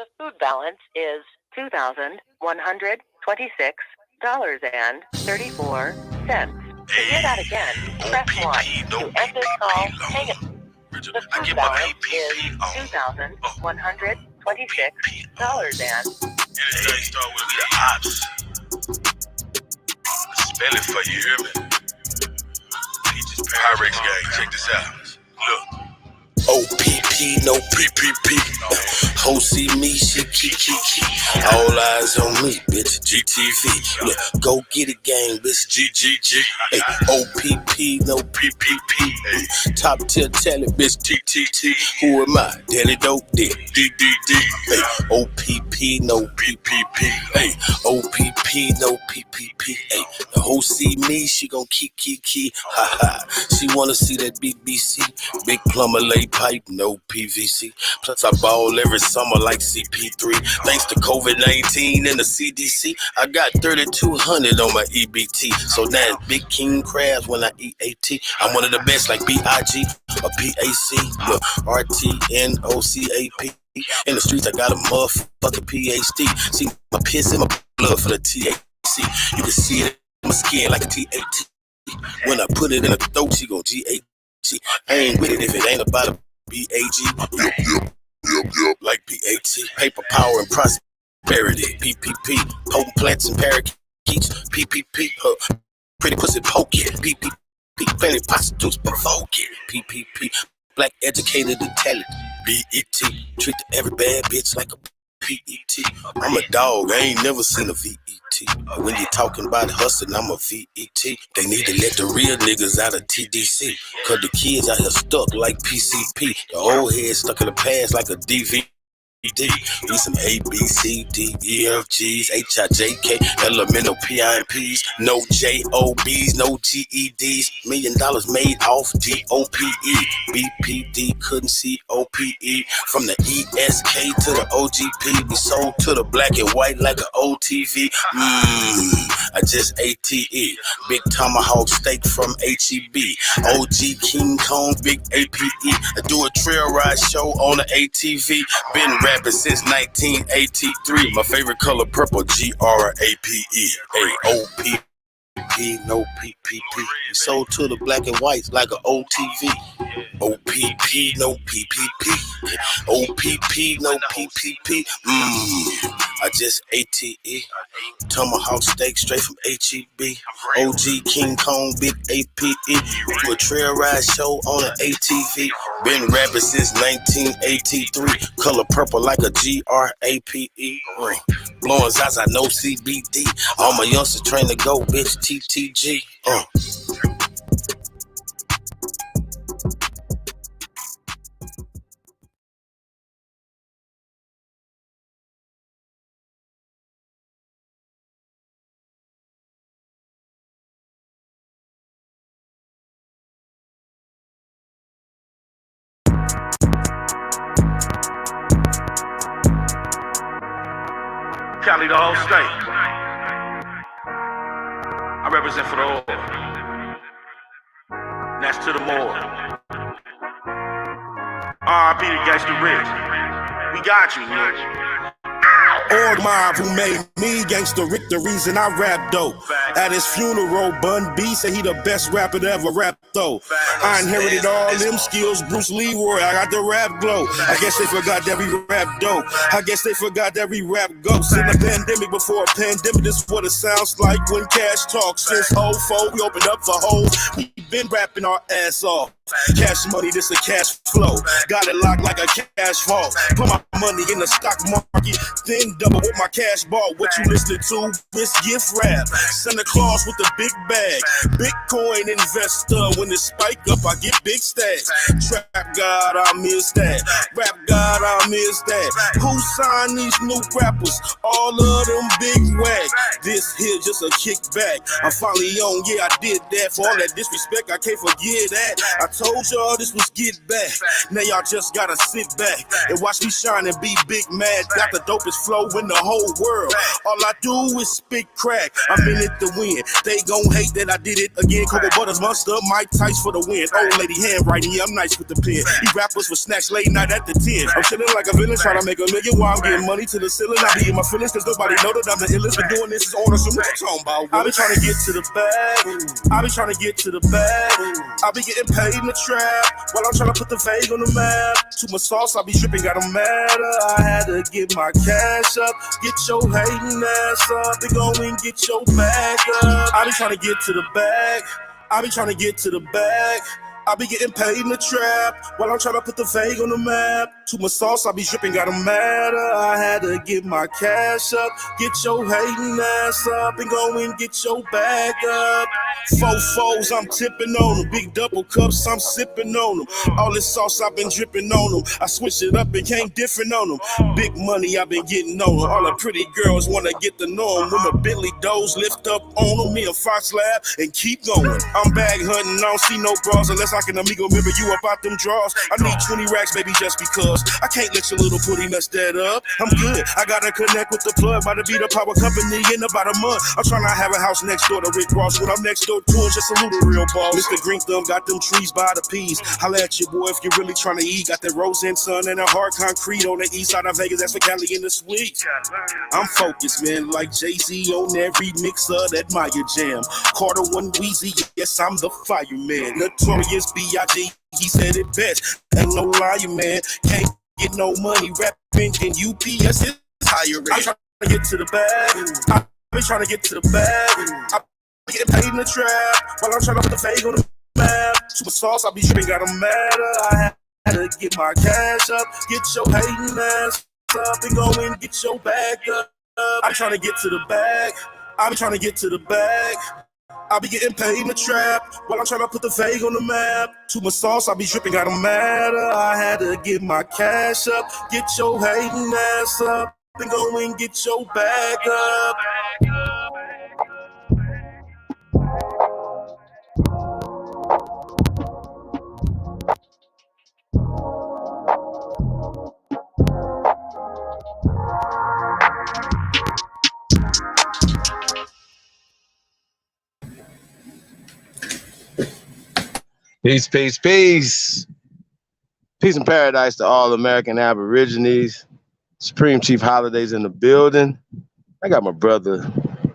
The food balance is $2,126.34. To hear that again, press 1. To end this call, hang it. The food balance is $2,126. Anything start with the ops. Spell it for you, hear me? Peaches Pyrex gang, check this out. Look. OPP, no PPP. Ho see me, she key. All eyes on me, bitch. GTV. Look, go get it, gang, bitch. GGG. Hey, OPP, no PPP. Hey, top tier talent, bitch. TTT. Who am I? Daddy dope dick. DDD. Hey, OPP, no PPP. Hey, OPP, no PPP. Hey, the ho see me, she gon' key. Ha ha. She wanna see that BBC. Big plumber lay pipe, no PVC. Plus I ball every summer like CP3. Thanks to COVID-19 and the CDC, I got 3,200 on my EBT. So now it's big king crabs when I eat AT. I'm one of the best like BIG or PAC. Look, RTNOCAP. In the streets I got a motherfucking PhD. See my piss in my blood for the THC. You can see it in my skin like a TAT. When I put it in her throat, she gon' GAT. I ain't with it if it ain't about a BAG. Yep, like PAT. Paper, power, and prosperity. PPP. Potent plants and parakeets. PPP. Pretty pussy poking. PPP. Plenty prostitutes provoking. PPP. Black educated intelligent. BET. Treat every bad bitch like a PET. I'm a dog. I ain't never seen a VET. When you talking about hustling, I'm a VET. They need to let the real niggas out of TDC. Cause the kids out here stuck like PCP. The old head stuck in the past like a DVD. We some A, B, C, D, E, F, G's, H, I, J, K, elemental PIMPs, no JOBs, no GEDs, $1 million made off GOPE, BPD couldn't see OPE, from the ESK to the OGP, we sold to the black and white like an OTV, I just ATE, big tomahawk steak from HEB, OG King Kong, big APE, I do a trail ride show on the ATV, been rapping since 1983. My favorite color purple, GRAPE. Hey, OPP, no PPP. We sold to the black and whites like an OTV. OPP, no PPP. OPP, no PPP. I just ATE. Tomahawk steak straight from HEB. OG King Kong, big APE. Do a trail ride show on an ATV. Been rapping since 1983. Color purple like a GRAPE. Blowing Zaza, no CBD. All my youngsters train to go, bitch. TTG. Cali, the whole state. I represent for the all. That's to the more. R.I.P. to Gangsta Rich. We got you, man. Org mob who made me Gangsta Rick, the reason I rap dope. At his funeral, Bun B said he the best rapper to ever rap though. I inherited all them skills, Bruce Leroy, I got the rap glow. I guess they forgot that we rap dope. I guess they forgot that we rap ghosts. In the pandemic, before a pandemic, this is what it sounds like when cash talks. Since 04, we opened up for hoes. We been rapping our ass off. Cash money, this a cash flow. Got it locked like a cash vault. Put my money in the stock market, then double with my cash ball. What you listening to? This gift rap. Santa Claus with the big bag. Bitcoin investor. When it spike up, I get big stacks. Trap God, I miss that. Rap God, I miss that. Who signed these new rappers? All of them big whack. This here just a kickback. I'm finally on, yeah, I did that. For all that disrespect, I can't forget that. I told y'all this was get back. Now y'all just gotta sit back and watch me shine and be big mad. Got the dopest flow in the whole world. All I do is spit crack. I'm in it to win. They gon' hate that I did it again. Cocoa Butters, Monster, Mike Tice for the win. Old lady handwriting, yeah, I'm nice with the pen. These rappers for snacks late night at the 10. I'm chillin' like a villain, trying to make a million while I'm getting money to the ceiling. I be in my feelings cause nobody know that I'm the illest. Been doing this is on us, so what you talking about? I be trying to get to the bag. I be trying to get to the bag. I be getting paid in the trap while I'm trying to put the vague on the map. Too much sauce, I be dripping, got 'em mad. I had to get my cash up. Get your hating ass up and go and get your bag up. I be trying to get to the bag. I be trying to get to the bag. I be getting paid in the trap while I'm trying to put the vague on the map. Too much sauce, I be dripping, got 'em mad. I had to get my cash up. Get your hating ass up and go and get your bag up. 4 foes, I'm tipping on them. Big double cups, I'm sipping on them. All this sauce, I've been dripping on them. I switch it up and came different on them. Big money, I've been getting on them. All the pretty girls wanna get to know them. When the Bentley doors lift up on them, me and Fox Lab and keep going. I'm bag hunting, I don't see no bras unless I can amigo remember you about them draws. I need 20 racks, baby, just because. I can't let your little booty mess that up. I'm good, I gotta connect with the plug. About to be the power company in about a month. I'm trying to have a house next door to Rick Ross. When I'm next door to him, just salute a real boss. Mr. Green Thumb got them trees by the peas. Holla at your boy if you're really trying to eat. Got that rose and sun and a hard concrete on the east side of Vegas. That's for Cali in the suite. I'm focused, man, like Jay-Z on every mix of that Maya jam. Carter One Wheezy, yes, I'm the fireman. Notorious B.I.G., he said it best. Ain't no liar, man. Can't get no money rapping and UPS is higher. I'm trying to get to the bag. I've been trying to get to the bag. I'm getting paid in the trap while I'm trying to put the fake on the map. Super sauce, I be dripping, got 'em mad. I had to get my cash up. Get your hating ass up and go and get your bag up. I'm trying to get to the bag. I'm trying to get to the bag. I be getting paid in the trap while I'm trying to put the vague on the map. Too much sauce, I be dripping, got 'em mad. I had to get my cash up. Get your hating ass up and go and get your bag up. Peace, peace, peace. Peace and paradise to all American Aborigines. Supreme Chief Holidays in the building. I got my brother,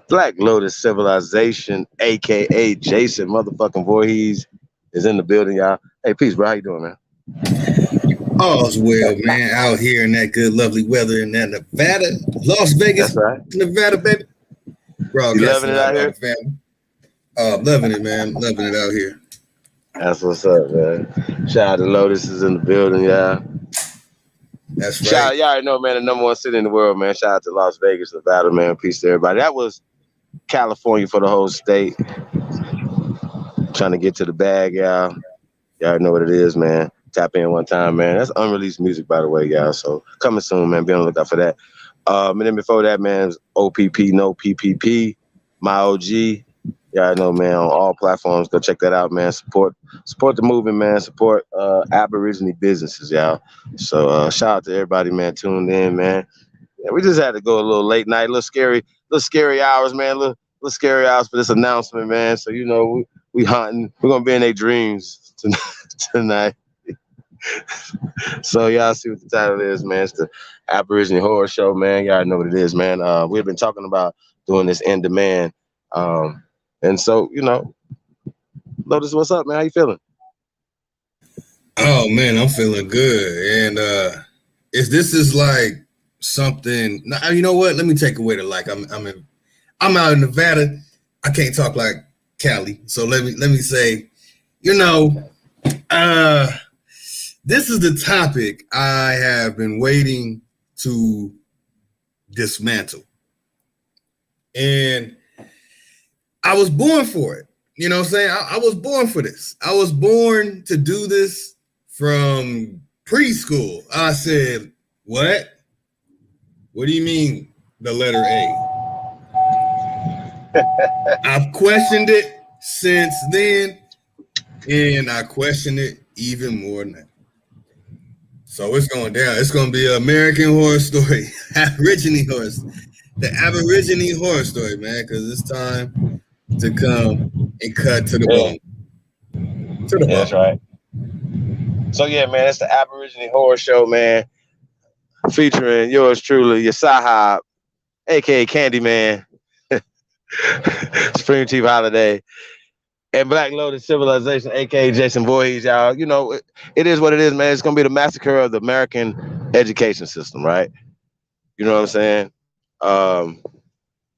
Black Lotus Civilization, a.k.a. Jason motherfucking Voorhees, is in the building, y'all. Hey, peace, bro. How you doing, man? All's well, man. Out here in that good, lovely weather in that Nevada, Las Vegas, That's right. Nevada, baby. Bro, you loving it out here? Loving it, man. Loving it out here. That's what's up, man. Shout out to Lotus is in the building, y'all. That's right. Shout out, y'all already know, man, the #1 city in the world, man. Shout out to Las Vegas, Nevada, man. Peace to everybody. That was California for the whole state. Trying to get to the bag, y'all. Y'all know what it is, man. Tap in one time, man. That's unreleased music, by the way, y'all. So coming soon, man. Be on the lookout for that. And then before that, man, it was OPP, no PPP, my OG. Y'all know, man, on all platforms. Go check that out, man. Support the movement, man. Support Aborigine businesses, y'all. So shout out to everybody, man, tuned in, man. Yeah, we just had to go a little late night, a little scary hours, man. Little scary hours for this announcement, man. So, you know, we hunting. We're going to be in their dreams tonight. So y'all see what the title is, man. It's the Aborigine Horror Show, man. Y'all know what it is, man. We've been talking about doing this in demand. And so, you know, Lotus, what's up, man? How you feeling? Oh man, I'm feeling good. And if this is like something, you know what? Let me take away the like. I'm out in Nevada. I can't talk like Cali. So let me say, you know, this is the topic I have been waiting to dismantle. And I was born for it. You know what I'm saying? I was born for this. I was born to do this from preschool. I said, what? What do you mean the letter A? I've questioned it since then, and I question it even more now. So it's going down. It's going to be an American Horror Story, Aborigine Horror, the Aborigine Horror Story, man, because it's time to come and cut to the bone. To the bone. That's right. So yeah, man, it's the Aborigine Horror Show, man, featuring yours truly, your Sahab, aka Candyman, Supreme Chief Holiday, and Black Lotus Civilization, aka JasonvVoorhees, y'all. You know, it is what it is, man. It's gonna be the massacre of the American education system, right? You know what I'm saying?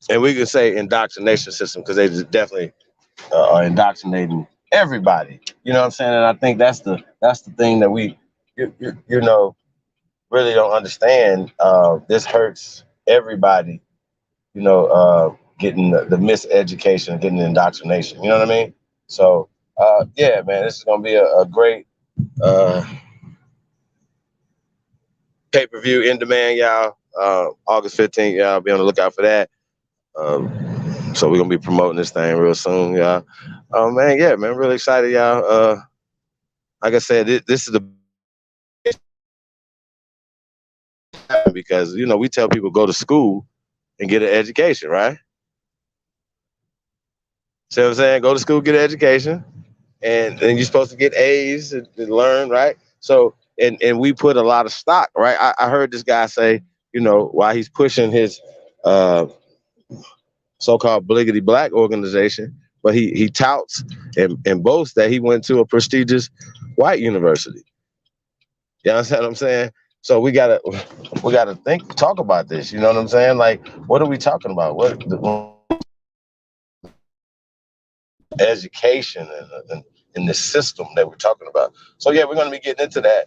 And we can say indoctrination system because they just definitely are indoctrinating everybody. You know what I'm saying? And I think that's the thing that we, you know, really don't understand. This hurts everybody. You know, getting the miseducation, getting the indoctrination. You know what I mean? So, yeah, man, this is gonna be a great pay-per-view in demand, y'all. August 15th, y'all. Be on the lookout for that. So we're gonna be promoting this thing real soon, y'all. Man, yeah, man, really excited, y'all. Like I said, this is the because you know we tell people go to school and get an education, right? See what I'm saying? Go to school, get an education, and then you're supposed to get A's and learn, right? So and we put a lot of stock, right? I heard this guy say, you know, while he's pushing his so-called Bliggity Black organization, but he touts and boasts that he went to a prestigious white university. You understand what I'm saying? So we gotta talk about this. You know what I'm saying? Like, what are we talking about? What education and in the system that we're talking about? So yeah, we're gonna be getting into that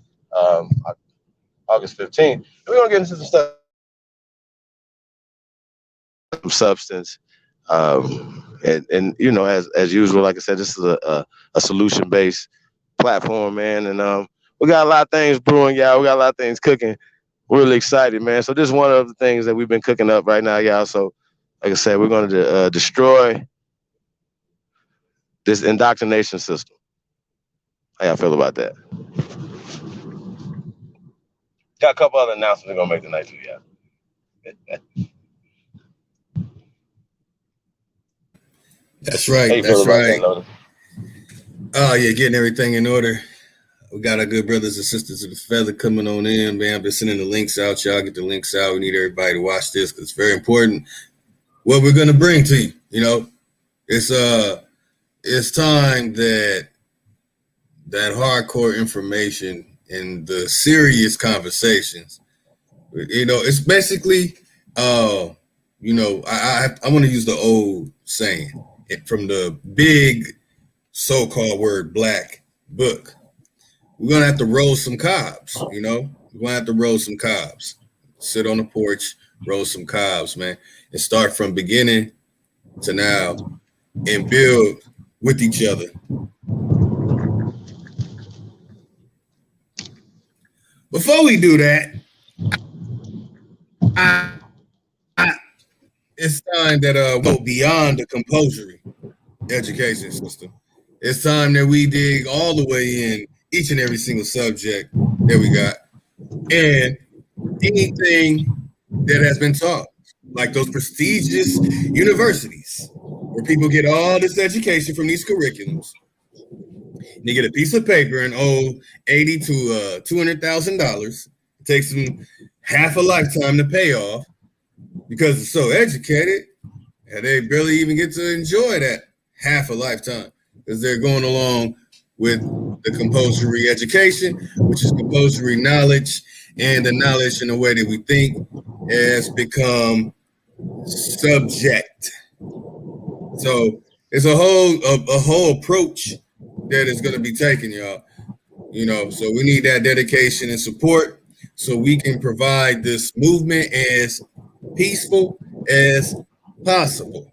August 15th. We're gonna get into some stuff, some substance. And you know, as usual, like I said, this is a solution-based platform, man. And we got a lot of things brewing, y'all. We got a lot of things cooking. We're really excited, man. So this is one of the things that we've been cooking up right now, y'all. So, like I said, we're going to destroy this indoctrination system. How y'all feel about that? Got a couple other announcements we're going to make tonight, too, y'all. That's right. That's right. Oh, yeah, getting everything in order. We got our good brothers and sisters of the feather coming on in, man. I've been sending the links out. Y'all get the links out. We need everybody to watch this because it's very important what we're going to bring to you. You know, it's time that hardcore information and the serious conversations, you know, it's basically, you know, I want to use the old saying from the big so-called word black book. We're going to have to roll some cobs, you know? We're going to have to roll some cobs. Sit on the porch, roll some cobs, man, and start from beginning to now and build with each other. Before we do that, it's time that we go beyond the compulsory education system. It's time that we dig all the way in each and every single subject that we got, and anything that has been taught, like those prestigious universities where people get all this education from these curriculums. They get a piece of paper and owe $80,000 to $200,000. It takes them half a lifetime to pay off because they're so educated, and they barely even get to enjoy that half a lifetime because they're going along with the compulsory education, which is compulsory knowledge, and the knowledge in the way that we think has become subject. So it's a whole approach that is going to be taken, y'all. You know, so we need that dedication and support so we can provide this movement as peaceful as possible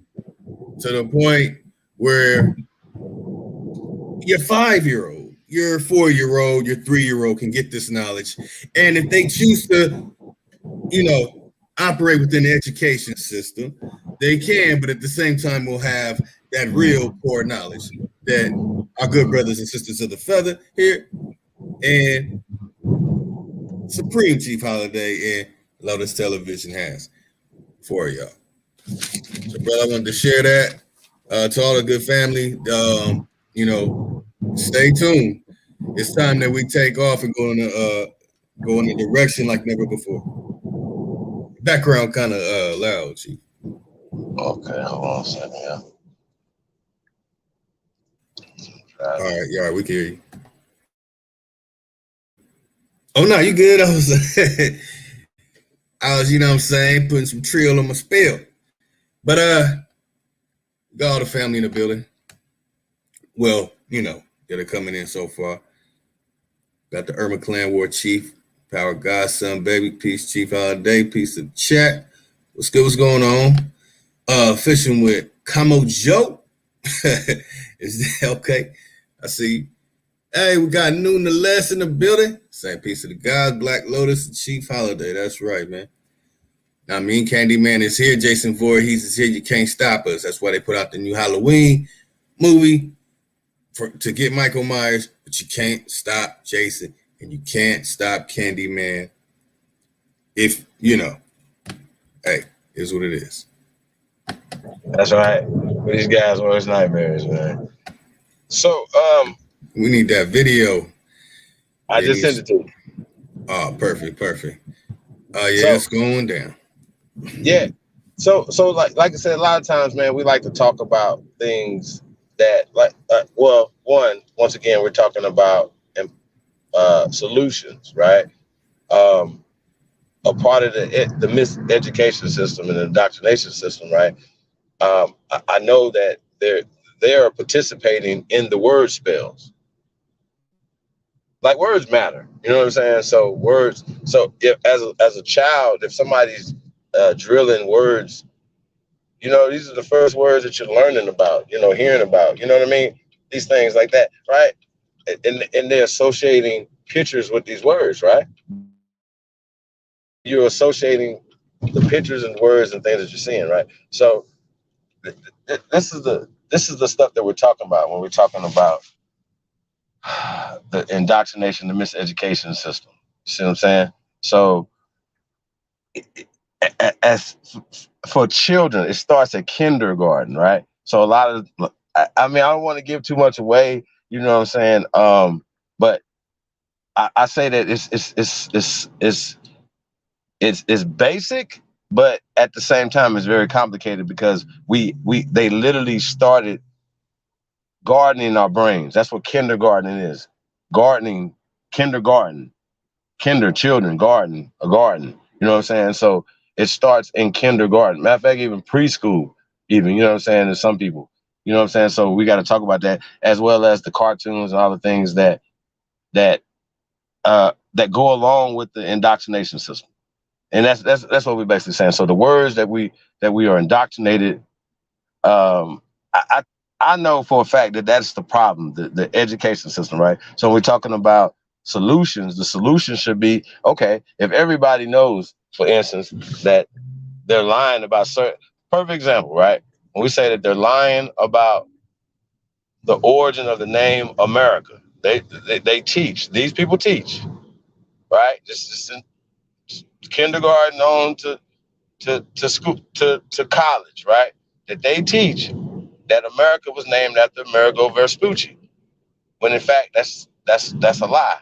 to the point where your 5-year-old, your 4-year-old, your 3-year-old can get this knowledge. And if they choose to, you know, operate within the education system, they can, but at the same time, we'll have that real core knowledge. that our good brothers and sisters of the feather here and Supreme Chief Holiday and Lotus Television has for y'all. So, brother, I wanted to share that to all the good family. Stay tuned. It's time that we take off and go in a direction like never before. Background kind of loud, Chief. Okay, hold on a second. Yeah. All right, we can hear you. Oh no, you good? I was, you know what I'm saying, putting some trill on my spill. But got all the family in the building. Well, that are coming in so far. Got the Irma Clan War Chief, Power Godson, baby, peace, Chief Holiday, peace of chat. What's good? What's going on? Fishing with Camo Joe. Is that okay? I see. Hey, we got Nuna Les in the building. Same piece of the God, Black Lotus, and Chief Holiday. That's right, man. I mean, Candyman is here. JasonvVoorhees is here. You can't stop us. That's why they put out the new Halloween movie to get Michael Myers. But you can't stop Jason, and you can't stop Candyman. If hey, is what it is. That's right. These guys are his nightmares, man. So, we need that video. I just sent it to you. Oh, perfect. It's going down. Yeah. So like I said, a lot of times, man, we like to talk about things that once again, we're talking about solutions, right? A part of the miseducation system and the indoctrination system, right? I know that they are participating in the word spells. Like, words matter, you know what I'm saying? So words. So if as a child, if somebody's drilling words, these are the first words that you're learning about, hearing about, you know what I mean? These things like that, right? And they're associating pictures with these words, right? You're associating the pictures and words and things that you're seeing, right? So this is the stuff that we're talking about when we're talking about the indoctrination, the miseducation system. You see what I'm saying? So as for children, it starts at kindergarten, right? So a lot of, I don't want to give too much away, you know what I'm saying? But I say that it's basic, but at the same time, it's very complicated because they literally started gardening our brains. That's what kindergarten is. Gardening, kindergarten, children, garden, a garden. You know what I'm saying? So it starts in kindergarten. Matter of fact, even preschool, even, you know what I'm saying, to some people. You know what I'm saying? So we got to talk about that, as well as the cartoons and all the things that go along with the indoctrination system. And that's what we're basically saying. So the words that we are indoctrinated, I know for a fact that that's the problem, the education system, right? So we're talking about solutions. The solution should be, okay, if everybody knows, for instance, that they're lying about certain, perfect example, right? When we say that they're lying about the origin of the name America, they teach, these people teach, right? Just in kindergarten on to school, to college, right? That they teach that America was named after Amerigo Vespucci, when in fact that's a lie.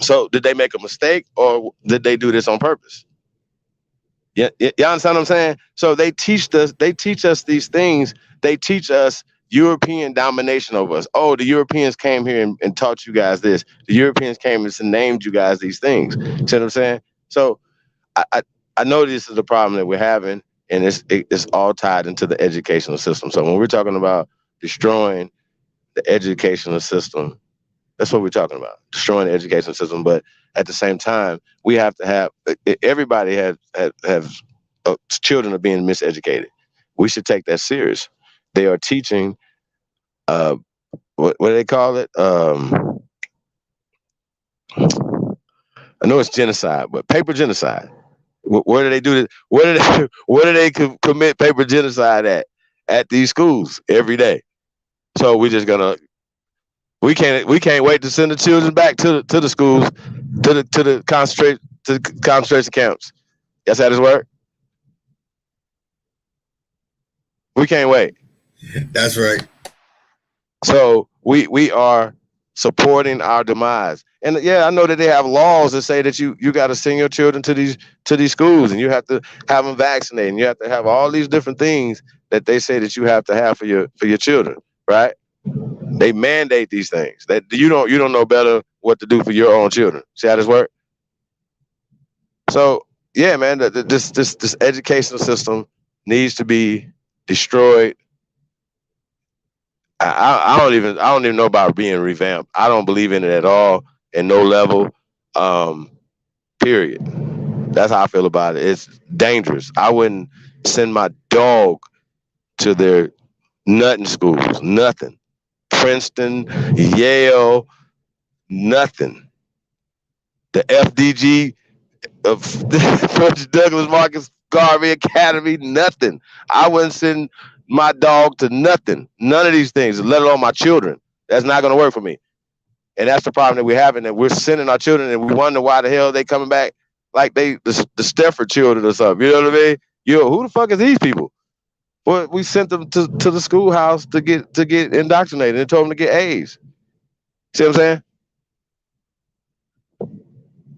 So did they make a mistake, or did they do this on purpose? Yeah, you understand what I'm saying? So they teach us these things. They teach us European domination over us. Oh, the Europeans came here and taught you guys this. The Europeans came and named you guys these things. See what I'm saying? So I know this is the problem that we're having, and it's all tied into the educational system. So when we're talking about destroying the educational system, that's what we're talking about, destroying the educational system. But at the same time, we have to have, everybody have children are being miseducated. We should take that serious. They are teaching, what do they call it? I know it's genocide, but paper genocide. Where do they do this? Where do they commit paper genocide at these schools every day? So we can't wait to send the children back to the schools, to the concentration camps. That's how this work. We can't wait. That's right. So we are supporting our demise. And yeah, I know that they have laws that say that you got to send your children to these schools, and you have to have them vaccinated, and you have to have all these different things that they say that you have to have for your children, right? They mandate these things that you don't know better what to do for your own children. See how this works? So yeah, man, this educational system needs to be destroyed. I don't even know about being revamped. I don't believe in it at all, at no level. Period. That's how I feel about it. It's dangerous. I wouldn't send my dog to their nothing schools. Nothing. Princeton, Yale, nothing. The FDG of Frederick Douglass Marcus Garvey Academy, nothing. I wouldn't send my dog to nothing. None of these things, let alone my children. That's not going to work for me. And that's the problem that we're having, that we're sending our children and we wonder why the hell they coming back like the Stefford children or something. You know what I mean? Who the fuck is these people? Well, we sent them to the schoolhouse to get indoctrinated and told them to get A's. See what I'm saying?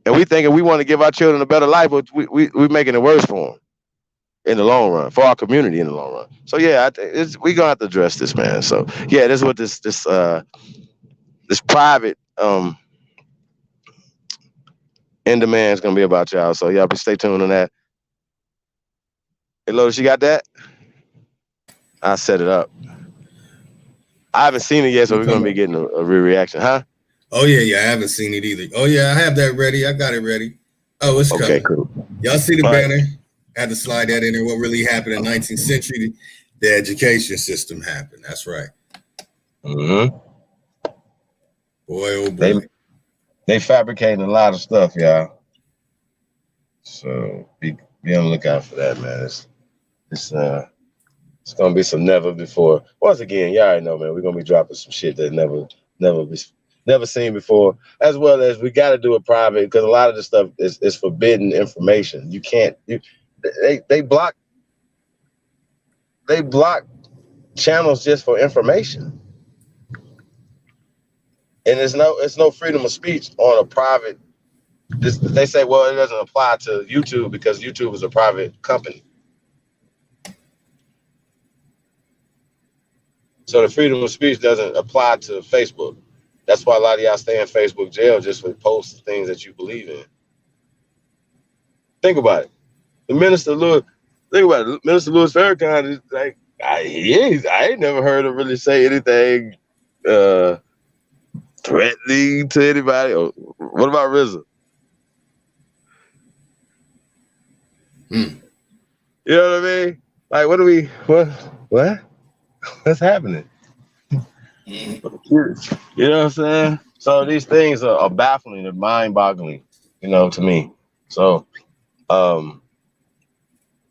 And we thinking we want to give our children a better life, but we're making it worse for them in the long run, for our community in the long run. So yeah, we're gonna have to address this, man. So yeah, this is what this private in demand is gonna be about, y'all. So y'all be stay tuned on that. Hey Lotus, you got that? I set it up. I haven't seen it yet, so we're gonna be getting a reaction, huh? Oh yeah, I haven't seen it either. Oh yeah, I have that ready. I got it ready. Oh, it's okay, coming. Cool. Y'all see the banner? I had to slide that in there. What really happened in the 19th century? The education system happened. That's right. Mm-hmm. Boy, oh boy. They fabricating a lot of stuff, y'all. So be on the lookout for that, man. It's gonna be some never before. Once again, y'all already know, man. We're gonna be dropping some shit that never seen before, as well as we got to do it private, because a lot of this stuff is forbidden information. You can't. They block channels just for information, and it's no freedom of speech on a private. They say, well, it doesn't apply to YouTube because YouTube is a private company. So the freedom of speech doesn't apply to Facebook. That's why a lot of y'all stay in Facebook jail just for posting things that you believe in. Think about it. Minister Louis Farrakhan is like, I ain't never heard him really say anything threatening to anybody. Or what about RZA? You know what I mean? Like, what's happening? You know what I'm saying? So these things are baffling, they're mind-boggling, to me. So,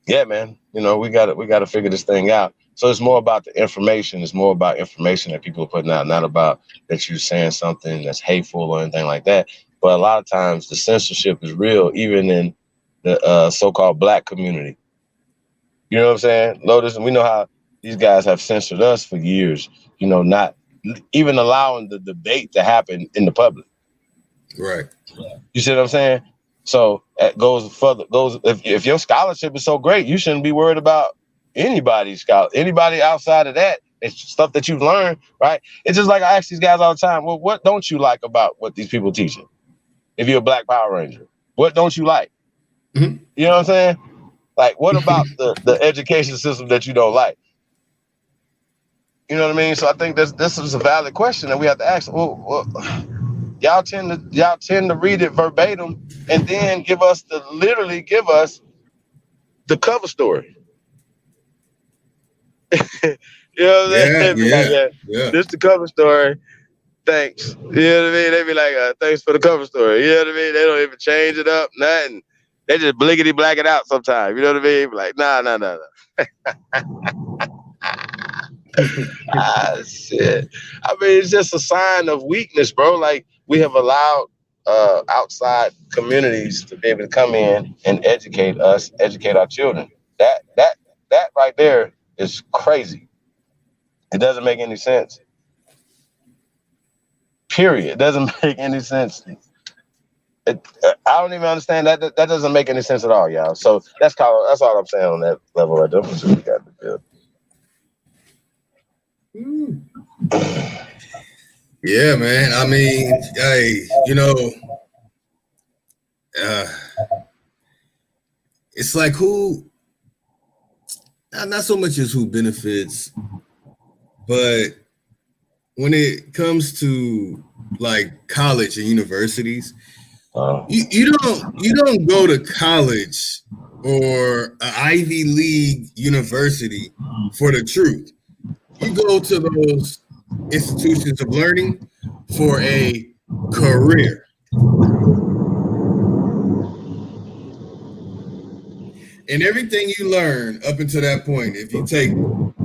yeah, man, we gotta figure this thing out. So it's more about the information. It's more about information that people are putting out, not about that you're saying something that's hateful or anything like that. But a lot of times the censorship is real, even in the so-called Black community. You know what I'm saying? Lotus, and we know how these guys have censored us for years, not even allowing the debate to happen in the public. Right. You see what I'm saying? So it goes further. If your scholarship is so great, you shouldn't be worried about anybody outside of that. It's stuff that you've learned, right? It's just like I ask these guys all the time, well, what don't you like about what these people teaching? If you're a Black Power Ranger, what don't you like? Mm-hmm. You know what I'm saying? Like, what about the education system that you don't like? You know what I mean? So I think this is a valid question that we have to ask. Well, y'all tend to read it verbatim and then literally give us the cover story. You know what I'm saying? Yeah. This the cover story. Thanks. You know what I mean? They be like, thanks for the cover story. You know what I mean? They don't even change it up, nothing. They just bliggity black it out sometimes. You know what I mean? Like, nah. Shit. I mean, it's just a sign of weakness, bro. Like, we have allowed outside communities to be able to come in and educate us, educate our children. That right there is crazy. It doesn't make any sense. Period. It doesn't make any sense. I don't even understand that. That doesn't make any sense at all, y'all. So that's all I'm saying on that level right there. That's what we got to build. Yeah, man. I mean, hey, you know, it's like who, not so much as who benefits, but when it comes to like college and universities, you don't go to college or an Ivy League university for the truth. You go to those institutions of learning for a career. And everything you learn up until that point, if you take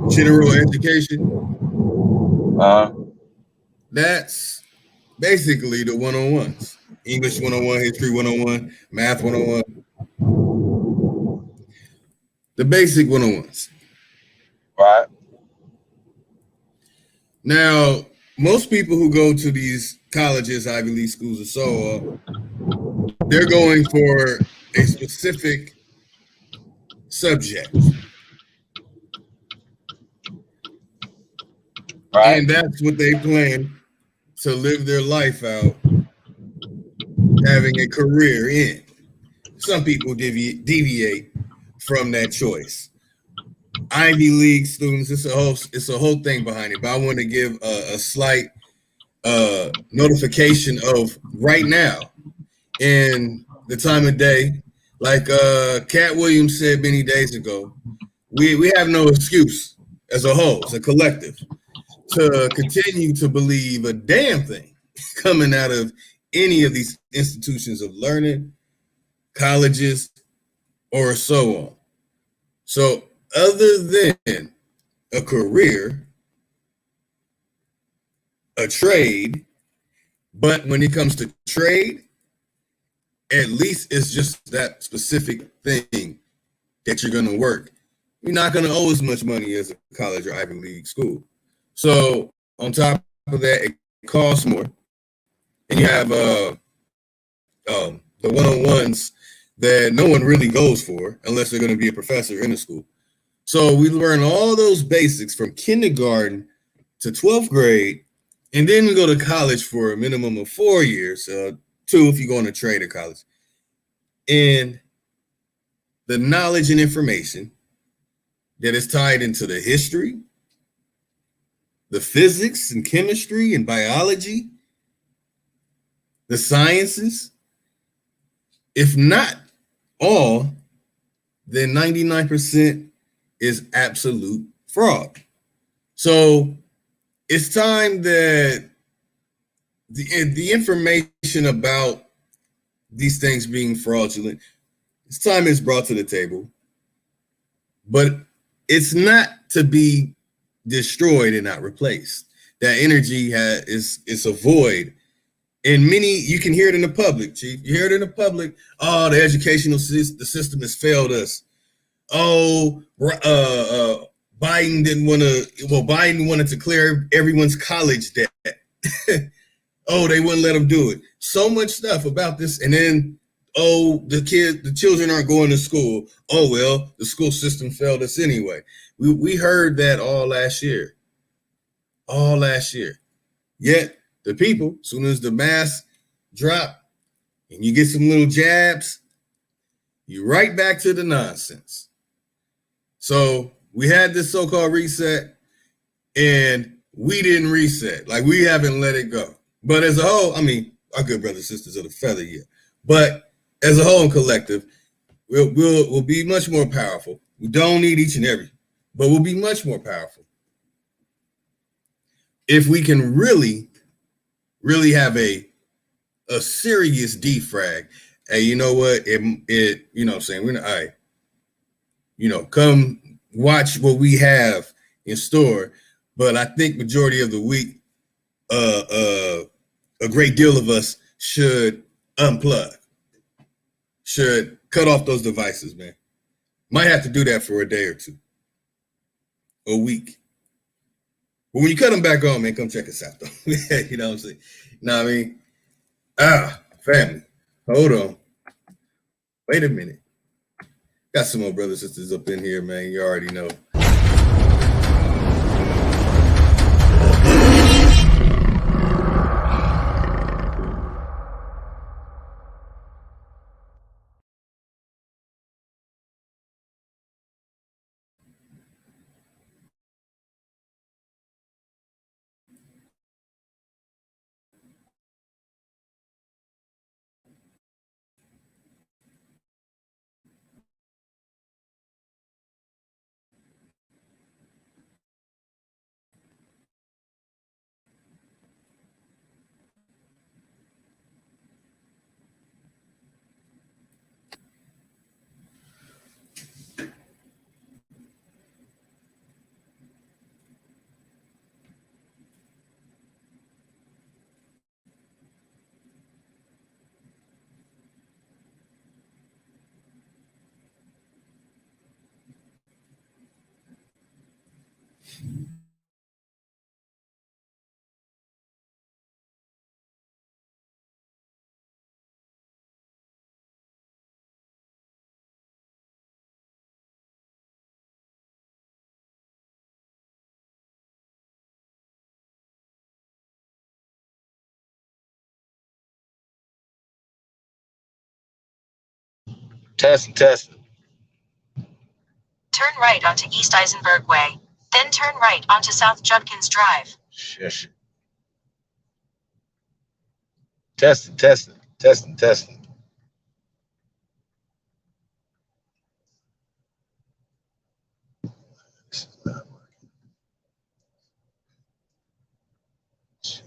general education, that's basically the 101s. English 101, history 101, math 101. The basic 101s. Right. Now, most people who go to these colleges, Ivy League schools, and so on, they're going for a specific subject. Right. And that's what they plan to live their life out, having a career in. Some people deviate from that choice. Ivy League students, it's a whole thing behind it. But I want to give a slight notification of right now in the time of day. Like Cat Williams said many days ago, we have no excuse as a whole, as a collective, to continue to believe a damn thing coming out of any of these institutions of learning, colleges, or so on. So other than a career, a trade, but when it comes to trade, at least it's just that specific thing that you're going to work. You're not going to owe as much money as a college or Ivy League school. So on top of that, it costs more. And you have the one-on-ones that no one really goes for unless they're going to be a professor in a school. So we learn all those basics from kindergarten to 12th grade, and then we go to college for a minimum of 4 years, 2 if you go on a trade at college. And the knowledge and information that is tied into the history, the physics and chemistry and biology, the sciences, if not all, then 99% is absolute fraud. So it's time that the information about these things being fraudulent, it's time it's brought to the table, but it's not to be destroyed and not replaced. That energy is a void. And many, you can hear it in the public, Chief. You hear it in the public. Oh, the educational the system has failed us. Oh, Biden didn't want to. Well, Biden wanted to clear everyone's college debt. Oh, they wouldn't let them do it. So much stuff about this, and then the children aren't going to school. Oh well, the school system failed us anyway. We heard that all last year. Yet the people, as soon as the mask drop and you get some little jabs, you're right back to the nonsense. So we had this so-called reset, and we didn't reset. Like, we haven't let it go. But as a whole, I mean, our good brothers and sisters of the feather here. But as a whole and collective, we'll be much more powerful. We don't need each and every, but we'll be much more powerful if we can really have a serious defrag, hey, you know what? It you know what I'm saying? We're not, all right. You know, come watch what we have in store. But I think majority of the week, a great deal of us should unplug, should cut off those devices, man. Might have to do that for a day or two, a week. But when you cut them back on, man, come check us out, though. You know what I'm saying? You know what I mean? Family, hold on. Wait a minute. Got some more brothers and sisters up in here, man. You already know. Testing, testing. Turn right onto East Eisenberg Way, then turn right onto South Judkins Drive. Shush. Testing, testing, testing, testing. This is not working. Jeez.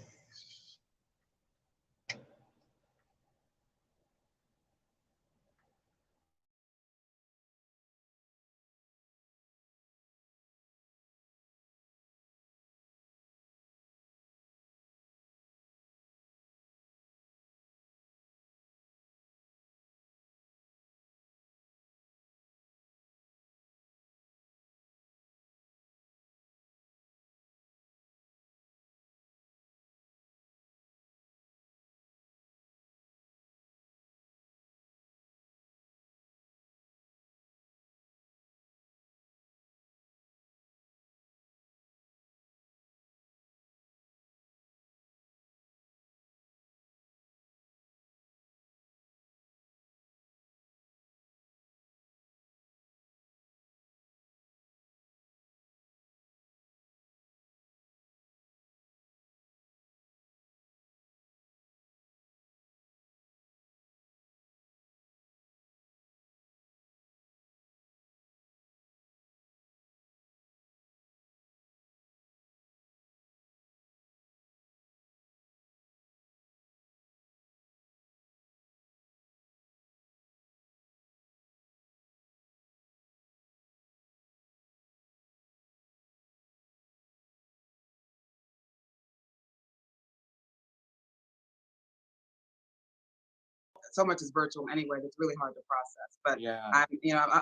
So much is virtual anyway, it's really hard to process. But yeah,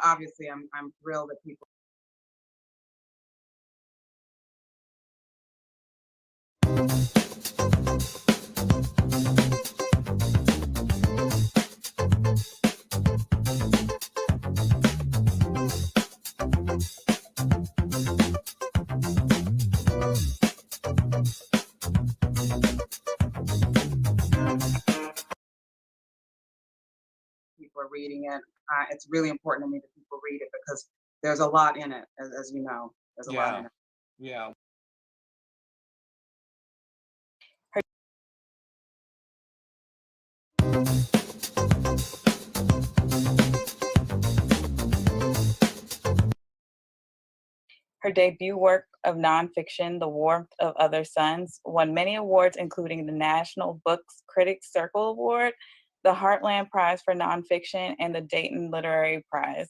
obviously I'm thrilled that people. People are reading it. It's really important to me that people read it because there's a lot in it, as you know. There's a lot in it. Yeah. Her debut work of nonfiction, The Warmth of Other Suns, won many awards, including the National Books Critics Circle Award, the Heartland Prize for Nonfiction, and the Dayton Literary Prize.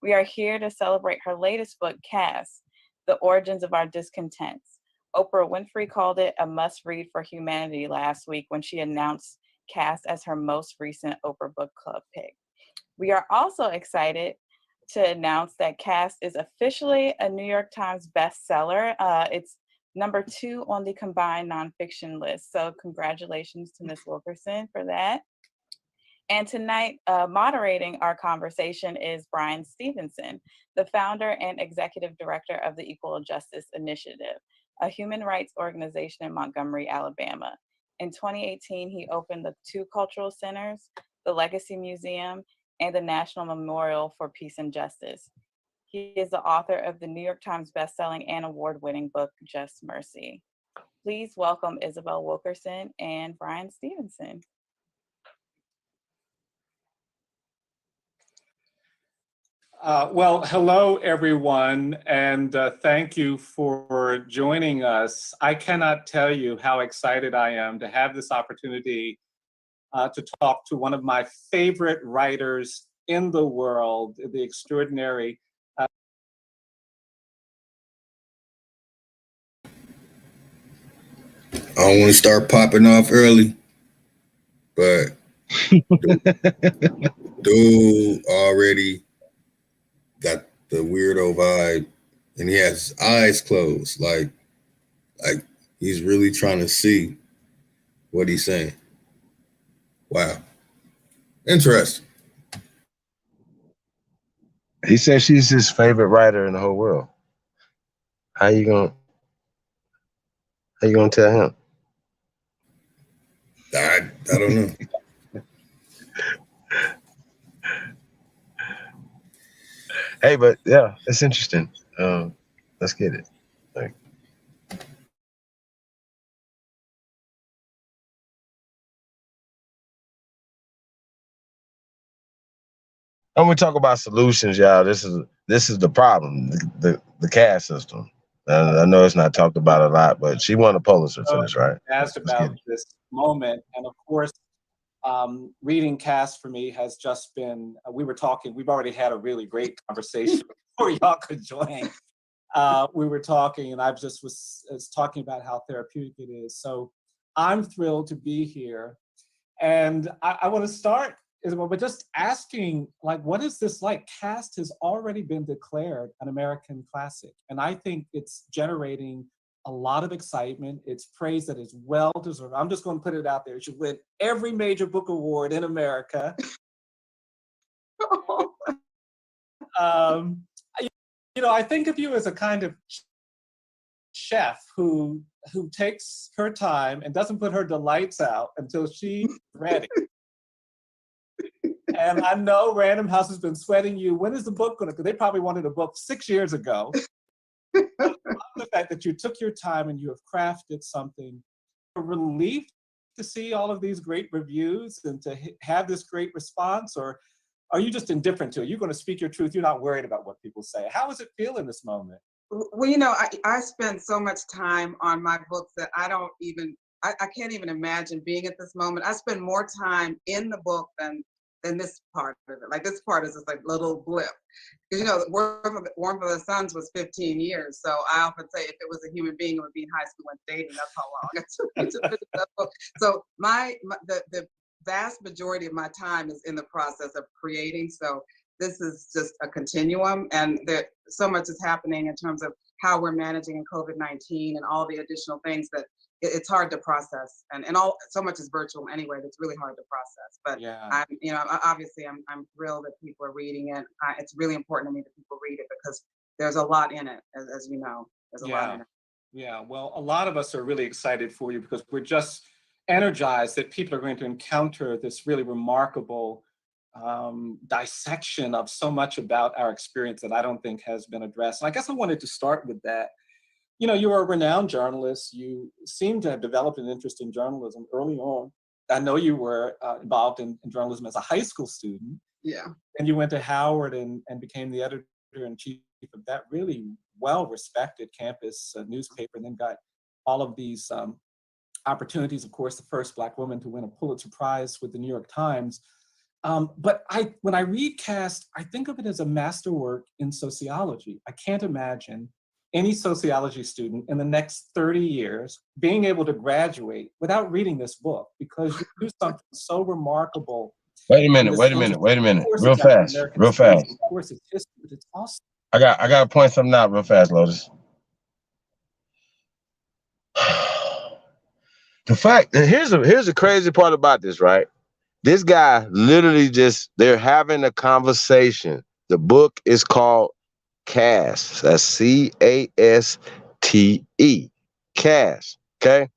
We are here to celebrate her latest book, Caste, The Origins of Our Discontents. Oprah Winfrey called it a must-read for humanity last week when she announced Caste as her most recent Oprah Book Club pick. We are also excited to announce that Caste is officially a New York Times bestseller. It's number 2 on the combined nonfiction list. So congratulations to Ms. Wilkerson for that. And tonight, moderating our conversation is Bryan Stevenson, the founder and executive director of the Equal Justice Initiative, a human rights organization in Montgomery, Alabama. In 2018, he opened the 2 cultural centers, the Legacy Museum, and the National Memorial for Peace and Justice. He is the author of the New York Times bestselling and award-winning book, Just Mercy. Please welcome Isabel Wilkerson and Bryan Stevenson. Well, hello, everyone, and thank you for joining us. I cannot tell you how excited I am to have this opportunity to talk to one of my favorite writers in the world, the extraordinary. I don't want to start popping off early, but dude already got the weirdo vibe, and he has his eyes closed, like he's really trying to see what he's saying. Wow, interesting. He says she's his favorite writer in the whole world. How you gonna tell him? I don't know. Hey, but yeah, it's interesting. Let's get it. When we talk about solutions, y'all, this is the problem, the caste system. I know it's not talked about a lot, but she won a Pulitzer for this, right? Asked about this moment, and of course, reading Caste for me has just been. We've already had a really great conversation before y'all could join. We were talking, and I just was talking about how therapeutic it is. So I'm thrilled to be here, and I want to start. But just asking, like, what is this like? Caste has already been declared an American classic, and I think it's generating a lot of excitement. It's praise that is well deserved. I'm just going to put it out there. It should win every major book award in America. I think of you as a kind of chef who takes her time and doesn't put her delights out until she's ready. And I know Random House has been sweating you. When is the book going to? Because they probably wanted a book 6 years ago. The fact that you took your time and you have crafted something, a relief to see all of these great reviews and to have this great response, or are you just indifferent to it? You're going to speak your truth. You're not worried about what people say. How does it feel in this moment? Well, I spend so much time on my books that I can't even imagine being at this moment. I spend more time in the book than this part of it. Like, this part is just like little blip. Because Warmth of the Suns was 15 years. So I often say if it was a human being, it would be in high school and dating. That's how long it took me to finish that book. So the vast majority of my time is in the process of creating. So this is just a continuum, and there so much is happening in terms of how we're managing in COVID-19 and all the additional things that it's hard to process, and so much is virtual anyway. That's really hard to process. But yeah. I'm thrilled that people are reading it. It's really important to me that people read it because there's a lot in it, as you know. There's a lot in it. Yeah. Well, a lot of us are really excited for you because we're just energized that people are going to encounter this really remarkable dissection of so much about our experience that I don't think has been addressed. And I guess I wanted to start with that. You're a renowned journalist. You seem to have developed an interest in journalism early on. I know you were involved in journalism as a high school student. Yeah. And you went to Howard and became the editor-in-chief of that really well-respected campus newspaper, and then got all of these opportunities, of course, the first Black woman to win a Pulitzer Prize with the New York Times. But when I read Caste, I think of it as a masterwork in sociology. I can't imagine any sociology student in the next 30 years being able to graduate without reading this book, because you do something so remarkable. Wait a minute. Real fast. Of course, it's history, but it's also. I gotta point something out real fast, Lotus. The fact, and here's the crazy part about this, right? This guy literally they're having a conversation. The book is called Caste. That's Caste. Caste. Okay.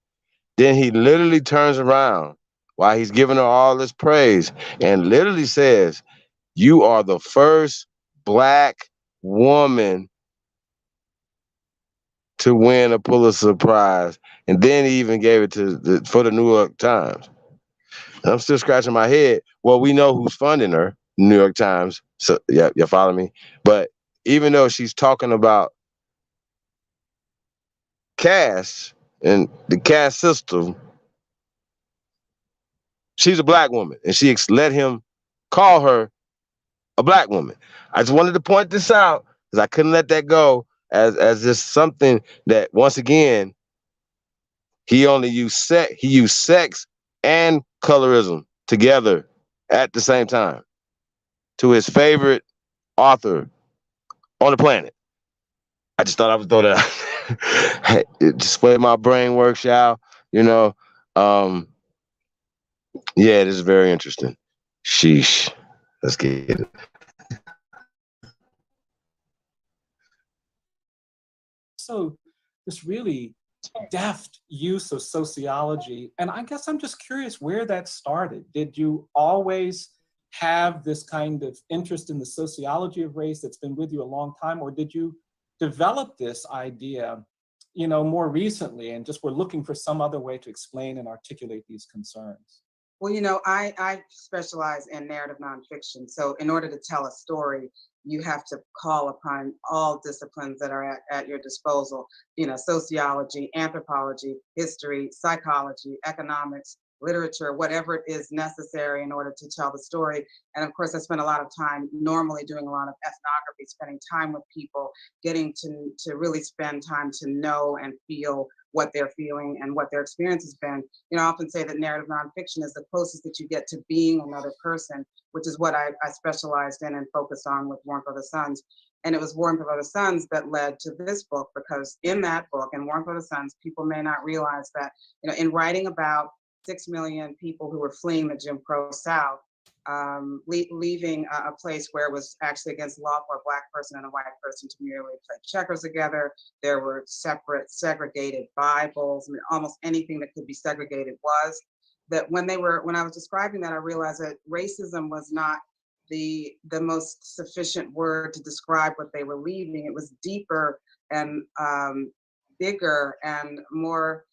Then he literally turns around while he's giving her all this praise and literally says, "You are the first Black woman to win a Pulitzer Prize." And then he even gave it for the New York Times. And I'm still scratching my head. Well, we know who's funding her, New York Times. So yeah, you follow me? But even though she's talking about caste and the caste system, she's a Black woman, and she let him call her a Black woman. I just wanted to point this out because I couldn't let that go as just something that, once again, he used sex and colorism together at the same time to his favorite author on the planet. I just thought I would throw that out. Just the way my brain works, y'all. Yeah, it is very interesting. Sheesh. Let's get it. So this really deft use of sociology. And I guess I'm just curious where that started. Did you always have this kind of interest in the sociology of race that's been with you a long time, or did you develop this idea, more recently and just were looking for some other way to explain and articulate these concerns? Well, I specialize in narrative nonfiction. So in order to tell a story, you have to call upon all disciplines that are at your disposal, sociology, anthropology, history, psychology, economics, literature, whatever is necessary in order to tell the story. And of course, I spend a lot of time normally doing a lot of ethnography, spending time with people, getting to really spend time to know and feel what they're feeling and what their experience has been. I often say that narrative nonfiction is the closest that you get to being another person, which is what I specialized in and focused on with Warmth of the Suns. And it was Warmth of the Suns that led to this book, because in that book, in Warmth of the Suns, people may not realize that, in writing about 6 million people who were fleeing the Jim Crow South, leaving a place where it was actually against the law for a Black person and a white person to merely play checkers together. There were separate, segregated Bibles. Almost anything that could be segregated was. That when I was describing that, I realized that racism was not the most sufficient word to describe what they were leaving. It was deeper and bigger and more.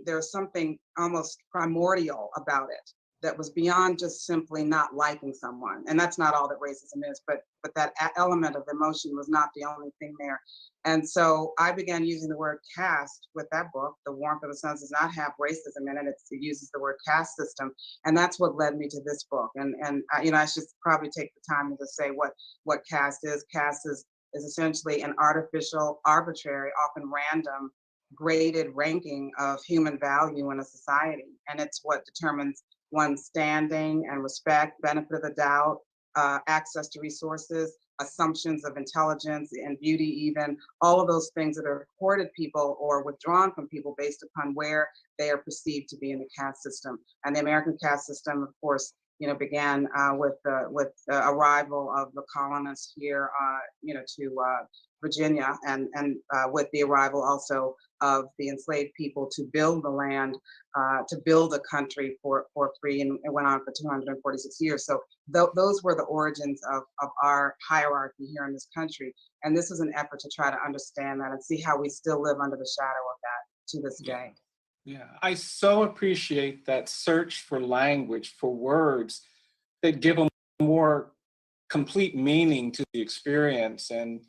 There's something almost primordial about it that was beyond just simply not liking someone. And that's not all that racism is, but that element of emotion was not the only thing there. And so I began using the word caste with that book. The Warmth of the Suns does not have racism in it. It uses the word caste system. And that's what led me to this book. And I should probably take the time to say what caste is. Caste is essentially an artificial, arbitrary, often random, graded ranking of human value in a society. And it's what determines one's standing and respect, benefit of the doubt, access to resources, assumptions of intelligence and beauty, even all of those things that are accorded people or withdrawn from people based upon where they are perceived to be in the caste system. And the American caste system, of course, began with the arrival of the colonists here, to Virginia, and with the arrival also of the enslaved people to build the land, to build a country for free, and it went on for 246 years. So those were the origins of our hierarchy here in this country. And this is an effort to try to understand that and see how we still live under the shadow of that to this day. Yeah, I so appreciate that search for language, for words that give a more complete meaning to the experience. And,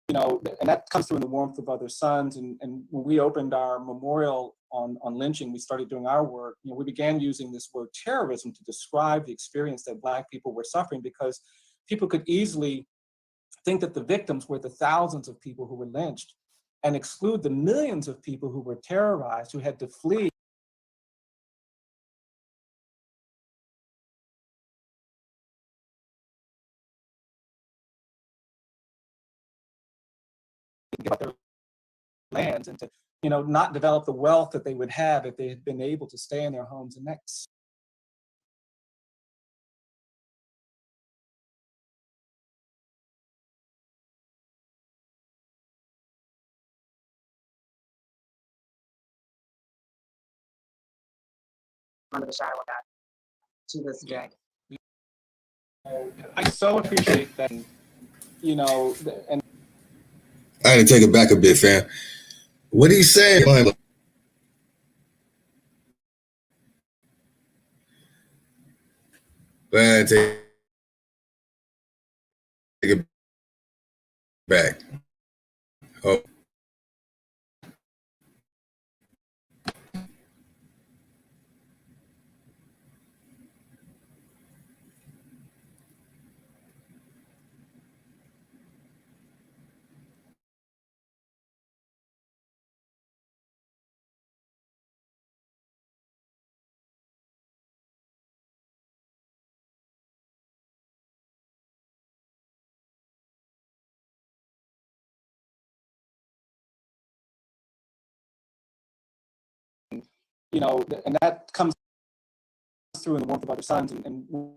and that comes through in the warmth of other suns. And when we opened our memorial on lynching, we started doing our work. We began using this word terrorism to describe the experience that Black people were suffering, because people could easily think that the victims were the thousands of people who were lynched and exclude the millions of people who were terrorized, who had to flee. Give up their lands and to, not develop the wealth that they would have if they had been able to stay in their homes. And that's under the shadow of that to this day. I so appreciate that, and I had to take it back a bit, fam. What are you saying? Man, take it back. Oh. and that comes through in the warmth of other suns. And when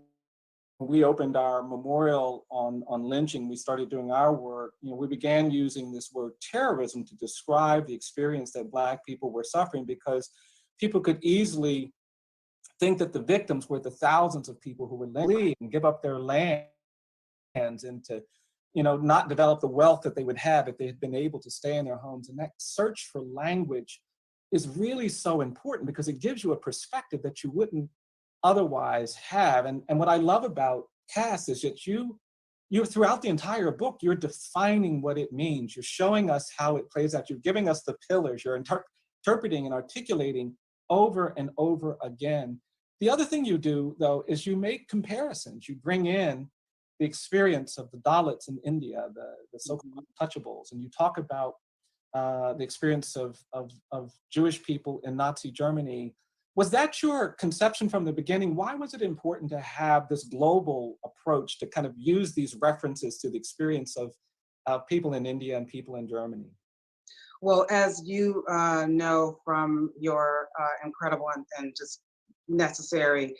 we opened our memorial on lynching, we started doing our work. We began using this word terrorism to describe the experience that Black people were suffering, because people could easily think that the victims were the thousands of people who would leave and give up their lands and to, not develop the wealth that they would have if they had been able to stay in their homes. And that search for language is really so important, because it gives you a perspective that you wouldn't otherwise have. And what I love about Cass is that you're throughout the entire book, you're defining what it means. You're showing us how it plays out. You're giving us the pillars. You're interpreting and articulating over and over again. The other thing you do, though, is you make comparisons. You bring in the experience of the Dalits in India, the so-called untouchables, and you talk about the experience of Jewish people in Nazi Germany. Was that your conception from the beginning? Why was it important to have this global approach to kind of use these references to the experience of people in India and people in Germany? Well, as you know from your incredible and just necessary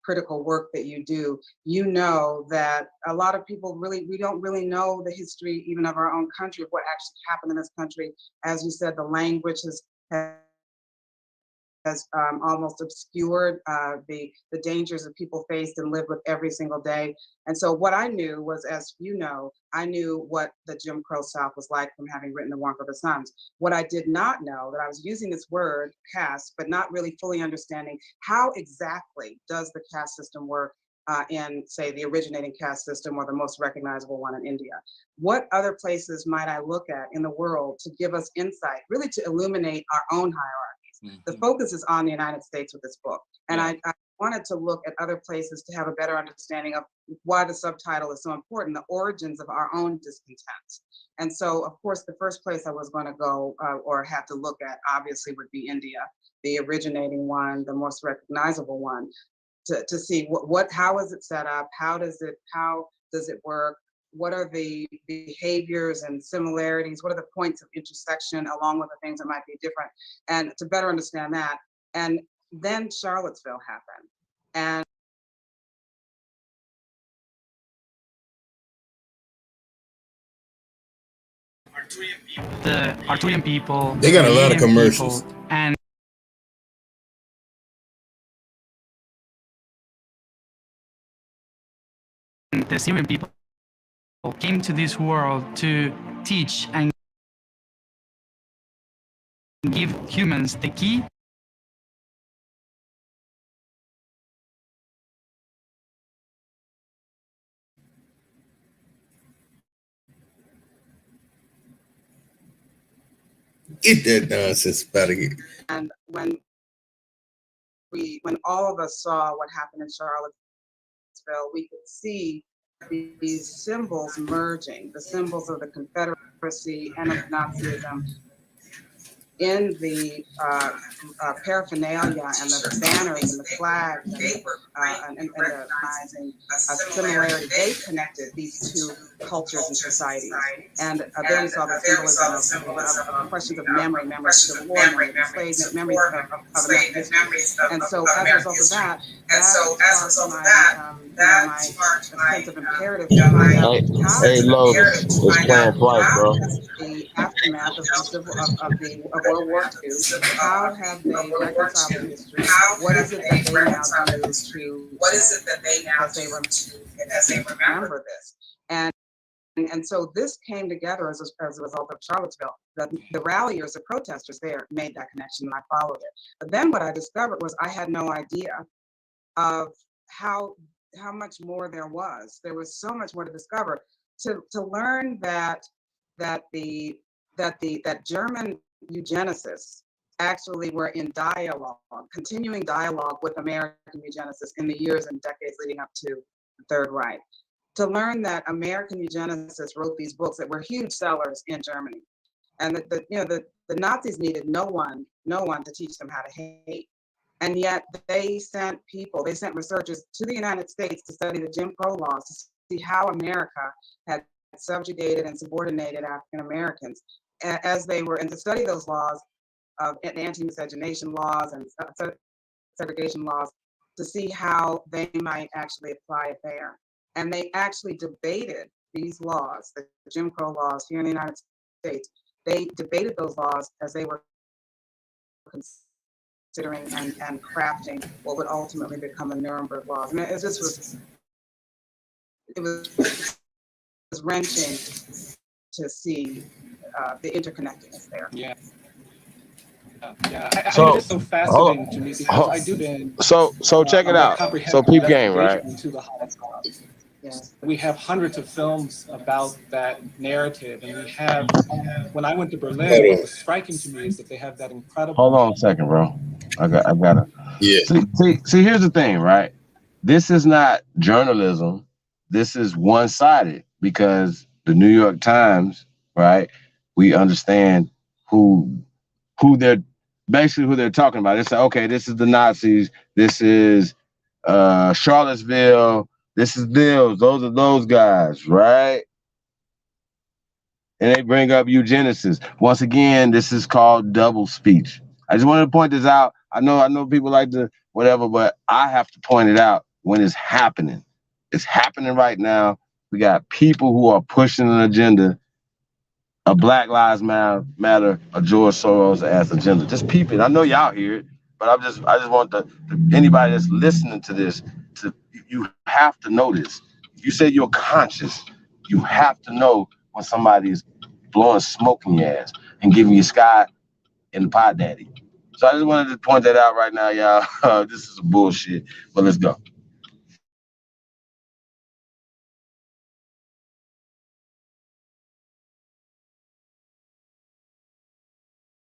critical work that you do, you know that a lot of people we don't really know the history even of our own country, of what actually happened in this country. As you said, the language has almost obscured the dangers that people faced and lived with every single day. And so what I knew was, as you know, I knew what the Jim Crow South was like from having written The Warmth of the Suns. What I did not know, that I was using this word, caste, but not really fully understanding how exactly does the caste system work in, say, the originating caste system, or the most recognizable one in India. What other places might I look at in the world to give us insight, really to illuminate our own hierarchy? Mm-hmm. The focus is on the United States with this book. And I wanted to look at other places to have a better understanding of why the subtitle is so important, the origins of our own discontents. And so, of course, the first place I was going to go or have to look at, obviously, would be India, the originating one, the most recognizable one, to see how is it set up, how does it work, what are the behaviors and similarities, what are the points of intersection along with the things that might be different, and to better understand that. And then Charlottesville happened. And the Arturian people, they got a lot of commercials, people, and the Syrian people came to this world to teach and give humans the key Get that nonsense out of here. And when all of us saw what happened in Charlottesville, we could see these symbols merging, the symbols of the Confederacy and of Nazism in the paraphernalia and the banners and the flags and the recognizing a similarity. They connected these two cultures and societies. And there we saw the symbolism of questions of memory of Civil War, memory of enslavement, memories of American history. And so as a result of that, my sense of imperative to find out how Hey, Lotus, it's playing twice, bro. the aftermath of World War II, how have they reconciled their history? What is it that they now do as they remember this? And so this came together as a result of Charlottesville. The ralliers, the protesters there made that connection, and I followed it. But then what I discovered was I had no idea of how much more there was. There was so much more to discover. To learn that German eugenicists actually were in dialogue, continuing dialogue with American eugenicists in the years and decades leading up to the Third Reich. To learn that American eugenicists wrote these books that were huge sellers in Germany, and that the Nazis needed no one to teach them how to hate, and yet they sent researchers to the United States to study the Jim Crow laws, to see how America had subjugated and subordinated African Americans as they were, and to study those laws of anti-miscegenation laws and segregation laws, to see how they might actually apply it there. And they actually debated these laws, the Jim Crow laws here in the United States. They debated those laws as they were considering and crafting what would ultimately become the Nuremberg laws. And it was wrenching to see the interconnectedness there. Yeah. I think it's so fascinating to me because I do then. So check it out. So peep game, right? Into the Holocaust. Yes. We have hundreds of films about that narrative, and we have. When I went to Berlin, what was striking to me is that they have that incredible. Hold on a second, bro. I gotta. Yeah. See, here's the thing, right? This is not journalism. This is one-sided because the New York Times, right? We understand who they're talking about. They say, okay, this is the Nazis. This is Charlottesville. This is those are those guys, right? And they bring up eugenicists. Once again, this is called double speech. I just wanted to point this out. I know people like to whatever, but I have to point it out when it's happening. It's happening right now. We got people who are pushing an agenda, a Black Lives Matter, a George Soros ass agenda. Just peep it. I know y'all hear it, but I just want anybody that's listening to this you have to know this. You say you're conscious. You have to know when somebody is blowing smoke in your ass and giving you sky and the pot daddy. So I just wanted to point that out right now, y'all. This is bullshit, but let's go.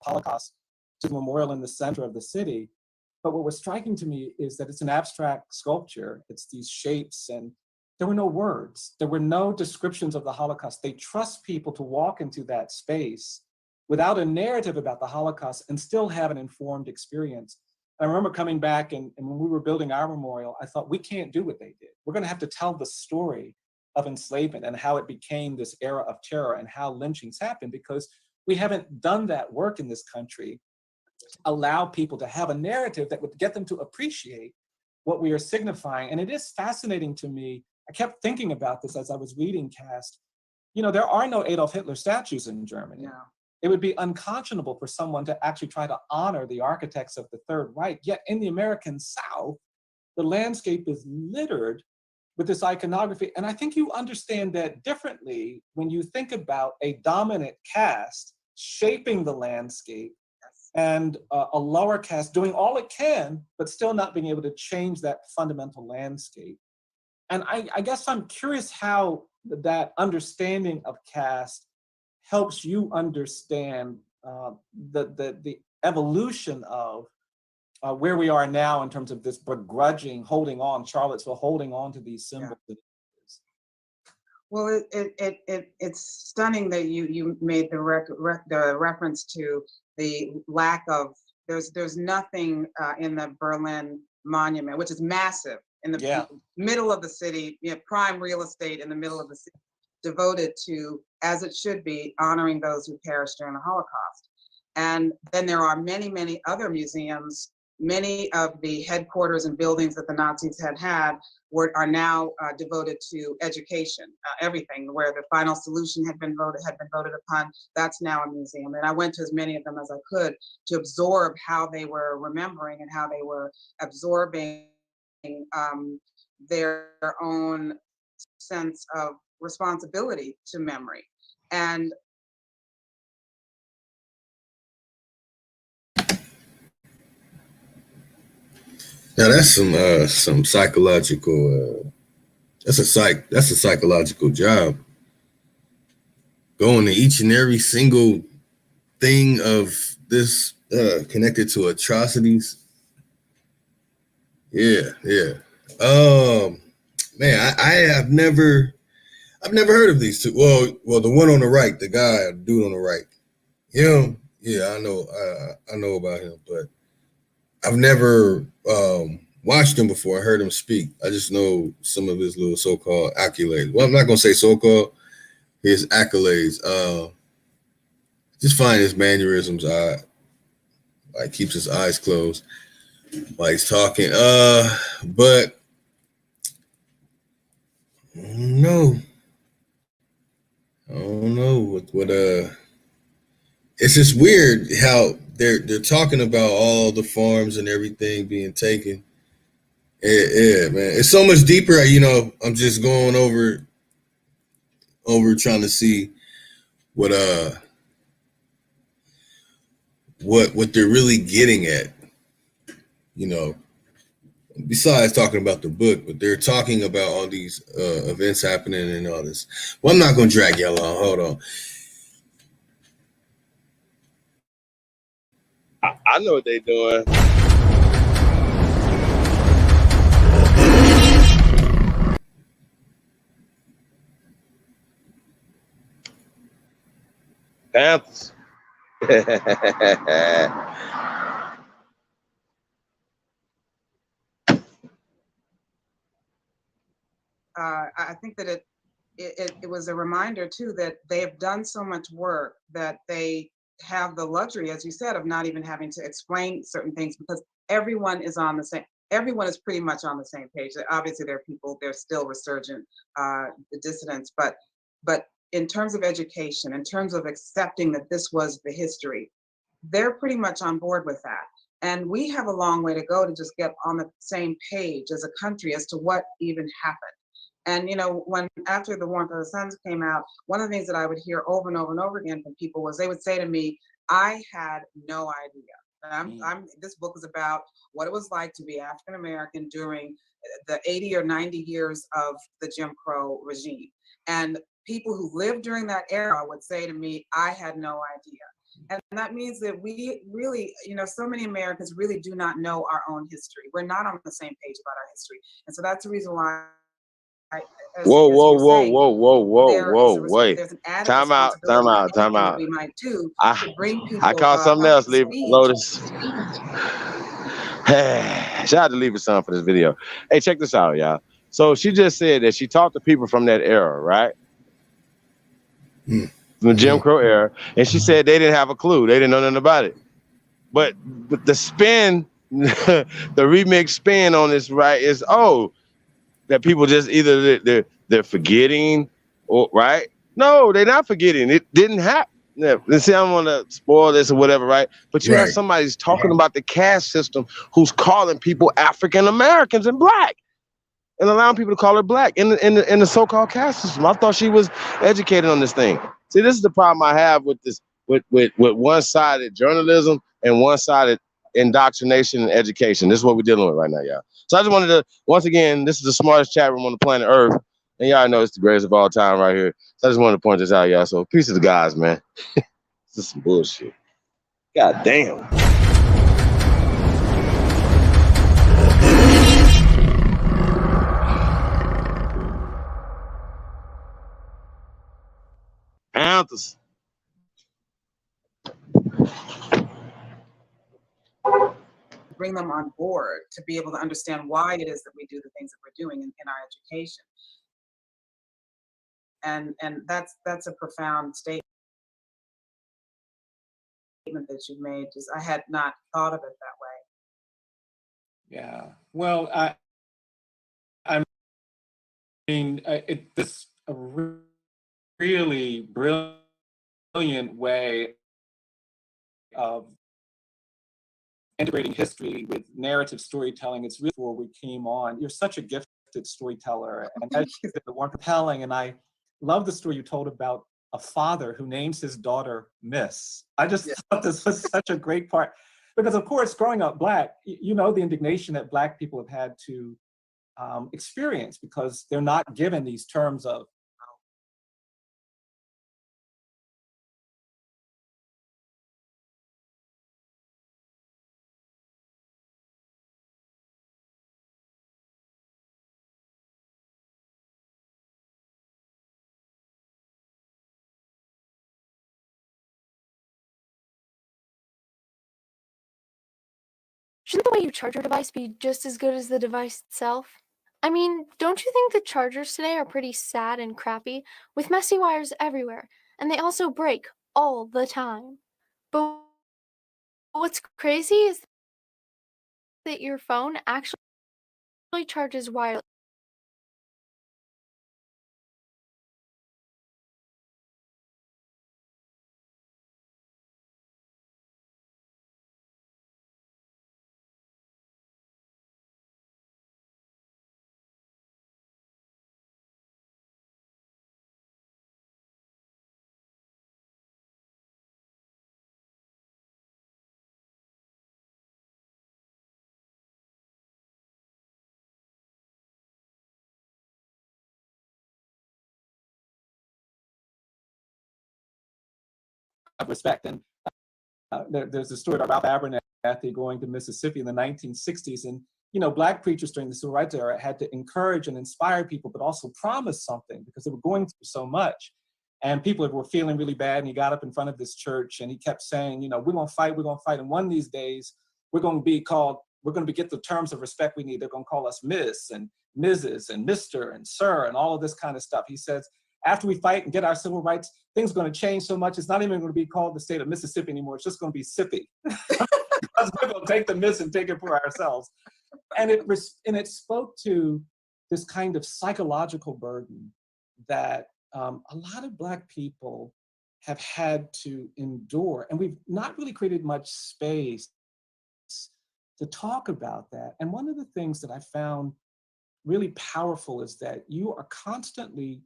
Holocaust to the memorial in the center of the city. But what was striking to me is that it's an abstract sculpture. It's these shapes, and there were no words. There were no descriptions of the Holocaust. They trust people to walk into that space without a narrative about the Holocaust and still have an informed experience. And I remember coming back, and when we were building our memorial, I thought, we can't do what they did. We're going to have to tell the story of enslavement and how it became this era of terror and how lynchings happened, because we haven't done that work in this country. Allow people to have a narrative that would get them to appreciate what we are signifying. And it is fascinating to me. I kept thinking about this as I was reading Cast. You know, there are no Adolf Hitler statues in Germany. Yeah. It would be unconscionable for someone to actually try to honor the architects of the Third Reich. Yet in the American South, the landscape is littered with this iconography. And I think you understand that differently when you think about a dominant caste shaping the landscape and a lower caste doing all it can, but still not being able to change that fundamental landscape. And I guess I'm curious how that understanding of caste helps you understand the evolution of where we are now in terms of this begrudging, holding on, Charlottesville holding on to these symbols. Yeah. Well, it's stunning that you made the reference to the lack of, there's nothing in the Berlin Monument, which is massive in the middle of the city, prime real estate in the middle of the city, devoted to, as it should be, honoring those who perished during the Holocaust. And then there are many, many other museums. Many of the headquarters and buildings that the Nazis had are now devoted to education. Everything where the final solution had been voted upon, that's now a museum. And I went to as many of them as I could to absorb how they were remembering and how they were absorbing their own sense of responsibility to memory. And now that's some psychological. That's a psychological job. Going to each and every single thing of this connected to atrocities. Yeah. Man, I've never heard of these two. Well, the one on the right, the dude on the right, him. Yeah, I know about him, but I've never watched him before. I heard him speak. I just know some of his little so-called accolades. Well, I'm not gonna say so-called, his accolades. Just find his mannerisms odd. Like keeps his eyes closed while he's talking. But I don't know what it's just weird how they're talking about all the farms and everything being taken. Yeah, man. It's so much deeper, I'm just going over trying to see what they're really getting at, besides talking about the book, but they're talking about all these events happening and all this. Well, I'm not going to drag y'all along. Hold on. I know what they're doing. Panthers. I think that it was a reminder too that they have done so much work that they have the luxury, as you said, of not even having to explain certain things because everyone is pretty much on the same page. Obviously there are people, there's still resurgent dissidents, but in terms of education, in terms of accepting that this was the history, they're pretty much on board with that. And we have a long way to go to just get on the same page as a country as to what even happened. And when after The Warmth of the Suns came out, one of the things that I would hear over and over and over again from people was they would say to me, I had no idea. This book is about what it was like to be African American during the 80 or 90 years of the Jim Crow regime. And people who lived during that era would say to me, I had no idea. And that means that we really, so many Americans really do not know our own history. We're not on the same page about our history. And so that's the reason why Whoa, wait. Time out. We might do to bring people I caught something else, Lotus. Shout out to Leave a Son for this video. Hey, check this out, y'all. So she just said that she talked to people from that era, right? From the Jim Crow era. And she said they didn't have a clue. They didn't know nothing about it. But the spin, the remix spin on this, right, is, that people just either they're forgetting or right? No, they're not forgetting. It didn't happen. Let's see, I don't want to spoil this or whatever, right? But you have somebody who's talking about the caste system who's calling people African Americans and black and allowing people to call her black in the so-called caste system. I thought she was educated on this thing. See, this is the problem I have with this with one-sided journalism and one-sided indoctrination and education. This is what we're dealing with right now, y'all. So I just wanted to, once again, this is the smartest chat room on the planet Earth. And y'all know it's the greatest of all time right here. So I just wanted to point this out, y'all. So peace to the guys, man. This is some bullshit. God damn. Panthers. Bring them on board to be able to understand why it is that we do the things that we're doing in our education. And that's a profound statement that you made. Just I had not thought of it that way. Yeah. Well, I mean, this a really brilliant way of integrating history with narrative storytelling. It's really before we came on. You're such a gifted storyteller, and as you said, the one compelling. And I love the story you told about a father who names his daughter Miss. I just thought this was such a great part, because of course, growing up Black, you know the indignation that Black people have had to experience because they're not given these terms of Shouldn't the way you charge your device be just as good as the device itself? I mean, don't you think the chargers today are pretty sad and crappy, with messy wires everywhere, and they also break all the time? But what's crazy is that your phone actually charges wirelessly. respect. And there's a story about Ralph Abernathy going to Mississippi in the 1960s, and you know, Black preachers during the civil rights era had to encourage and inspire people, but also promise something because they were going through so much. And people were feeling really bad, and he got up in front of this church and he kept saying, you know, we're gonna fight, and one of these days we're gonna get the terms of respect we need. They're gonna call us Miss and Mrs. and Mr. and Sir and all of this kind of stuff. He says, after we fight and get our civil rights, things are going to change so much. It's not even going to be called the state of Mississippi anymore. It's just going to be Sippy. Because we're going to take the Miss and take it for ourselves. And it spoke to this kind of psychological burden that a lot of Black people have had to endure. And we've not really created much space to talk about that. And one of the things that I found really powerful is that you are constantly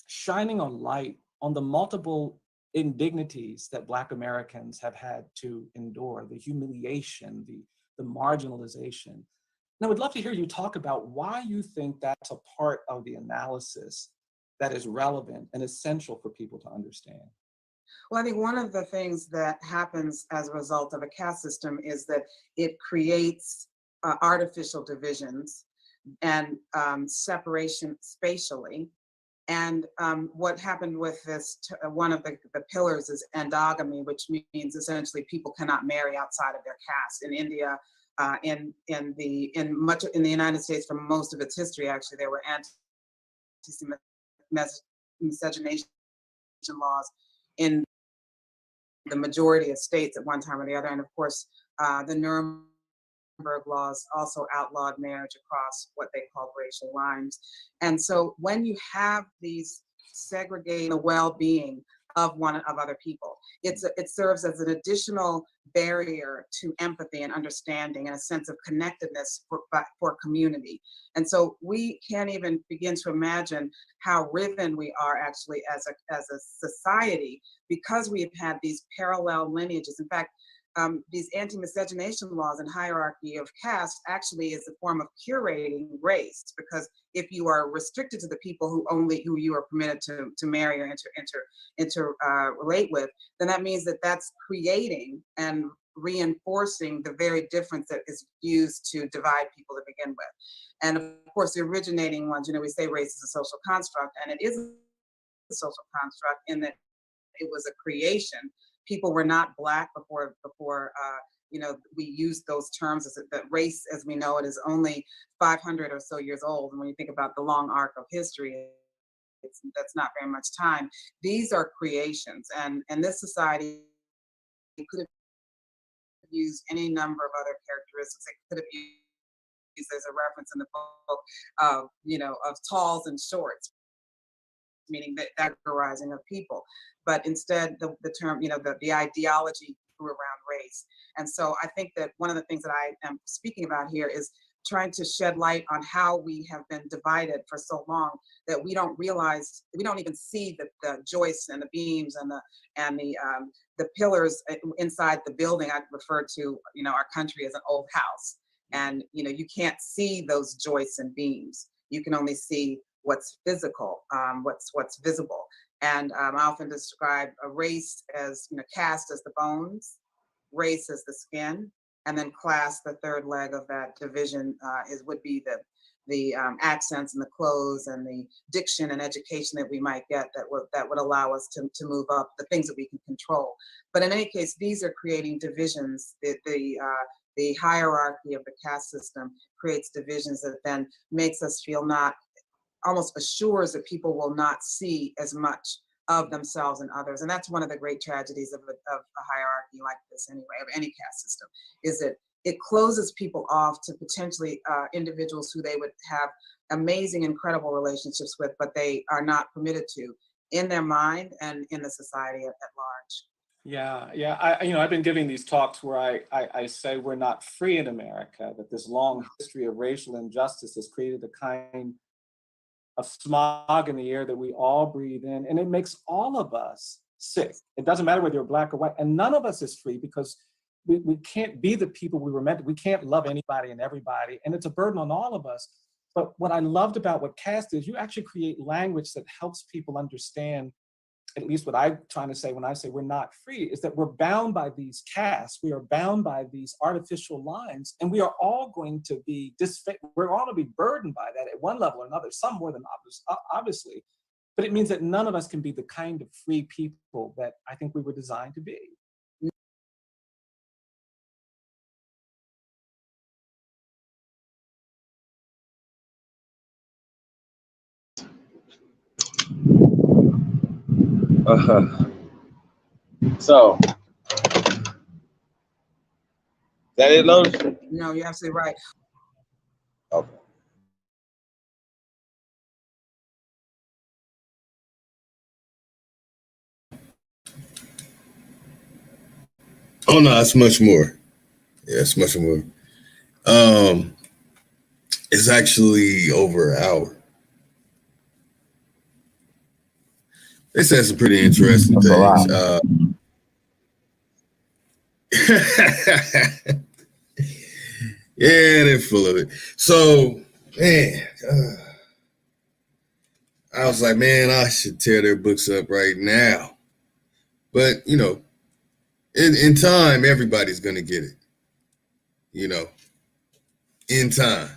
shining a light on the multiple indignities that Black Americans have had to endure, the humiliation, the marginalization. And I would love to hear you talk about why you think that's a part of the analysis that is relevant and essential for people to understand. Well, I think one of the things that happens as a result of a caste system is that it creates artificial divisions and separation spatially. And what happened with this, one of the pillars is endogamy, which means essentially people cannot marry outside of their caste. In India, in the United States, for most of its history, actually, there were anti-miscegenation laws in the majority of states at one time or the other. And of course, the Nuremberg laws also outlawed marriage across what they called racial lines. And so when you have these segregating the well-being of other people, it serves as an additional barrier to empathy and understanding and a sense of connectedness for community. And so we can't even begin to imagine how riven we are actually as a society because we have had these parallel lineages. In fact, these anti-miscegenation laws and hierarchy of caste actually is a form of curating race, because if you are restricted to the people who you are permitted to marry or relate with, then that means that that's creating and reinforcing the very difference that is used to divide people to begin with. And of course, the originating ones, we say race is a social construct, and it is a social construct in that it was a creation. People were not Black before we used those terms. That race as we know it is only 500 or so years old. And when you think about the long arc of history, that's not very much time. These are creations, and this society could have used any number of other characteristics. It could have used, there's a reference in the book of talls and shorts, meaning that categorizing of people. But instead, the term, the ideology grew around race. And so I think that one of the things that I am speaking about here is trying to shed light on how we have been divided for so long that we don't realize, we don't even see the joists and the beams and the pillars inside the building. I refer to, our country as an old house. And, you can't see those joists and beams. You can only see what's physical, what's visible. And I often describe a race as, caste as the bones, race as the skin, and then class, the third leg of that division, would be the accents and the clothes and the diction and education that we might get that would allow us to move up, the things that we can control. But in any case, these are creating divisions. The hierarchy of the caste system creates divisions that then makes us feel almost assures that people will not see as much of themselves and others. And that's one of the great tragedies of a hierarchy like this anyway, of any caste system, is that it closes people off to potentially individuals who they would have amazing, incredible relationships with, but they are not permitted to in their mind and in the society at large. Yeah. I've been giving these talks where I say we're not free in America, that this long history of racial injustice has created a kind of smog in the air that we all breathe in, and it makes all of us sick. It doesn't matter whether you're Black or white, and none of us is free because we can't be the people we were meant to. We can't love anybody and everybody, and it's a burden on all of us. But what I loved about what caste is, you actually create language that helps people understand, at least what I'm trying to say when I say we're not free, is that we're bound by these castes. We are bound by these artificial lines, and we are all going to be we're all going to be burdened by that at one level or another, some more than others, obviously. But it means that none of us can be the kind of free people that I think we were designed to be. So, that it, Lotus? No, you're absolutely right. Okay. Oh no, it's much more. Yeah, it's much more. It's actually over an hour. They said some pretty interesting things. Yeah, they're full of it. So, man, I was like, man, I should tear their books up right now. But, in time, everybody's going to get it. In time.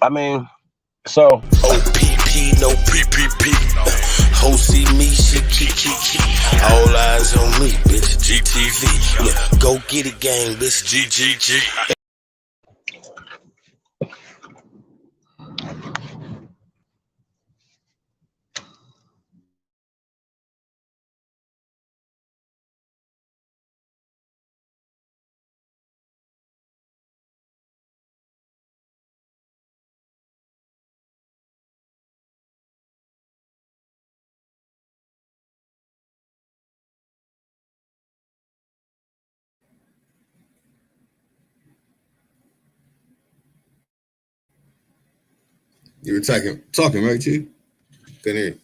I mean, so OPP, no PPP. Ho see me, she kiki. All eyes on me, bitch. GTV. Yeah, go get it, gang, bitch. GGG. You were talking, right, Chief? Couldn't hear you.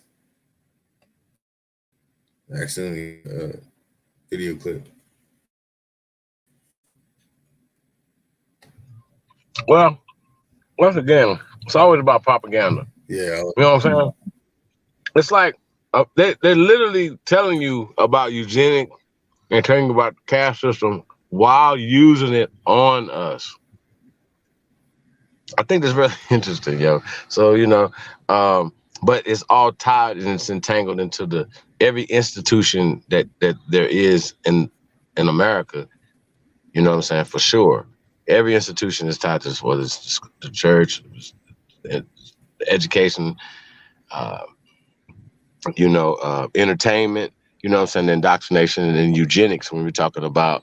Accidentally, video clip. Well, once again, it's always about propaganda. Yeah. You know what I'm saying? It's like they're literally telling you about eugenics and telling you about the caste system while using it on us. I think that's really interesting, yo. So, but it's all tied and it's entangled into every institution that there is in America. You know what I'm saying? For sure. Every institution is tied to this, whether it's the church, the education, entertainment, you know what I'm saying, indoctrination and eugenics when we're talking about,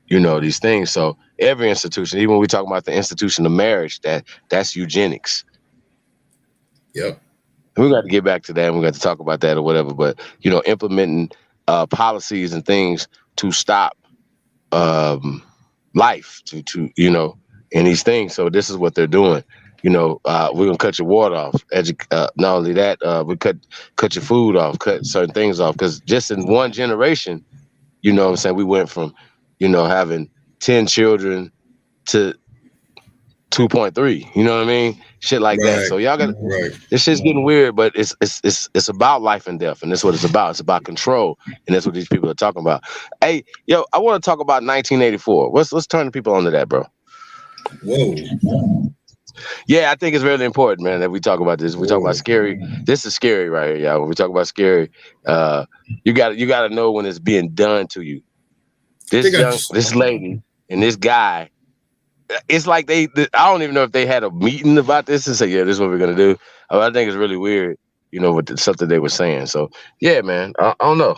these things. So every institution, even when we talk about the institution of marriage, that's eugenics. Yep. We got to get back to that and we got to talk about that or whatever. But, implementing policies and things to stop life, to and these things. So this is what they're doing. We're gonna cut your water off. Not only that, we cut your food off, cut certain things off. Because just in one generation, you know what I'm saying, we went from, having 10 children to 2.3. You know what I mean? Shit like that. So y'all got this shit's getting weird, but it's about life and death, and that's what it's about. It's about control, and that's what these people are talking about. Hey, yo, I want to talk about 1984. Let's turn the people onto that, bro. Whoa. Yeah, I think it's really important, man, that we talk about this. We talk about scary. This is scary right here, y'all. When we talk about scary, you got to know when it's being done to you. This lady and this guy, it's like I don't even know if they had a meeting about this and say, yeah, this is what we're gonna do. I think it's really weird, with something they were saying. So yeah, man, I don't know.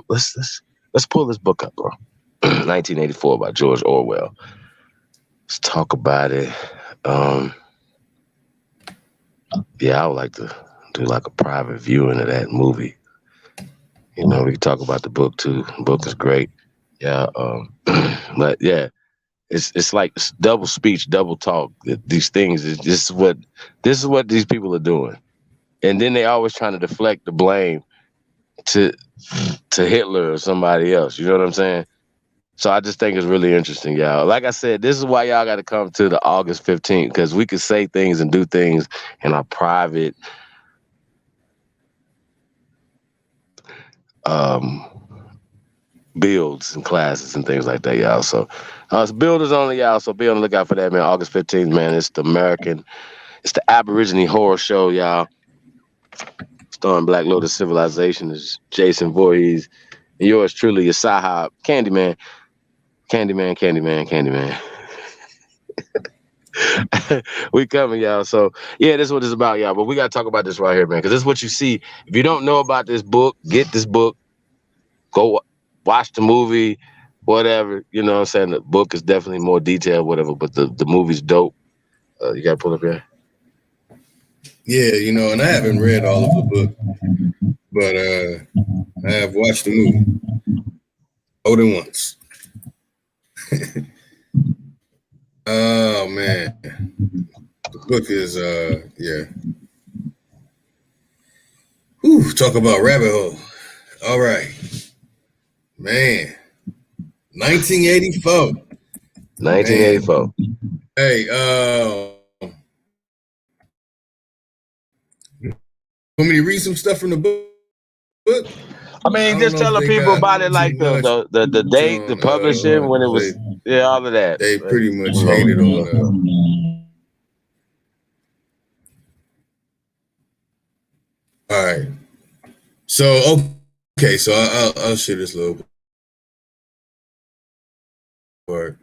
Let's pull this book up, bro. 1984 by George Orwell. Let's talk about it. Yeah, I would like to do like a private viewing of that movie. We can talk about the book too. The book is great. Yeah, but yeah, it's like double speech, double talk. These things this is what these people are doing, and then they always trying to deflect the blame to Hitler or somebody else. You know what I'm saying? So I just think it's really interesting, y'all. Like I said, this is why y'all got to come to the August 15th, because we could say things and do things in our private builds and classes and things like that, y'all. So it's builders only, y'all. So be on the lookout for that, man. August 15th, man. It's the Aborigine horror show, y'all. Starring Black Lotus Civilization is JasonvVoorhees. And yours truly, your Sahab, Candyman. We coming, y'all. So yeah, this is what it's about, y'all. But we gotta talk about this right here, man, because this is what you see. If you don't know about this book, get this book. Go watch the movie, whatever. You know what I'm saying? The book is definitely more detailed, whatever. But the movie's dope. You gotta pull up here. Yeah, and I haven't read all of the book, but I have watched the movie more than once. Oh man, the book is yeah. Whew, talk about rabbit hole. All right, man. 1984. 1984. Man. Hey, want me to read some stuff from the book? I mean, just telling people about it, like the date, the publishing, when it was, all of that. They pretty much hated on. All right. So okay, so I'll share this little part.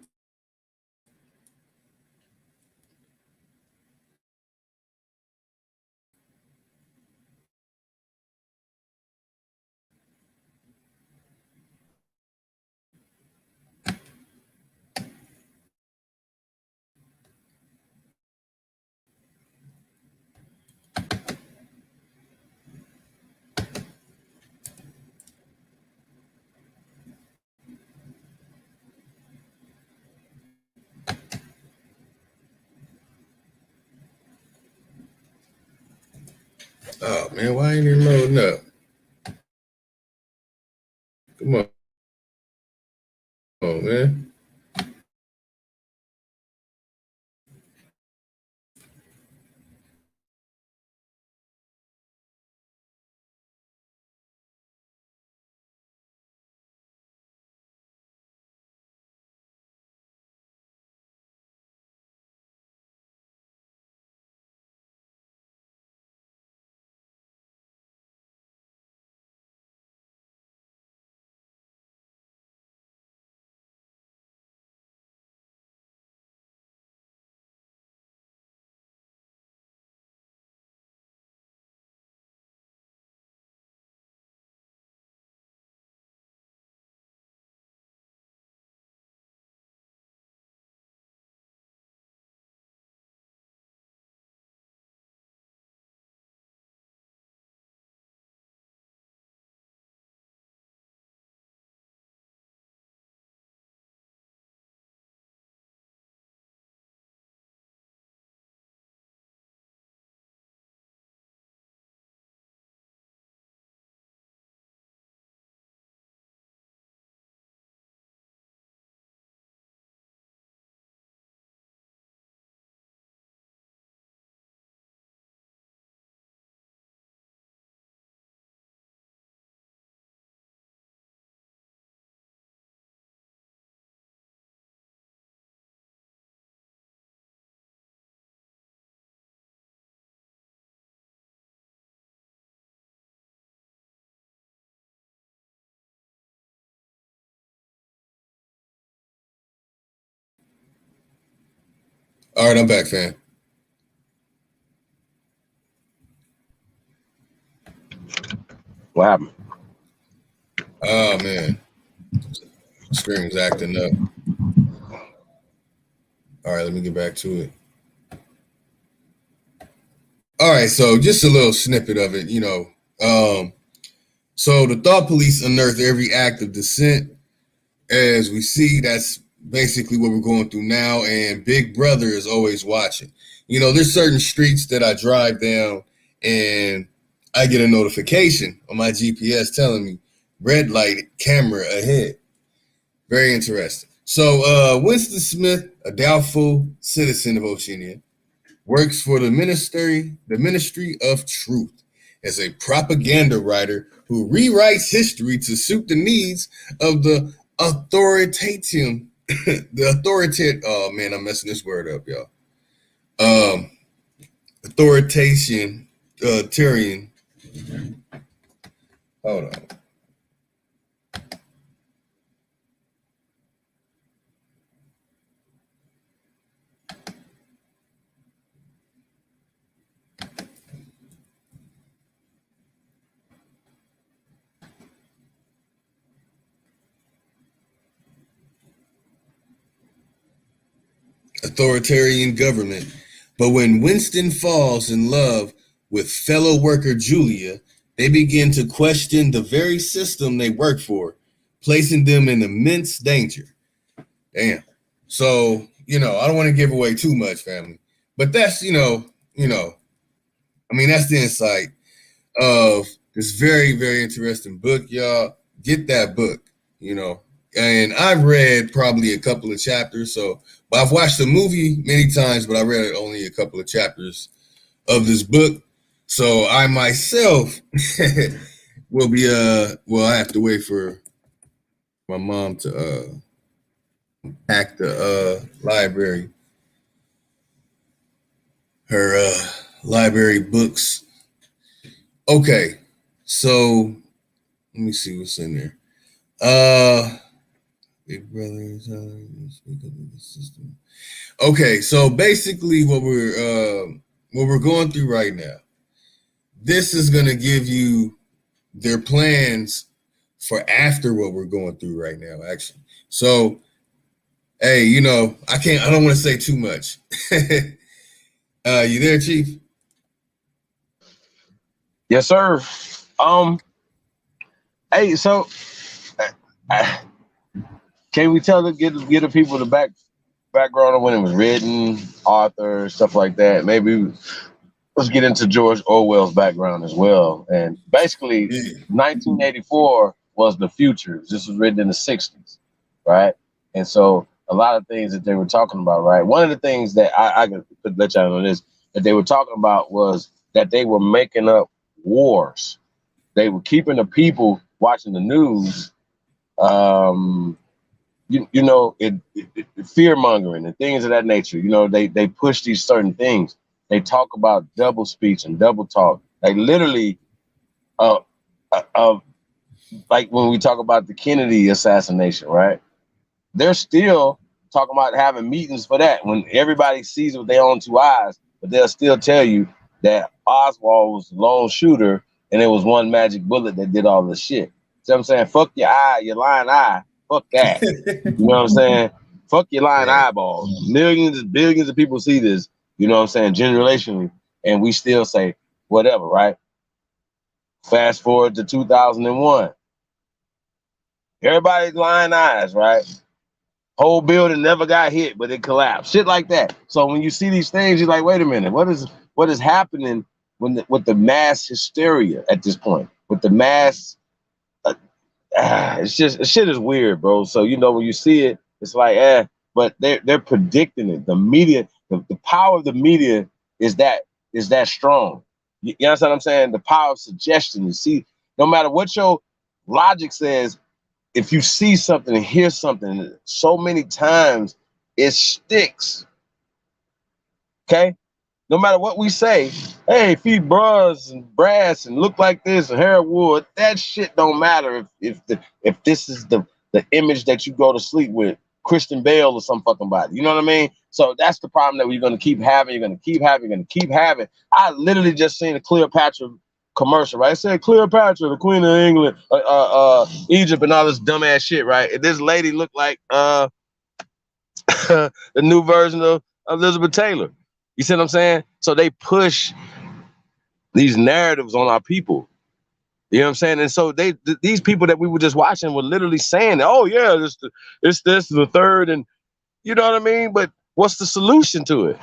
Oh man, why ain't it loading up? Come on. Oh man. All right, I'm back, fam. What happened? Oh man. Screen's acting up. All right, let me get back to it. All right, so just a little snippet of it, so the thought police unearth every act of dissent. As we see, that's basically what we're going through now, and Big Brother is always watching. There's certain streets that I drive down, and I get a notification on my GPS telling me red light, camera ahead. Very interesting. So Winston Smith, a doubtful citizen of Oceania, works for the Ministry of Truth as a propaganda writer who rewrites history to suit the needs of the authoritarian. Oh man, I'm messing this word up, y'all. Authoritarian. Hold on. Authoritarian government. But when Winston falls in love with fellow worker Julia, they begin to question the very system they work for, placing them in immense danger. Damn. So, I don't want to give away too much, family. But that's, that's the insight of this very, very interesting book, y'all. Get that book, And I've read probably a couple of chapters, but I've watched the movie many times, but I read only a couple of chapters of this book. So I myself will be I have to wait for my mom to pack the library, her library books. Okay, so let me see what's in there. Big Brother, speak up with the system. Okay, so basically what we're going through right now, this is gonna give you their plans for after what we're going through right now, actually. So, hey, I don't want to say too much. You there, Chief? Yes, sir. Hey, so can we get the people the background of when it was written, author, stuff like that? Maybe let's get into George Orwell's background as well. And basically, 1984 was the future. This was written in the 60s, right? And so a lot of things that they were talking about, right? One of the things that I could let y'all know this, that they were talking about was that they were making up wars. They were keeping the people watching the news, fear mongering and things of that nature. You know, they push these certain things. They talk about double speech and double talk. Like literally, like when we talk about the Kennedy assassination, right? They're still talking about having meetings for that when everybody sees it with their own two eyes, but they'll still tell you that Oswald was the lone shooter and it was one magic bullet that did all the shit. See what I'm saying? Fuck your eye, your lying eye. Fuck that. You know what I'm saying? Fuck your lying eyeballs. Millions and billions of people see this, you know what I'm saying, generationally, and we still say whatever, right? Fast forward to 2001. Everybody's lying eyes, right? Whole building never got hit, but it collapsed. Shit like that. So when you see these things, you're like, wait a minute, what is happening with the mass hysteria at this point? With the mass, it's just shit is weird, bro. So you know when you see it, it's like, but they're predicting it. The media, the power of the media is that strong. You understand what I'm saying? The power of suggestion. You see, no matter what your logic says, if you see something and hear something so many times, it sticks. Okay? No matter what we say, hey, feed bras and brass and look like this and hair wood, that shit don't matter if this is the image that you go to sleep with, Christian Bale or some fucking body. You know what I mean? So that's the problem that we're gonna keep having, you're gonna keep having. I literally just seen a Cleopatra commercial, right? It said Cleopatra, the Queen of England, Egypt, and all this dumbass shit, right? And this lady looked like the new version of Elizabeth Taylor. You see what I'm saying? So they push these narratives on our people. You know what I'm saying? And so these people that we were just watching were literally saying, oh yeah, this the third, and you know what I mean? But what's the solution to it?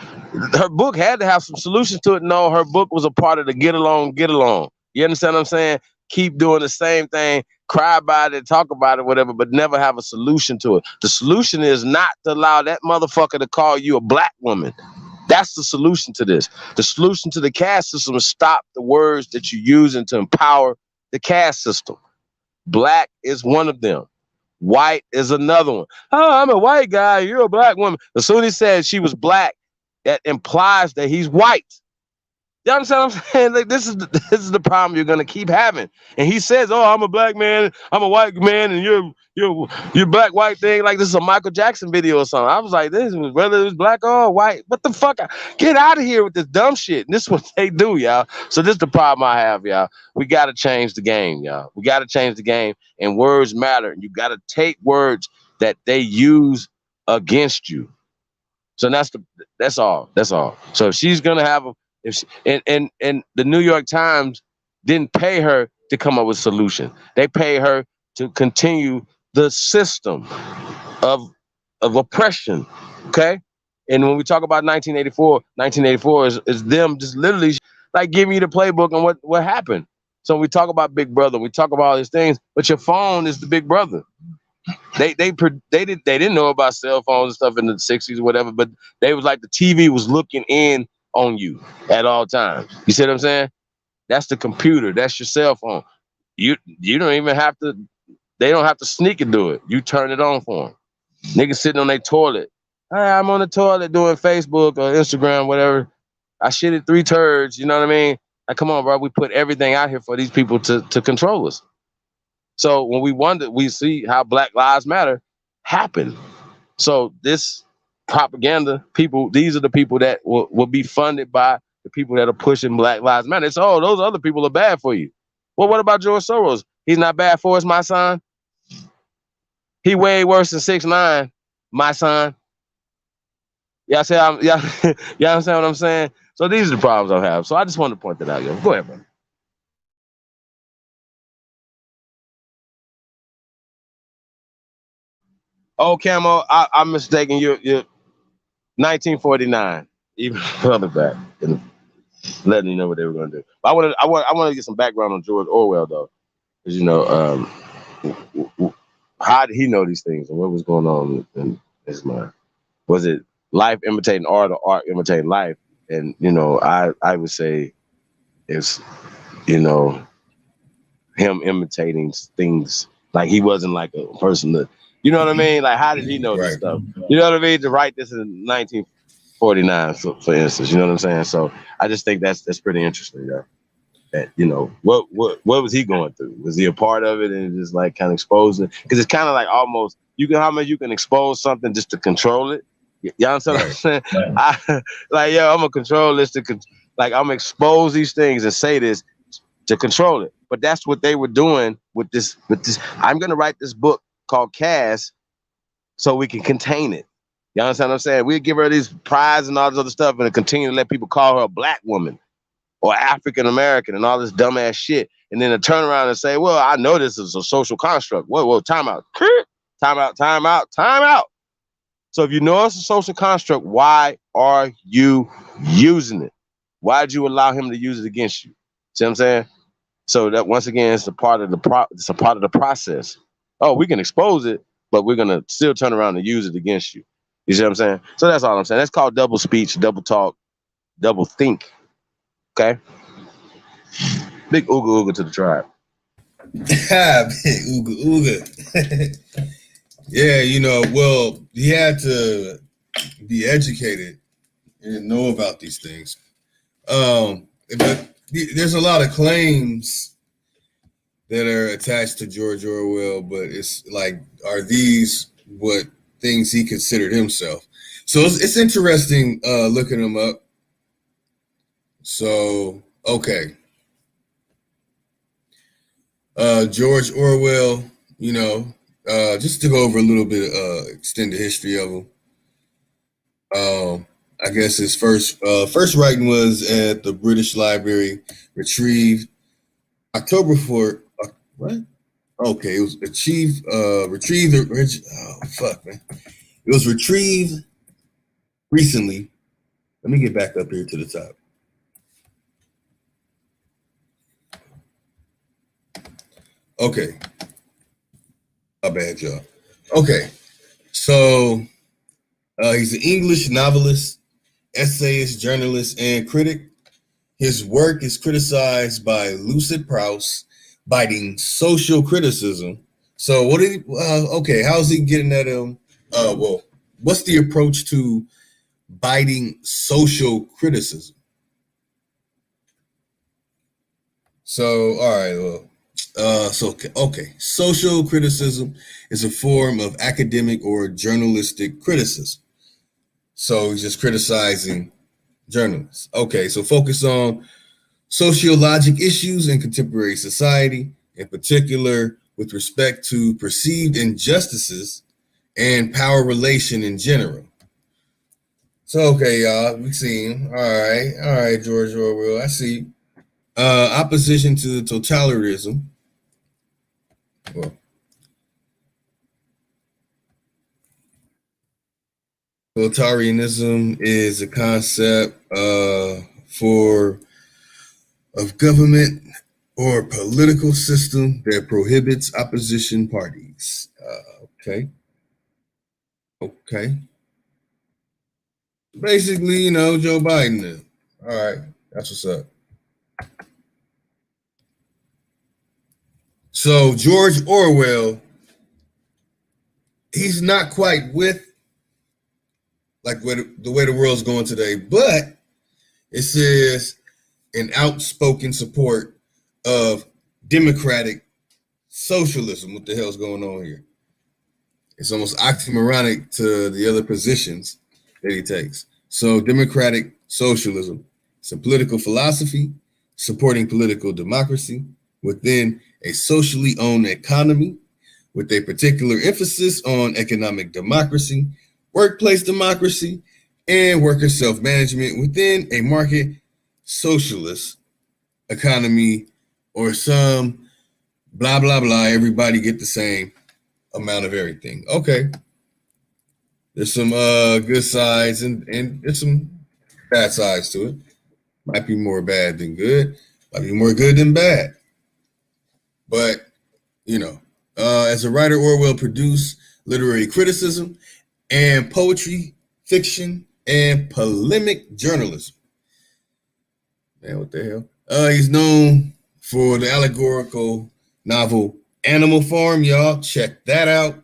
Her book had to have some solutions to it. No, her book was a part of the get along. You understand what I'm saying? Keep doing the same thing, cry about it, talk about it, whatever, but never have a solution to it. The solution is not to allow that motherfucker to call you a black woman. That's the solution to this. The solution to the caste system is stop the words that you're using to empower the caste system. Black is one of them. White is another one. Oh, I'm a white guy. You're a black woman. As soon as he said she was black, that implies that he's white. You understand what I'm saying? Like, this is the problem you're gonna keep having. And he says, "Oh, I'm a black man. I'm a white man, and you're black white thing." Like this is a Michael Jackson video or something. I was like, this is whether it's black or white. What the fuck? Get out of here with this dumb shit. And this is what they do, y'all. So this is the problem I have, y'all. We gotta change the game, y'all. We gotta change the game, and words matter. And you gotta take words that they use against you. So that's all. So if she's gonna have and the New York Times didn't pay her to come up with a solution. They pay her to continue the system of oppression. Okay? And when we talk about 1984 is them just literally like giving you the playbook on what happened. So we talk about Big Brother, we talk about all these things, but your phone is the Big Brother. They didn't know about cell phones and stuff in the 60s or whatever, but they was like the TV was looking in on you at all times. You see what I'm saying? That's the computer. That's your cell phone. You don't even have to. They don't have to sneak and do it. You turn it on for them. Niggas sitting on their toilet. Hey, I'm on the toilet doing Facebook or Instagram, whatever. I shitted 3 turds. You know what I mean? Like, come on, bro. We put everything out here for these people to control us. So when we see how Black Lives Matter happen. So this propaganda people, these are the people that will be funded by the people that are pushing Black Lives Matter. It's, oh, those other people are bad for you. Well, what about George Soros? He's not bad for us, my son. He way worse than 6ix9ine, my son. Y'all understand what I'm saying? So these are the problems I have. So I just wanted to point that out, yo. Go ahead, bro. Oh, Camo, I'm mistaken. You're 1949, even further back. letting you know what they were going to do. But I want to get some background on George Orwell though, because how did he know these things and what was going on in his mind? Was it life imitating art or art imitating life? And I would say it's him imitating things. Like he wasn't like a person that, you know what I mean? Like how did he know this stuff? You know what I mean? To write this in 1949, for instance, you know what I'm saying? So I just think that's pretty interesting, yeah. That, what was he going through? Was he a part of it and just like kind of exposing it? Because it's kind of like almost how much you can expose something just to control it. You understand what I'm saying? Right. I'm gonna control this I'm gonna expose these things and say this to control it. But that's what they were doing with this. I'm gonna write this book called Cass so we can contain it. You understand what I'm saying? We give her these prizes and all this other stuff and continue to let people call her a black woman or African American and all this dumbass shit. And then to turn around and say, well, I know this is a social construct. Whoa, time out. Time out. So if you know it's a social construct, why are you using it? Why did you allow him to use it against you? See what I'm saying? So that once again, it's a part of the process. Oh, we can expose it, but we're gonna still turn around and use it against you. You see what I'm saying? So that's all I'm saying. That's called double speech, double talk, double think. Okay. Big ooga ooga to the tribe. Big ooga ooga. Yeah, well, he had to be educated and know about these things. But there's a lot of claims that are attached to George Orwell, but it's like, are these what things he considered himself? So it's interesting looking them up. So, okay. George Orwell, just to go over a little bit of extended history of him. I guess his first writing was at the British Library, retrieved October 4th. What? Okay, it was retrieved. Oh fuck, man! It was retrieved recently. Let me get back up here to the top. Okay, my bad, y'all. Okay, so he's an English novelist, essayist, journalist, and critic. His work is criticized by Lucid Prowse, biting social criticism. So what did okay, how's he getting at him? Well, what's the approach to biting social criticism? So, all right, well, okay. Social criticism is a form of academic or journalistic criticism. So he's just criticizing journalists. Okay, so focus on sociologic issues in contemporary society, in particular with respect to perceived injustices and power relation in general. So, okay, y'all, we see him. All right, George Orwell, I see. Opposition to totalitarianism. Well, totalitarianism is a concept of government or political system that prohibits opposition parties. Okay. Basically, Joe Biden then. All right, that's what's up. So George Orwell, he's not quite with like the way the world's going today, but it says an outspoken support of democratic socialism. What the hell's going on here? It's almost oxymoronic to the other positions that he takes. So democratic socialism, it's a political philosophy supporting political democracy within a socially owned economy with a particular emphasis on economic democracy, workplace democracy, and worker self-management within a market socialist economy, or some blah, blah, blah. Everybody get the same amount of everything. Okay. There's some good sides and there's some bad sides to it. Might be more bad than good. Might be more good than bad. But, you know, as a writer, Orwell produced literary criticism and poetry, fiction, and polemic journalism. Man, what the hell? He's known for the allegorical novel Animal Farm. Y'all check that out.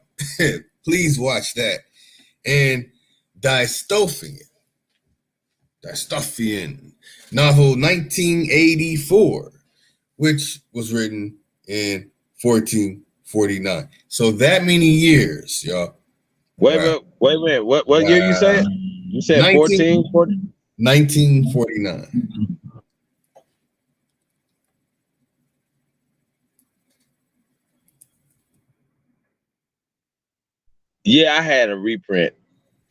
Please watch that. And dystopian novel 1984, which was written in 1449. So that many years, y'all. Wait a minute. What year you said? You said 1940? 1949. Yeah, I had a reprint.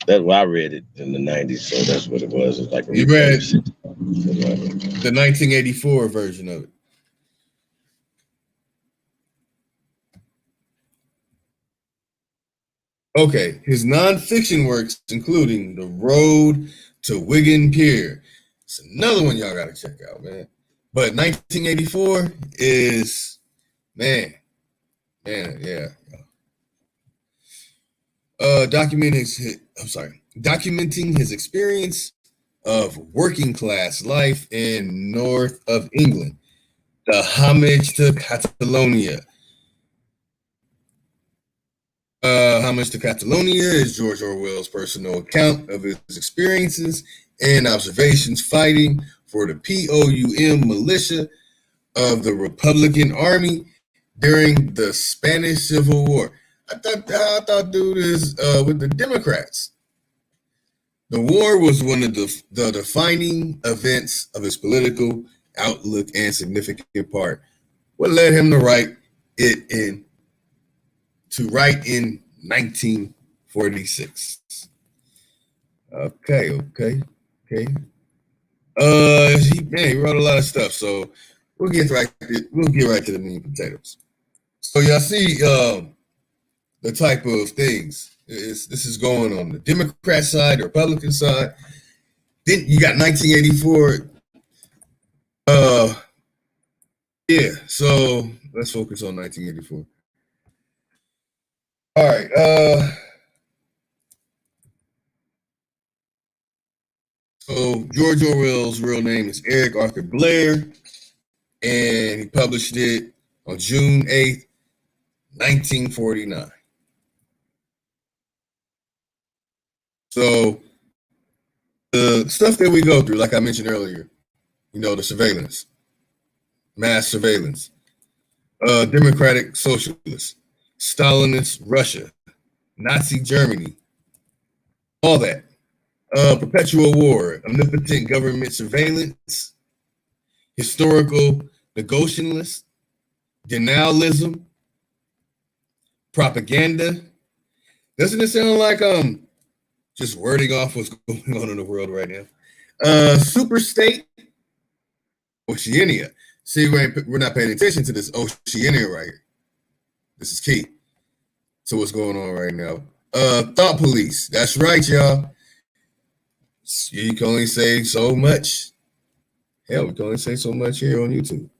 That's why I read it in the 90s, so that's what it was. It's like a you read the 1984 version of it. Okay, his nonfiction works, including The Road to Wigan Pier. It's another one y'all gotta check out, man. But 1984 is, man, yeah. Documenting his experience of working class life in north of England. The Homage to Catalonia. Homage to Catalonia is George Orwell's personal account of his experiences and observations fighting for the POUM militia of the Republican Army during the Spanish Civil War. I thought dude is with the Democrats. The war was one of the defining events of his political outlook and significant part. What led him to write in 1946. Okay. He wrote a lot of stuff, so we'll get right to the meat and potatoes. So y'all see the type of things this is going on the Democrat side, the Republican side. Then you got 1984. Yeah, so let's focus on 1984. All right. So George Orwell's real name is Eric Arthur Blair, and he published it on June 8th, 1949. So the stuff that we go through, like I mentioned earlier, you know, the surveillance, mass surveillance, democratic socialists, Stalinist Russia, Nazi Germany, all that. Perpetual war, omnipotent government surveillance, historical negotiationist, denialism, propaganda. Doesn't it sound like just wording off what's going on in the world right now? Super state, Oceania. See, we're not paying attention to this Oceania right here. This is key to what's going on right now. Thought police. That's right, y'all. You can only say so much. Hell, we can only say so much here on YouTube.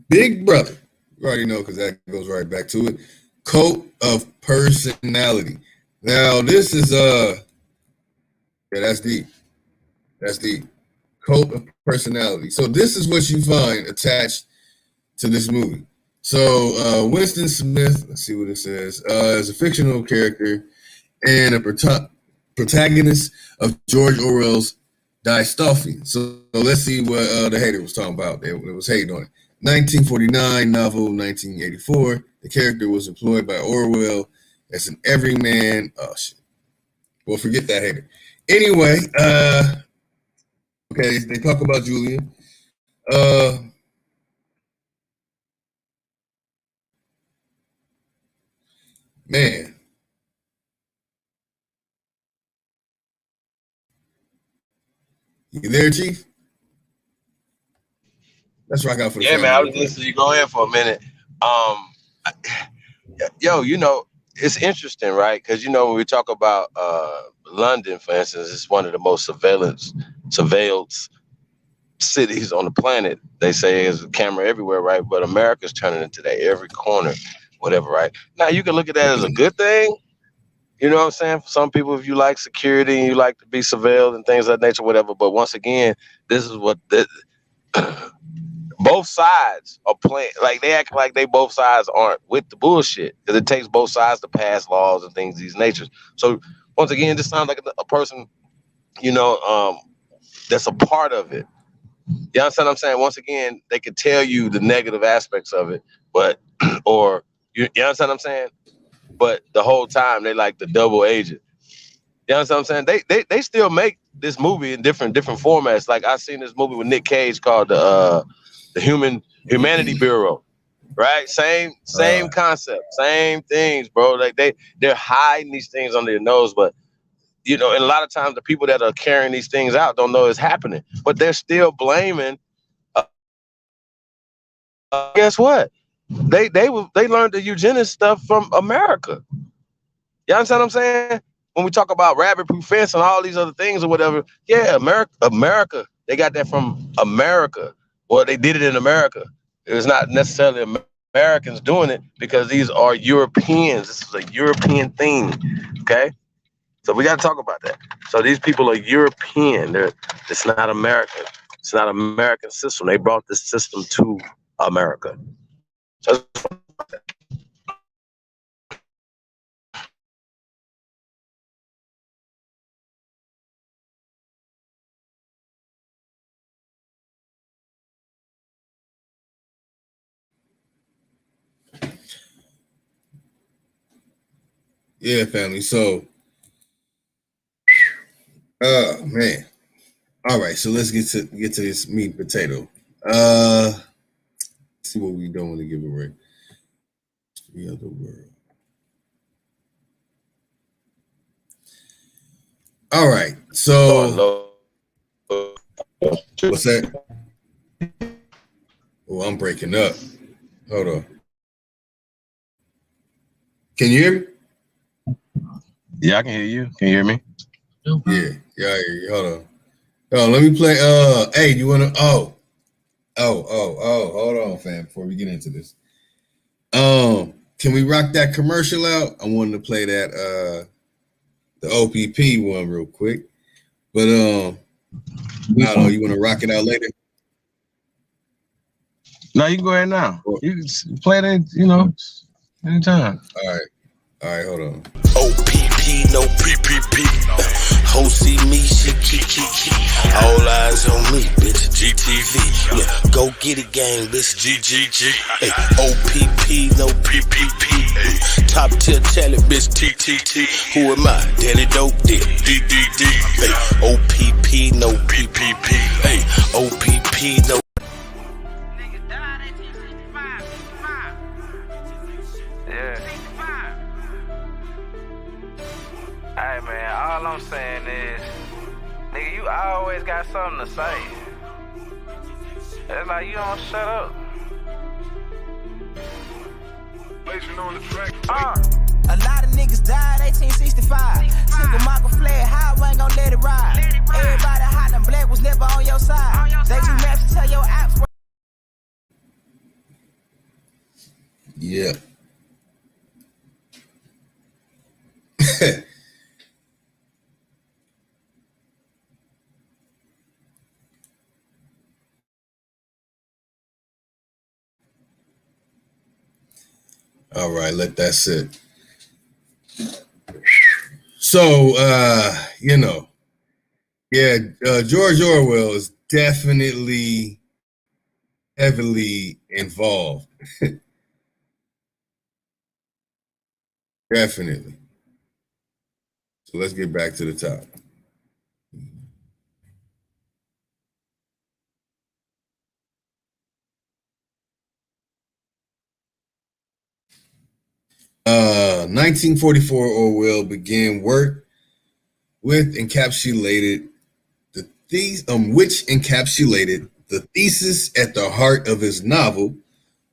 Big Brother. You already know because that goes right back to it. Cult of personality. Now, this is that's deep. That's deep. Cult of personality. So this is what you find attached to this movie. So Winston Smith, let's see what it says, is a fictional character and a protagonist of George Orwell's dystopian. So let's see what the hater was talking about. They was hating on it. 1949 novel, 1984. The character was employed by Orwell as an everyman. Oh shit. Well, forget that hater. Anyway, okay, they talk about Julian. Man. You there, Chief? Let's rock out for the man. I was listening to you go in for a minute. Yo, you know, it's interesting, right? Because you know when we talk about London, for instance, it's one of the most surveilled cities on the planet. They say there's a camera everywhere, right? But America's turning into that every corner, whatever, right? Now you can look at that as a good thing. You know what I'm saying? For some people, if you like security and you like to be surveilled and things of that nature, whatever. But once again, this is what both sides are playing. Like they act like they both sides aren't with the bullshit because it takes both sides to pass laws and things of these natures. So once again, this sounds like a person, you know, that's a part of it. You understand what I'm saying? Once again, they could tell you the negative aspects of it, but or you understand what I'm saying? But the whole time they like the double agent. You understand what I'm saying? They still make this movie in different formats. Like I seen this movie with Nick Cage called the Humanity Bureau, right? Same concept, same things, bro. Like they're hiding these things under your nose, but you know, and a lot of times the people that are carrying these things out don't know it's happening, but they're still blaming. Guess what? They learned the eugenics stuff from America. You understand what I'm saying? When we talk about rabbit-proof fence and all these other things or whatever, yeah, America, they got that from America. Well, they did it in America. It was not necessarily Americans doing it because these are Europeans. This is a European thing, okay? So we got to talk about that. So these people are European. It's not American. It's not an American system. They brought this system to America. So Yeah, family. So, man. All right, so let's get to this meat and potato. See what we don't want to give away. The other world. All right, so what's that? Oh, I'm breaking up. Hold on. Can you hear me? Yeah, I can hear you. Can you hear me? Yeah, I hear you. Hold on. Oh, let me play. Hey, you wanna? Oh, hold on, fam. Before we get into this, can we rock that commercial out? I wanted to play that the OPP one real quick, but I don't know. You want to rock it out later? No, you can go ahead now. You can play it, you know, anytime. All right, hold on. OPP, no PPP. Ho see me, she key. All eyes on me, bitch. GTV. Yeah, go get it, gang, bitch. GGG. Hey, OPP, no PPP. Top tier talent, bitch. TTT. Who am I? Danny Dope Dick. DDD. Hey, OPP, no PPP. Hey, OPP, no. Hey man, all I'm saying is, nigga, you always got something to say. It's like you don't shut up. On the track. A lot of niggas died 1865. Single Michael fled, how I ain't gon' let it ride. Everybody hot and black was never on your side. They do maps to tell your apps. Yeah. All right, let that sit. So, you know, yeah, George Orwell is definitely heavily involved. Definitely. So let's get back to the top. Uh, 1944 Orwell began work which encapsulated the thesis at the heart of his novel,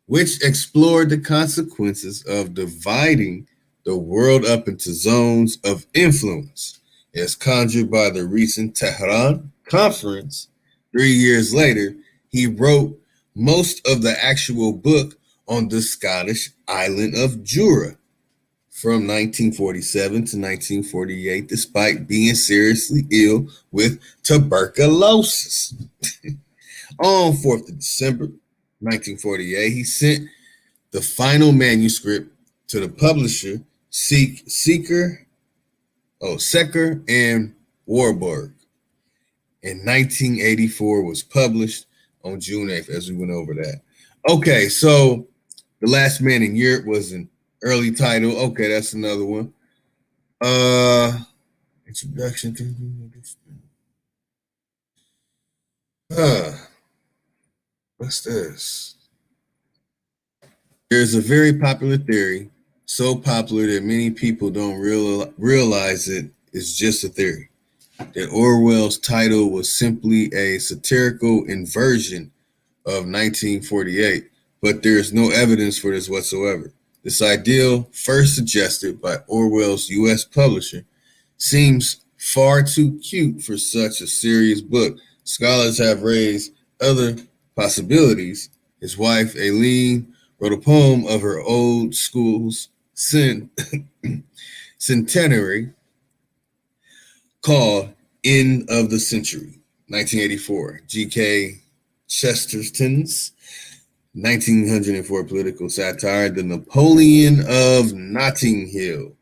which explored the consequences of dividing the world up into zones of influence, as conjured by the recent Tehran conference. 3 years later, he wrote most of the actual book on the Scottish island of Jura from 1947 to 1948, despite being seriously ill with tuberculosis. On 4th of December 1948, he sent the final manuscript to the publisher Secker and Warburg. In 1984 was published on June 8th, as we went over that. Okay, so The Last Man in Europe was an early title. Okay, that's another one. Introduction to what's this? There's a very popular theory, so popular that many people don't realize it is just a theory, that Orwell's title was simply a satirical inversion of 1948, but there is no evidence for this whatsoever. This ideal, first suggested by Orwell's U.S. publisher, seems far too cute for such a serious book. Scholars have raised other possibilities. His wife, Aileen, wrote a poem of her old school's centenary called End of the Century, 1984. G.K. Chesterton's 1904 political satire, The Napoleon of Notting Hill,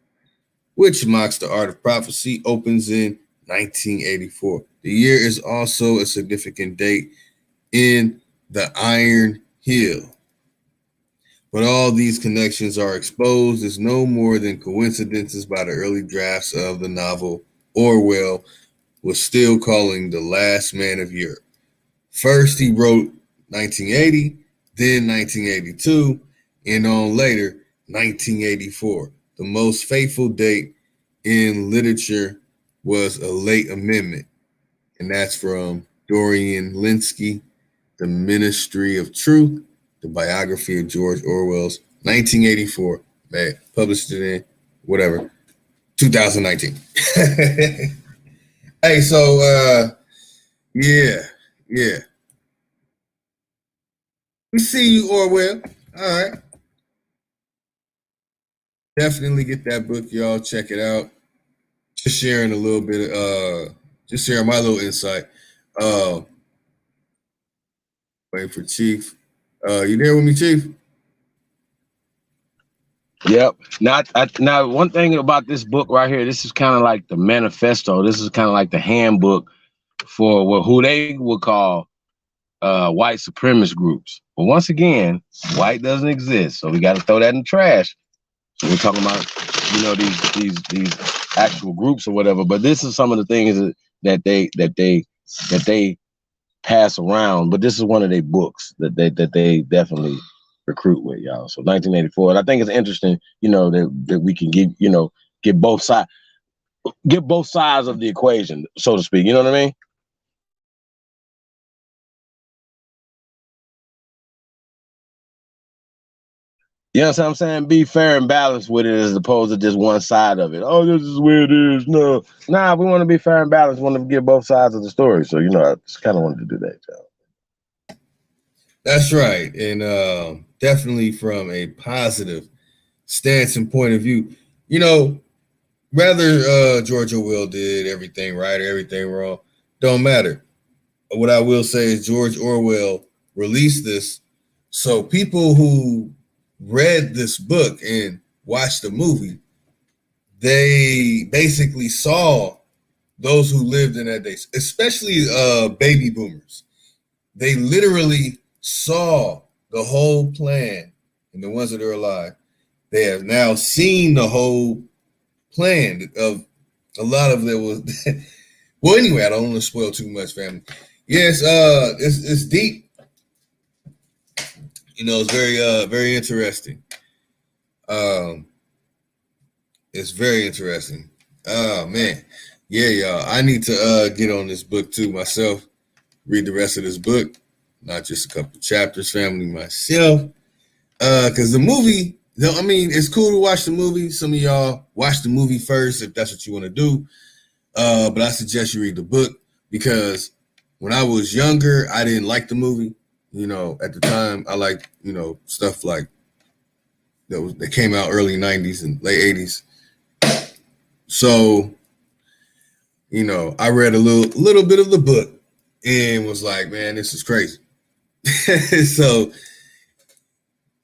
which mocks the art of prophecy, opens in 1984. The year is also a significant date in the Iron Heel. But all these connections are exposed as no more than coincidences by the early drafts of the novel Orwell was still calling The Last Man of Europe. First, he wrote 1980, then 1982, and on later, 1984. The most faithful date in literature was a late amendment, and that's from Dorian Linsky, The Ministry of Truth, the biography of George Orwell's 1984, man, published it in, 2019. Hey, so, yeah. We see you, Orwell. All right. Definitely get that book, y'all. Check it out. Just sharing a little bit, just sharing my little insight. Waiting for Chief. You there with me, Chief? Yep. Now, one thing about this book right here, this is kind of like the manifesto. This is kind of like the handbook for who they would call white supremacist groups. But once again, white doesn't exist, so we got to throw that in the trash. So we're talking about, these actual groups or whatever. But this is some of the things that they pass around. But this is one of their books that they definitely recruit with, y'all. So 1984, and I think it's interesting, that we can get both sides of the equation, so to speak. You know what I mean? You know what I'm saying? Be fair and balanced with it as opposed to just one side of it. Oh, this is where it is. No. Nah, we want to be fair and balanced. We want to get both sides of the story. So, I just kind of wanted to do that, y'all. That's right. And definitely from a positive stance and point of view, whether George Orwell did everything right or everything wrong, don't matter. What I will say is George Orwell released this so people who read this book and watched the movie, they basically saw those who lived in that day, especially baby boomers. They literally saw the whole plan, and the ones that are alive, they have now seen the whole plan of a lot of it was. Well, anyway, I don't want to spoil too much, family. Yes, it's deep. It's very interesting. It's very interesting. Oh man, yeah, y'all. I need to get on this book too myself. Read the rest of this book, not just a couple chapters, family, myself. Because the movie No, I mean, it's cool to watch the movie. Some of y'all watch the movie first if that's what you want to do. But I suggest you read the book because when I was younger, I didn't like the movie. You know, at the time, I liked, you know, stuff like that came out early 90s and late 80s. So, you know, I read a little bit of the book and was like, man, this is crazy. So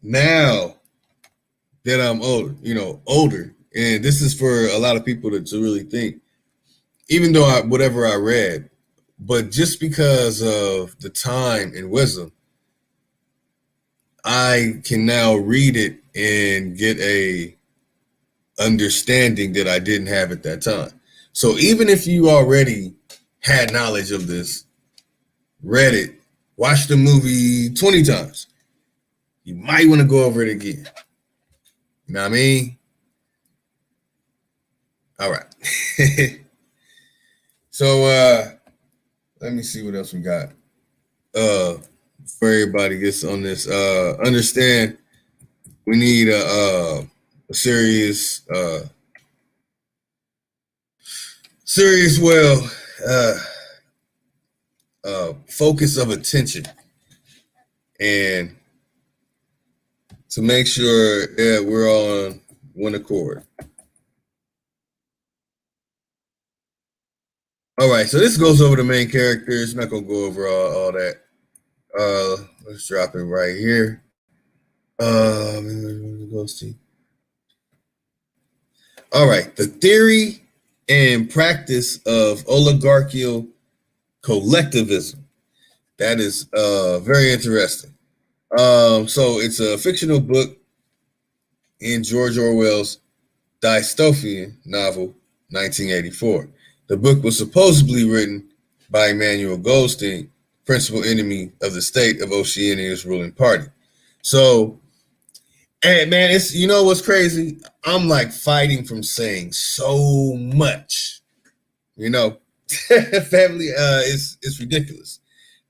now that I'm older, and this is for a lot of people to really think, even though whatever I read, but just because of the time and wisdom, I can now read it and get a understanding that I didn't have at that time. So even if you already had knowledge of this, read it, watched the movie 20 times, you might want to go over it again. You know what I mean? All right. So let me see what else we got. For everybody gets on this, understand we need a serious focus of attention, and to make sure that we're on one accord. All right, so this goes over the main characters. Not gonna go over all that. Let's drop it right here. Go see. All right, the theory and practice of oligarchical collectivism. That is very interesting. So it's a fictional book in George Orwell's dystopian novel, 1984. The book was supposedly written by Emmanuel Goldstein, principal enemy of the state of Oceania's ruling party. So, and man, it's, you know what's crazy? I'm like fighting from saying so much, you know. Family, it's ridiculous.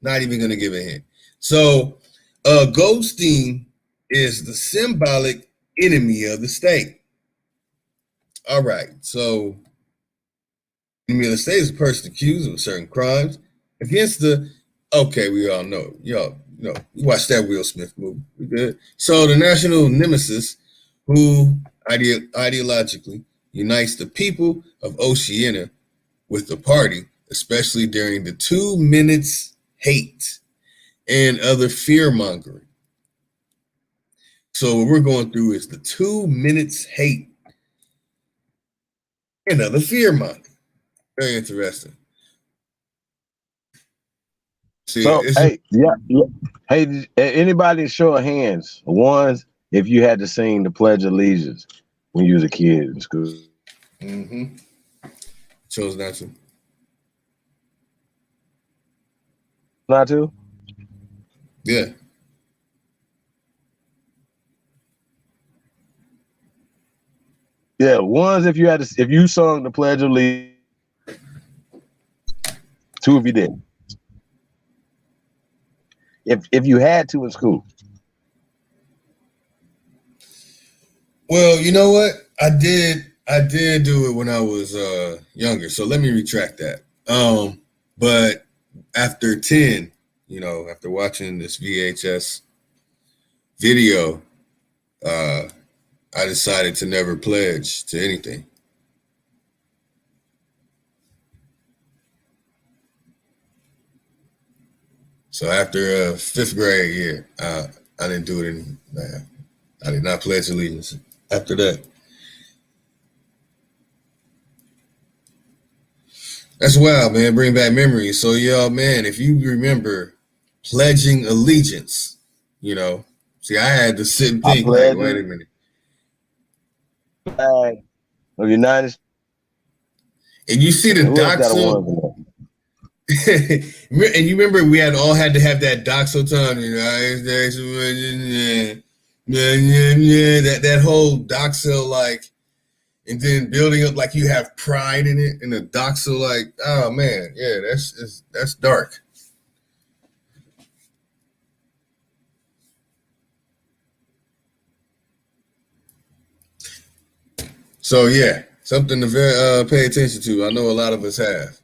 Not even gonna give a hint. So, Goldstein is the symbolic enemy of the state. All right, so enemy of the state is a person accused of certain crimes against the. Okay, we all know. Y'all, you watch that Will Smith movie. We good. So the national nemesis, who ideologically unites the people of Oceania with the party, especially during the 2 minutes hate and other fear mongering. So what we're going through is the 2 minutes hate and other fear mongering. Very interesting. See, So hey, yeah. Hey, anybody show of hands, ones, if you had to sing the Pledge of Allegiance when you was a kid in school. Mm-hmm. Chose not to. Not to? Yeah. Yeah, ones if you sung the Pledge of Allegiance. Two if you did. If you had to in school. Well, you know what? I did do it when I was younger. So let me retract that. But after 10, after watching this VHS video, I decided to never pledge to anything. So after 5th grade year, I didn't do it anymore. I did not pledge allegiance after that. That's wild, man. Bring back memories. So, y'all, man, if you remember pledging allegiance, see, I had to sit and think, like, wait a minute. Flag of the United States. And you see the doxo. And you remember we all had to have that doxo time, that whole doxo, like, and then building up like you have pride in it, and the doxo, like, oh man, yeah, that's dark. So yeah, something to pay attention to. I know a lot of us have.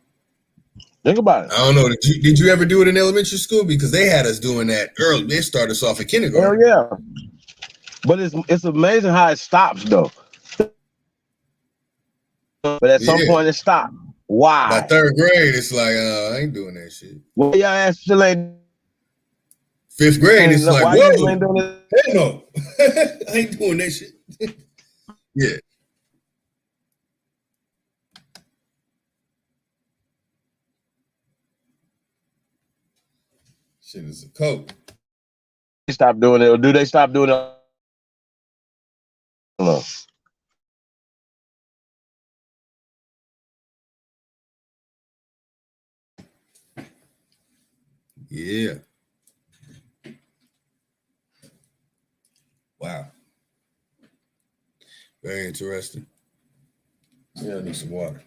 Think about it. I don't know. Did you ever do it in elementary school? Because they had us doing that early. They started us off at kindergarten. Hell yeah. But it's amazing how it stops though. But at some point it stopped. Why? By third grade, it's like, I ain't doing that shit. Well, y'all ass still ain't. Fifth grade, it's like, why whoa, you ain't doing it? Hell no. I ain't doing that shit. Yeah. Shit is a coke. They stop doing it, or do they stop doing it? No. Yeah. Wow. Very interesting. Yeah, I need some water.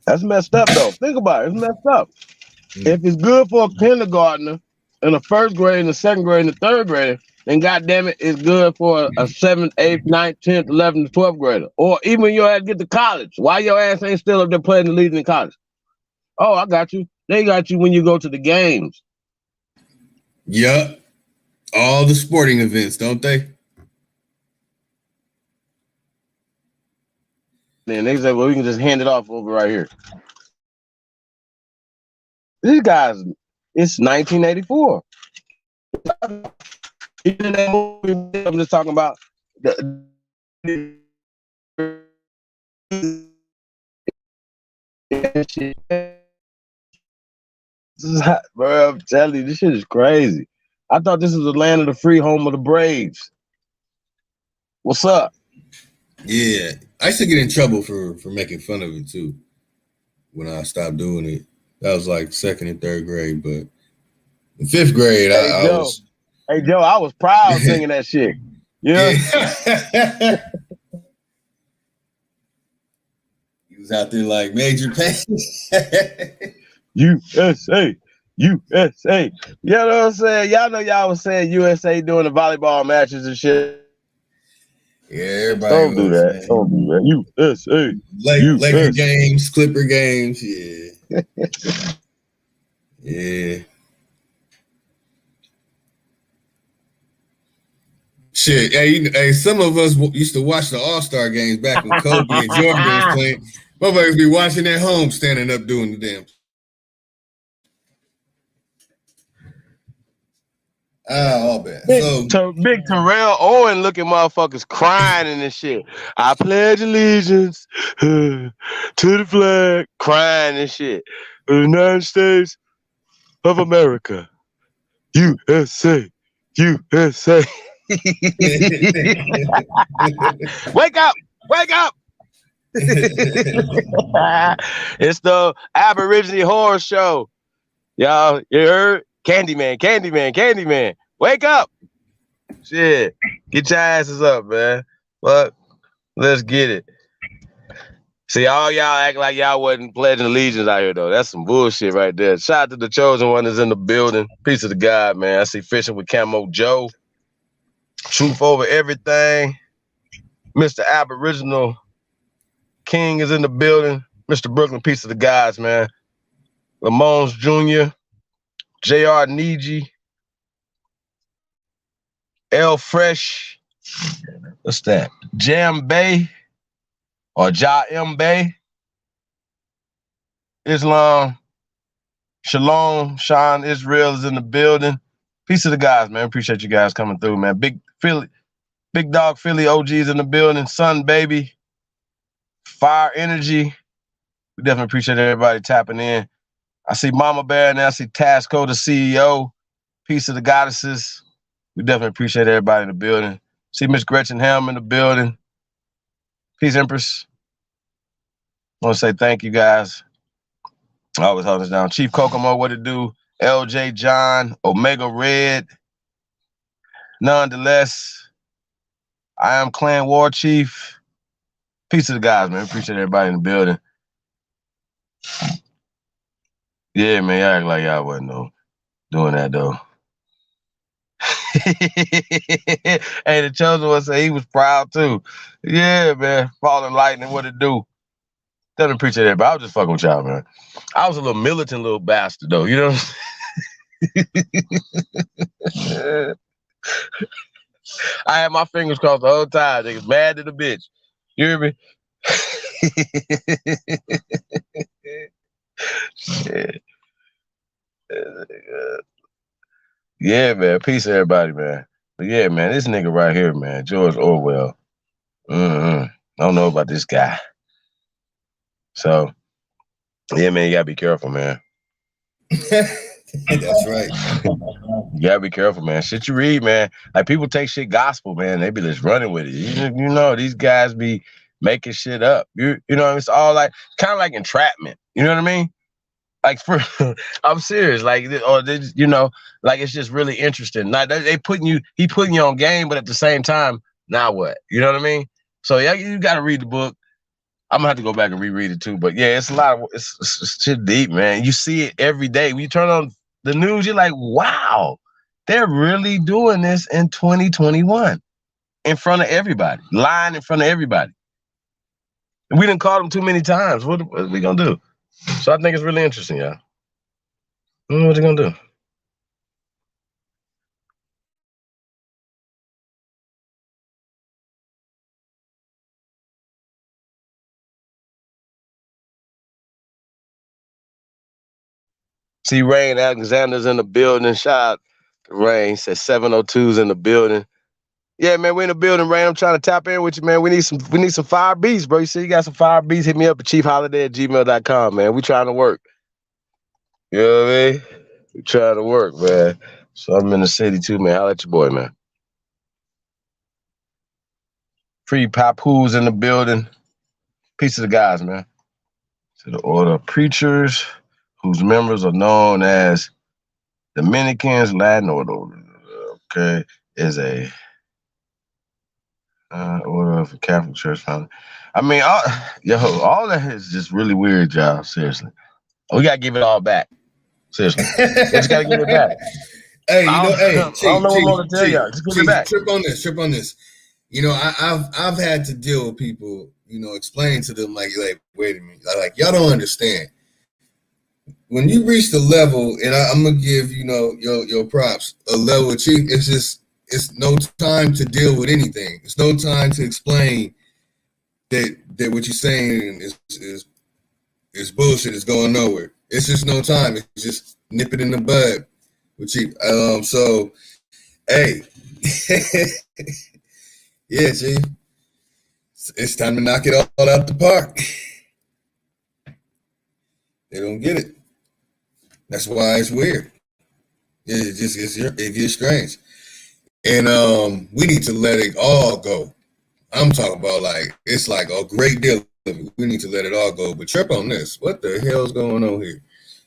That's messed up though. Think about it. It's messed up. If it's good for a kindergartner in the first grade, and the second grade, and the third grader, then goddamn it, it's good for a 7th, 8th, 9th, 10th, 11th, 12th grader. Or even your ass get to college. Why your ass ain't still up there playing the lead in college? Oh, I got you. They got you when you go to the games. Yep. All the sporting events, don't they? Then they say, well, we can just hand it off over right here. These guys, it's 1984. Even in that movie, I'm just talking about bro, I'm telling you, this shit is crazy. I thought this was the land of the free, home of the Braves. What's up? Yeah, I used to get in trouble for making fun of it too when I stopped doing it. That was like 2nd and 3rd grade, but in 5th grade, I was. Hey Joe, I was proud singing that shit. Yeah. He was out there like Major Payne. USA, USA. You know what I'm saying? Y'all know y'all was saying USA doing the volleyball matches and shit. Yeah, everybody Don't do that. Man. Don't do that. USA. Laker games, Clipper games. Yeah. Yeah. Shit. Hey, some of us used to watch the All-Star games back when Kobe and Jordan was playing. Motherfuckers be watching at home, standing up doing the damn. All bad. Big Terrell Owen looking motherfuckers crying in this shit. I pledge allegiance to the flag, crying and shit. The United States of America. USA. USA. Wake up! Wake up! It's the Aborigine horror show. Y'all, you heard? Candyman, Candyman, Candyman. Wake up! Shit. Get your asses up, man. But let's get it. See, all y'all act like y'all wasn't pledging allegiance out here, though. That's some bullshit right there. Shout out to the chosen one that's in the building. Peace of the God, man. I see Fishing with Camo Joe. Truth over everything. Mr. Aboriginal King is in the building. Mr. Brooklyn, peace of the gods, man. Lamones Jr., J.R. Neji, L Fresh. What's that? Jam Bay or Ja M Bay. Islam. Shalom. Sean Israel is in the building. Peace of the guys, man. Appreciate you guys coming through, man. Big Dog Philly OGs in the building. Sun Baby. Fire Energy. We definitely appreciate everybody tapping in. I see Mama Bear and I see Tasco, the CEO. Peace of the Goddesses. We definitely appreciate everybody in the building. See Miss Gretchen Helm in the building. Peace, Empress. I want to say thank you, guys. I always hold us down. Chief Kokomo, what it do? LJ John, Omega Red. Nonetheless, I am Clan War Chief. Peace to the guys, man. Appreciate everybody in the building. Yeah, man, y'all act like y'all wasn't doing that though. Hey, the chosen one said he was proud too. Yeah, man. Falling lightning, what it do? Doesn't appreciate that, but I was just fucking with y'all, man. I was a little militant little bastard though, you know what I'm saying? I had my fingers crossed the whole time. Niggas mad to the bitch. You hear me? Yeah, man. Peace to everybody, man. But yeah, man, this nigga right here, man, George Orwell. I don't know about this guy. So, yeah, man, you gotta be careful, man. That's right. You gotta be careful, man. Shit you read, man. Like people take shit gospel, man. They be just running with it. You know, these guys be making shit up. You know, it's all like kind of like entrapment. You know what I mean? Like for, I'm serious. Like, or they, you know, like it's just really interesting. Like he putting you on game, but at the same time, now what? You know what I mean? So yeah, you got to read the book. I'm gonna have to go back and reread it too. But yeah, it's a lot of it's shit deep, man. You see it every day. When you turn on the news, you're like, wow, they're really doing this in 2021 in front of everybody, lying in front of everybody. And we didn't call them too many times. What are we gonna do? So I think it's really interesting, y'all. What are they gonna do? See, Rain Alexander's in the building. Shout out to Rain. Said 702's in the building. Yeah, man, we in the building, Rain. I'm trying to tap in with you, man. We need some fire beats, bro. You see, you got some fire beats. Hit me up at chiefholiday@gmail.com, man. We trying to work. You know what I mean? We trying to work, man. So I'm in the city too, man. Holla at your boy, man. Free Papoose in the building. Peace to the guys, man. To the order of preachers whose members are known as Dominicans, Latin order. Okay, is a order of the Catholic Church founded. I mean, all that is just really weird, y'all. Seriously, we gotta give it all back. Seriously, we just gotta give it back. Hey, you know, I don't know what more to tell y'all. Just give it back. Trip on this. You know, I've had to deal with people, you know, explain to them like, wait a minute, like y'all don't understand. When you reach the level, and I'm gonna give you know your props, a level of chief. It's no time to deal with anything. It's no time to explain that what you're saying is bullshit. It's going nowhere. It's just no time. It's just nip it in the bud with chief. So, hey, yeah, chief, it's time to knock it all out the park. They don't get it. That's why it's weird. It gets strange. And we need to let it all go. I'm talking about like it's like a great deal of it. We need to let it all go. But trip on this. What the hell's going on here?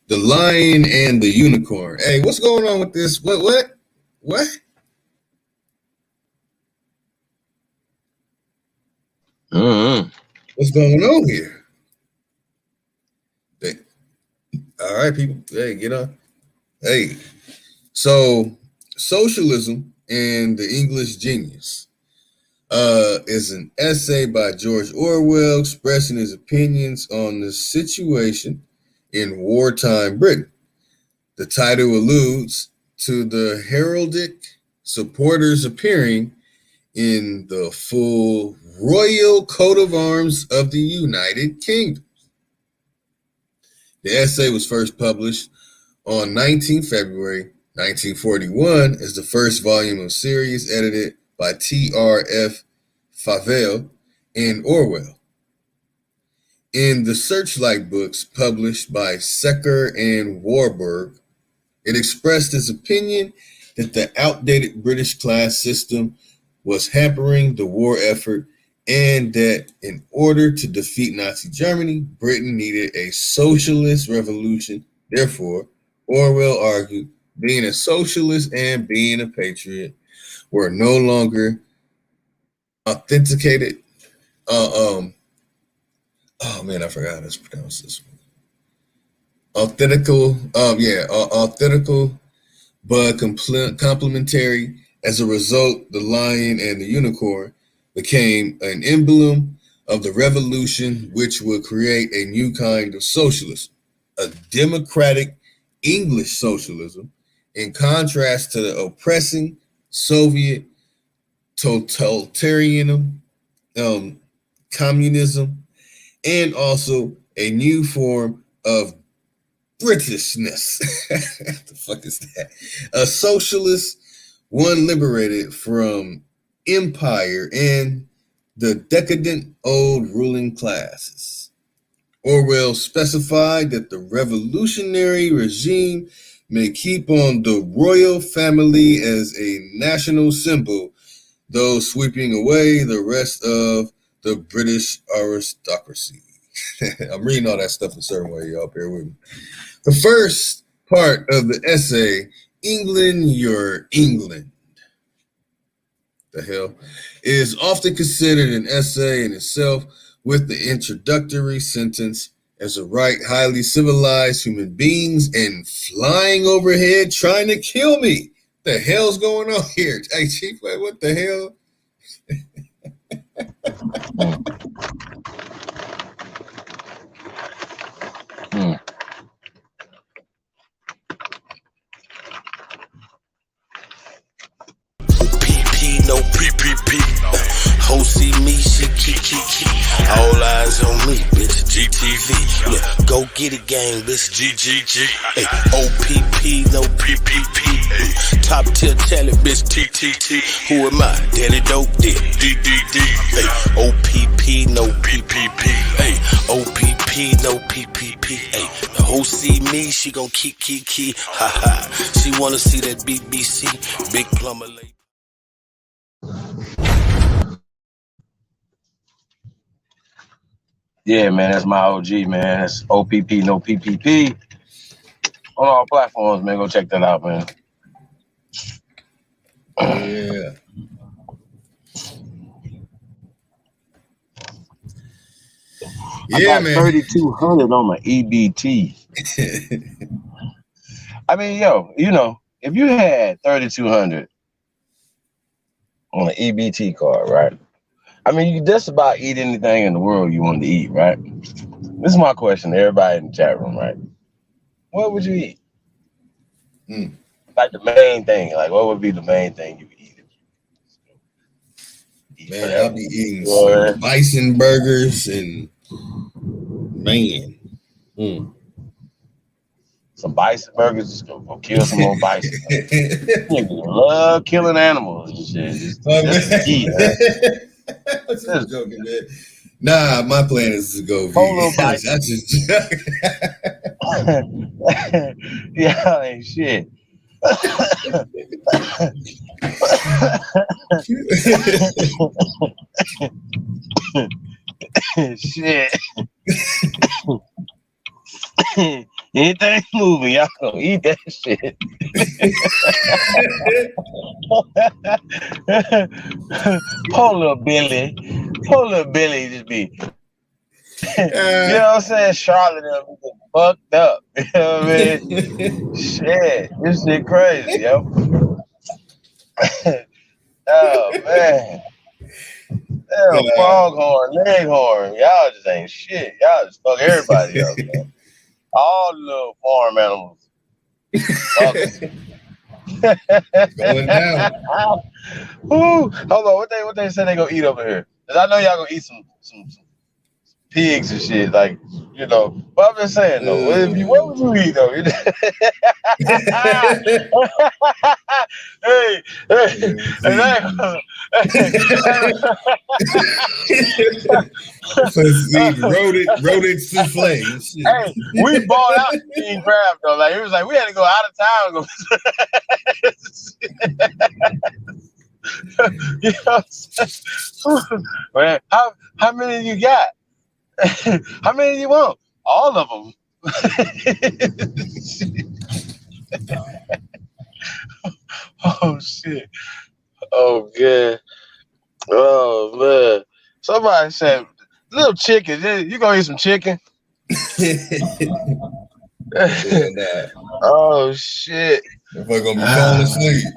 The lion and the unicorn. Hey, what's going on with this? What? What's going on here? All right, people. Hey, get on. Hey, so socialism and the English genius is an essay by George Orwell expressing his opinions on the situation in wartime Britain. The title alludes to the heraldic supporters appearing in the full royal coat of arms of the United Kingdom. The essay was first published on 19 February 1941 as the first volume of series edited by T.R.F. Favell and Orwell. In the Searchlight books published by Secker and Warburg, it expressed its opinion that the outdated British class system was hampering the war effort and that in order to defeat Nazi Germany, Britain needed a socialist revolution. Therefore, Orwell argued being a socialist and being a patriot were no longer authenticated. Oh man, I forgot how to pronounce this one. authentical, but complementary. As a result, the lion and the unicorn became an emblem of the revolution, which would create a new kind of socialism, a democratic English socialism, in contrast to the oppressing Soviet totalitarianism, communism, and also a new form of Britishness. What the fuck is that? A socialist, one liberated from empire and the decadent old ruling classes. Orwell specified that the revolutionary regime may keep on the royal family as a national symbol, though sweeping away the rest of the British aristocracy. I'm reading all that stuff a certain way, y'all. Bear with me. The first part of the essay, England, Your England, the hell, is often considered an essay in itself, with the introductory sentence, as a right highly civilized human beings and flying overhead trying to kill me. The hell's going on here? Hey, Chief, what the hell? No PPP. Ho see me, she key. All eyes on me, bitch. GTV. Yeah, go get it, gang, bitch. GGG. Hey, OPP, no PPP. Hey, top tier talent, bitch. TTT. Who am I? Daddy dope, dick. DDD. Hey, OPP, no PPP. Hey, OPP, no PPP. Hey, the hoe see me, she gon' key. Ha ha. She wanna see that BBC, big plumber lady. Yeah, man, that's my OG, man. That's OPP, no PPP. On all platforms, man. Go check that out, man. Yeah. I got 3,200 on my EBT. I mean, yo, you know, if you had 3,200 on an EBT card, right? I mean, you could just about eat anything in the world you wanted to eat, right? This is my question to everybody in the chat room, right? What would you eat? Like the main thing, like what would be the main thing you would eat? Man, I'll be eating some bison burgers and man. Some bison burgers, just go kill some more bison. Niggas love killing animals and shit. Just to eat, huh? I'm joking, man. Nah, my plan is to go vegan. I just yeah, ain't shit. Shit. Anything moving, y'all gonna eat that shit. Poor little Billy just be, you know what I'm saying? Charlotte fucked up. You know what I mean? Shit, this shit crazy, yo. Oh man. Damn, foghorn, leghorn, y'all just ain't shit. Y'all just fuck everybody up, man. All the little farm animals. Going down. Ooh, hold on, what they say they gonna eat over here? Cause I know y'all gonna eat some pigs and shit, like, you know. But I'm just saying though, what would you eat though? Hey, rodent souffle. Hey, we bought out king crab though. Like it was like we had to go out of town. You know what I'm saying? Man, how many you got? How many do you want? All of them. Oh shit. Oh good. Oh man. Somebody said little chicken. You gonna eat some chicken? Oh shit! If I'm gonna be falling asleep.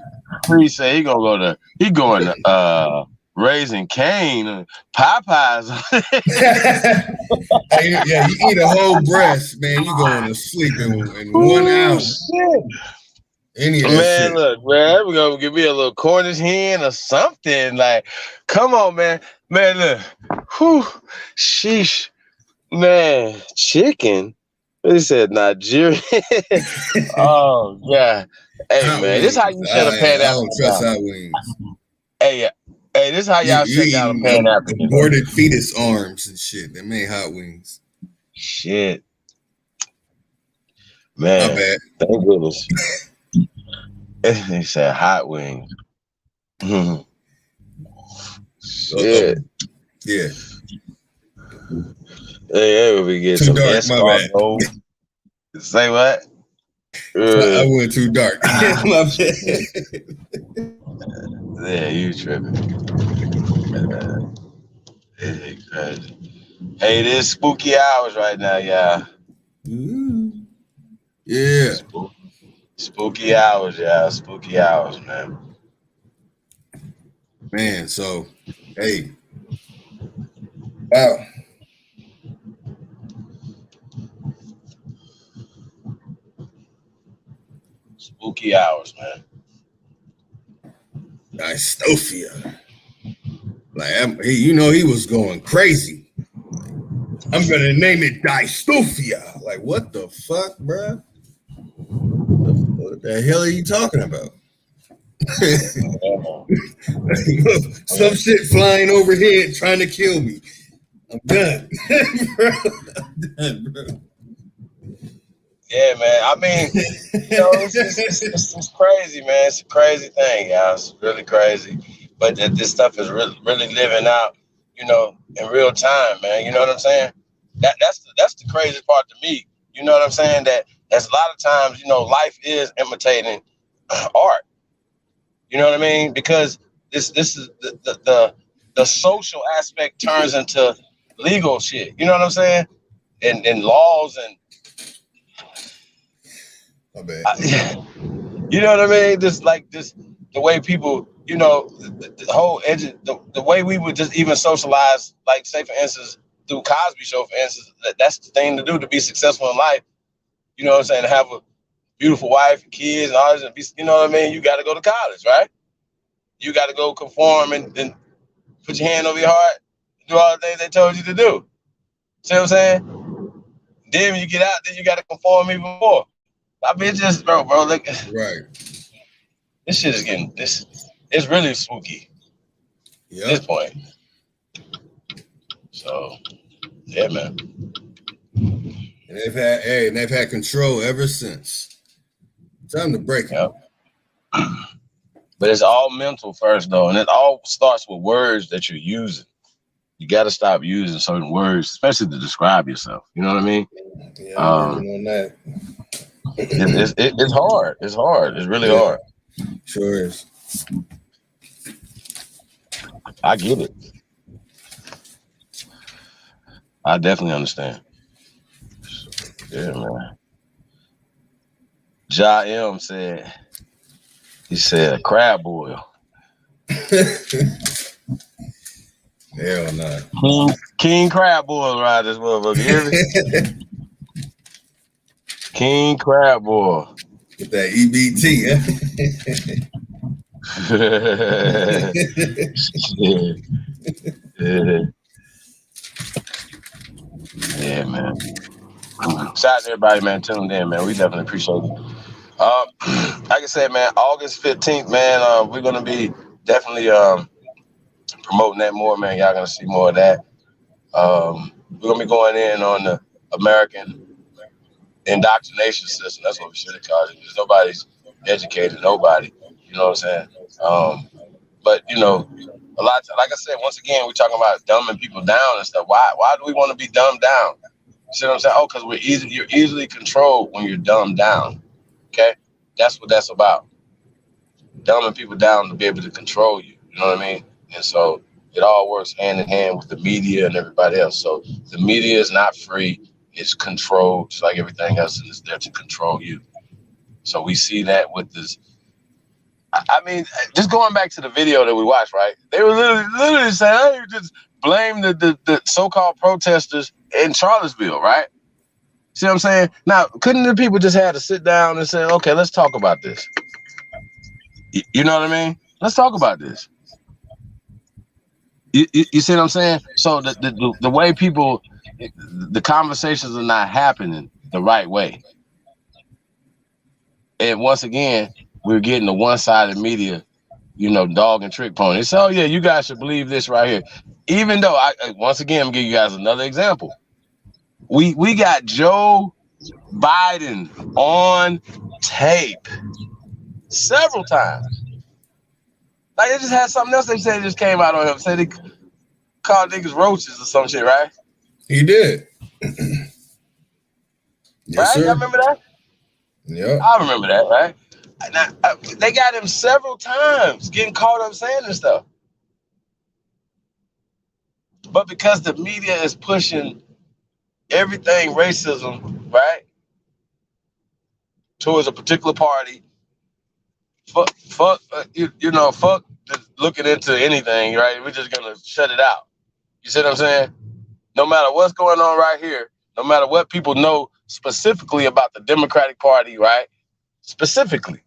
He say he going to Raising Cane, Popeyes. Yeah, you eat a whole breast, man. You going to sleep in 1 hour. Shit. Any of that Man, shit. look, man, we're gonna give me a little Cornish hen or something. Like, come on, man. Man, look. Whew. Sheesh. Man, chicken. He said Nigeria. Oh, yeah. Hey, Hot man, wings. this how you shut a I Pan-African don't trust down. hot wings. Hey, this is how y'all shut down a Pan-African. Aborted fetus arms and shit. They made hot wings. Shit. Man, my bad. Thank goodness. He said hot wings. Shit. Yeah. Hey, we get too some dark, my bad. Say what? I went too dark. My bad. Yeah, you tripping. Hey, it is spooky hours right now, y'all. Yeah. Spooky hours, y'all. Spooky hours, man. Man, so, hey. Wow. Spooky hours, man. Dystopia. Like, he was going crazy. I'm gonna name it Dystopia. Like, what the fuck, bruh? What the hell are you talking about? Some shit flying overhead trying to kill me. I'm done. I'm done, bro. Yeah, man. I mean, it's crazy, man. It's a crazy thing, y'all. It's really crazy. But this stuff is really living out, in real time, man. You know what I'm saying? That's the craziest part to me. You know what I'm saying? That's a lot of times, life is imitating art. You know what I mean? Because this is the social aspect turns into legal shit. You know what I'm saying? And laws and my bad. You know what I mean? The way people, the whole the way we would just even socialize, like say for instance, through Cosby Show, for instance, that's the thing to do to be successful in life. You know what I'm saying? To have a beautiful wife and kids and all this, and you know what I mean? You got to go to college, right? You got to go conform and put your hand over your heart, and do all the things they told you to do. See what I'm saying? Then when you get out, then you got to conform even more. I mean, it's just, bro, look. Right. This shit is getting, it's really spooky. Yeah. At this point. So, yeah, man. And they've had control ever since. Time to break it. Yep. But it's all mental first, though, and it all starts with words that you're using. You got to stop using certain words, especially to describe yourself. You know what I mean? Yeah, I'm working on that. It's hard. It's hard. It's really hard. Sure is. I get it. I definitely understand. Yeah, man. Ja M said, he said, crab boil. Hell no. King crab boil ride this motherfucker. You hear me? King crab boil. Get that EBT, Yeah, man. Shout out to everybody, man, tuned in, man. We definitely appreciate it. Like I said, man, August 15th, man, we're gonna be definitely promoting that more, man. Y'all gonna see more of that. We're gonna be going in on the American indoctrination system. That's what we should have called it. Because nobody's educated nobody. You know what I'm saying? But a lot of, like I said, once again, we're talking about dumbing people down and stuff. Why do we want to be dumbed down? You see what I'm saying? Oh, because you're easily controlled when you're dumbed down. Okay? That's what that's about. Dumbing people down to be able to control you. You know what I mean? And so it all works hand in hand with the media and everybody else. So the media is not free. It's controlled, just like everything else is there to control you. So we see that with this. I mean, just going back to the video that we watched, right? They were literally saying, hey, just blame the so-called protesters in Charlottesville, right? See what I'm saying? Now, couldn't the people just have to sit down and say, okay, let's talk about this? You know what I mean? Let's talk about this. You see what I'm saying? So the way people, the conversations are not happening the right way. And once again, we're getting the one-sided media, dog and trick pony. So, yeah, you guys should believe this right here. Even though, once again, I'm giving you guys another example. We got Joe Biden on tape several times. Like, they just had something else they said just came out on him. Said he called niggas roaches or some shit, right? He did. Yes, right? Sir. Y'all remember that? Yeah. I remember that, right? Now, they got him several times getting caught up saying this stuff. But because the media is pushing everything racism, right, towards a particular party, fuck just looking into anything, right? We're just gonna shut it out. You see what I'm saying? No matter what's going on right here, no matter what people know specifically about the Democratic Party, right? Specifically,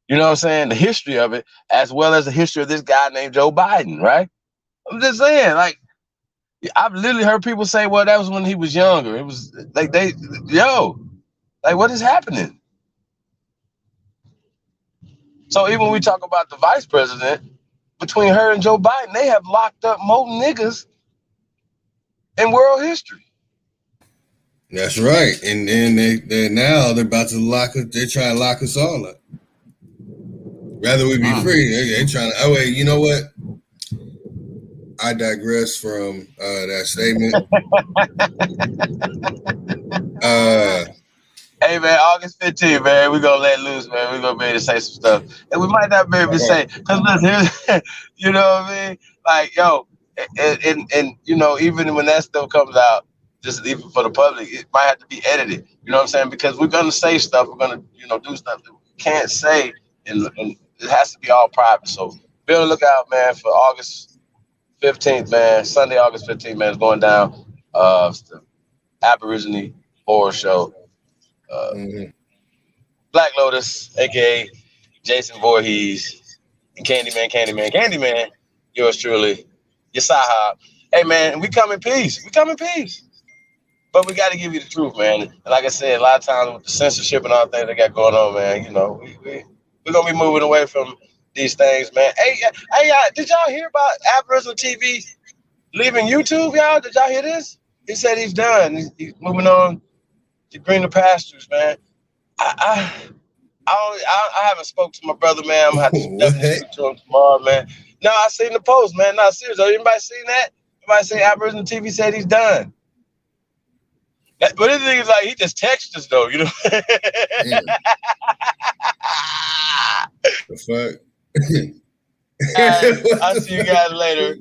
you know what I'm saying? The history of it, as well as the history of this guy named Joe Biden, right? I'm just saying, like, I've literally heard people say, well, that was when he was younger. It was like what is happening? So even when we talk about the vice president, between her and Joe Biden, they have locked up more niggas in world history. That's right. And then they're about to lock us. They're trying to lock us all up. Rather we be free. They're trying to. Oh wait, you know what? I digress from that statement. Hey man, August 15th, man, we're gonna let loose, man. We're gonna be able to say some stuff. And we might not be able to say, because listen, you know what I mean? Like, yo, and even when that stuff comes out, just even for the public, it might have to be edited. You know what I'm saying? Because we're gonna say stuff, we're gonna, do stuff that we can't say, and it has to be all private. So be on the lookout, man, for August 15th, man. Sunday, August 15th, man, is going down. The Aborigine horror show. Black Lotus, aka JasonvVoorhees, and Candyman, yours truly, your Sahab. Hey man, we come in peace. But we got to give you the truth, man. And like I said, a lot of times with the censorship and all things they got going on, man, we're gonna be moving away from these things, man. Hey, did y'all hear about Aboriginal TV leaving YouTube, y'all? Did y'all hear this? He said he's done. He's moving on to greener pastures, man. I haven't spoke to my brother, man. I'm gonna have to definitely speak to him tomorrow, man. No, I seen the post, man. No, seriously. Anybody seen that? Anybody seen Aboriginal TV said he's done? But the thing is, like, he just texted us, though, The fuck? I'll see you guys later.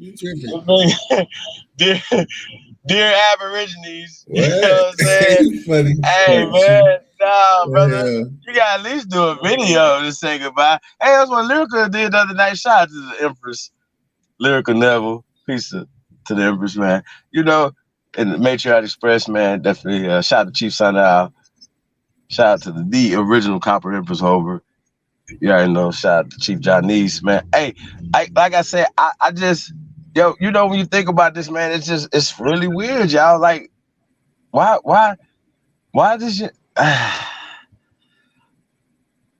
Dear Aborigines, you know what I'm saying? Funny. Hey, man, nah, brother, you gotta at least do a video to say goodbye. Hey, that's what Lyrica did the other night. Shout out to the Empress, Lyrica Neville. Peace to the Empress, man. And the Matriarch Express, man, definitely. Shout out to Chief Sundial. Shout out to the original Copper Empress Hover. You already know. Shout out to Chief Janice, man. Hey, like I said, I just. Yo, when you think about this, man, it's really weird, y'all. Like, why this shit?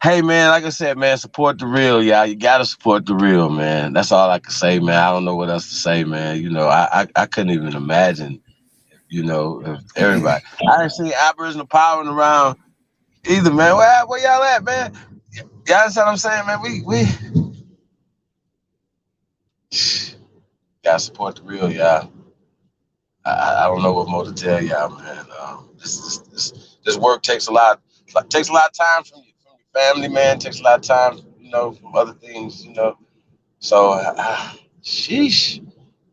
Hey, man, like I said, man, support the real, y'all. You gotta support the real, man. That's all I can say, man. I don't know what else to say, man. I couldn't even imagine, if everybody. I ain't seen Aboriginal powering around either, man. Where y'all at, man? Y'all understand what I'm saying, man? We gotta support the real, y'all. I don't know what more to tell y'all, man. This work takes a lot of time from your family, man. Takes a lot of time, from other things, So, sheesh,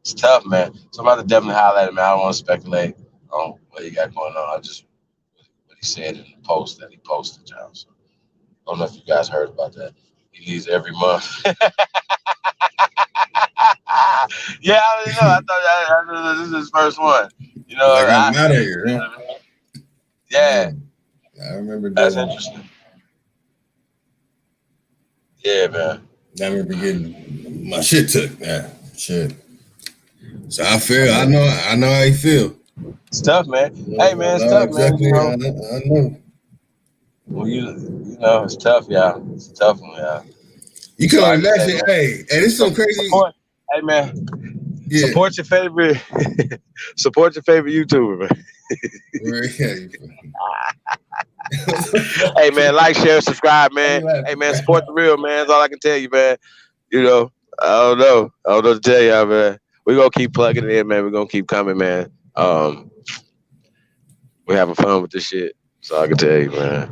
it's tough, man. So I'm about to definitely holler at it, man. I don't want to speculate. on what he got going on. I just what he said in the post that he posted, y'all. So I don't know if you guys heard about that. He leaves every month. Yeah, I don't know. I thought this is his first one. You know, like I'm out of here. Huh? Yeah, I remember that. That's interesting. Yeah, man. I remember getting my shit took. Yeah, shit. So I feel. I know how you feel. It's tough, man. Hey, man, it's tough, exactly, man. I know. Well, you know, it's tough, y'all. It's a tough one, y'all. You can imagine. Hey, this is some crazy. Support, hey, man. Yeah. Support your favorite YouTuber, man. Hey, man, like, share, subscribe, man. Hey, man, support the real, man. That's all I can tell you, man. You know, I don't know what to tell y'all, man. We're going to keep plugging it in, man. We're going to keep coming, man. We're having fun with this shit. That's all I can tell you, man.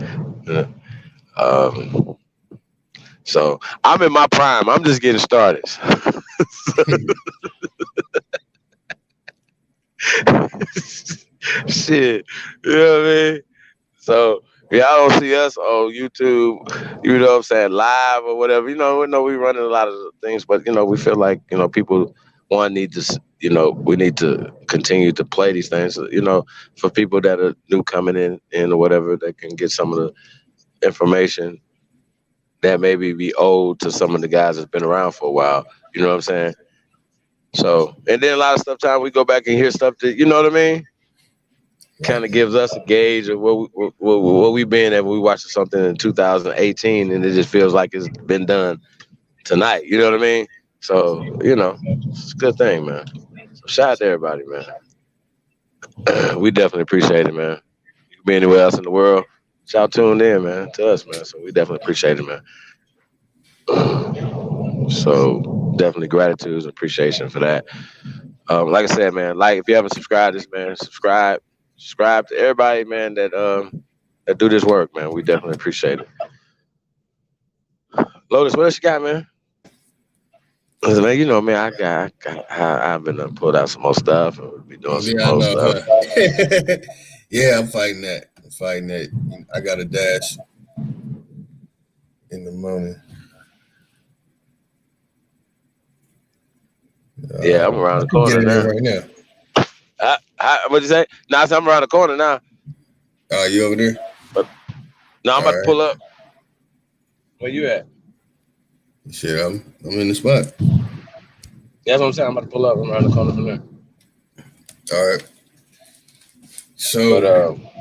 So I'm in my prime. I'm just getting started. Shit. You know what I mean? So y'all don't see us on YouTube, you know what I'm saying, live or whatever. You know, we running a lot of things, but you know, we feel like, you know, people need to, you know, we need to continue to play these things, you know, for people that are new coming in or whatever, that can get some of the information that maybe be old to some of the guys that's been around for a while. You know what I'm saying? So, and then a lot of stuff, time we go back and hear stuff that, you know what I mean? Kind of gives us a gauge of what we've been at when we watched something in 2018, and it just feels like it's been done tonight. You know what I mean? So, you know, it's a good thing, man. So shout out to everybody, man. We definitely appreciate it, man. You can be anywhere else in the world. Y'all tuned in, man, to us, man. So we definitely appreciate it, man. So definitely gratitude and appreciation for that. Like I said, man, like, if you haven't subscribed this, man, subscribe to everybody, man, that do this work, man. We definitely appreciate it. Lotus, what else you got, man? Listen, man, you know, man, I've been pulled out some more stuff and be doing some more stuff. Yeah, I'm fighting that. I got a dash in the morning. Yeah, I'm around the corner now. Right now. What'd you say? Nah, I'm around the corner now. You over there? No, I'm about to pull up. Where you at? Shit, I'm in the spot. That's what I'm saying. I'm about to pull up. I'm around the corner from there. All right. So, but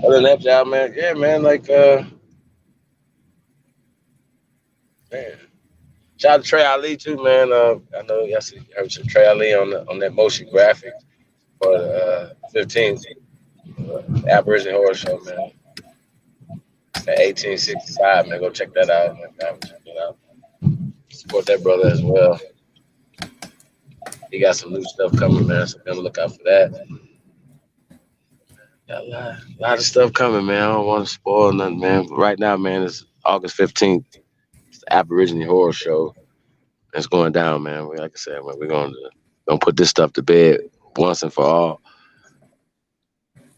other than that, y'all, man, yeah, man, like, man, shout out to Trey Ali too, man. I know y'all see Trey Ali on that motion graphic for the 15th Aborigine Horror Show, man. At 1865, man. Go check that out, man. Check that out. Support that brother as well. He got some new stuff coming, man. So be on the lookout for that. Got a lot of stuff coming, man. I don't want to spoil nothing, man. But right now, man, it's August 15th. It's the Aborigine Horror Show. It's going down, man. Like I said, man, we're gonna put this stuff to bed once and for all.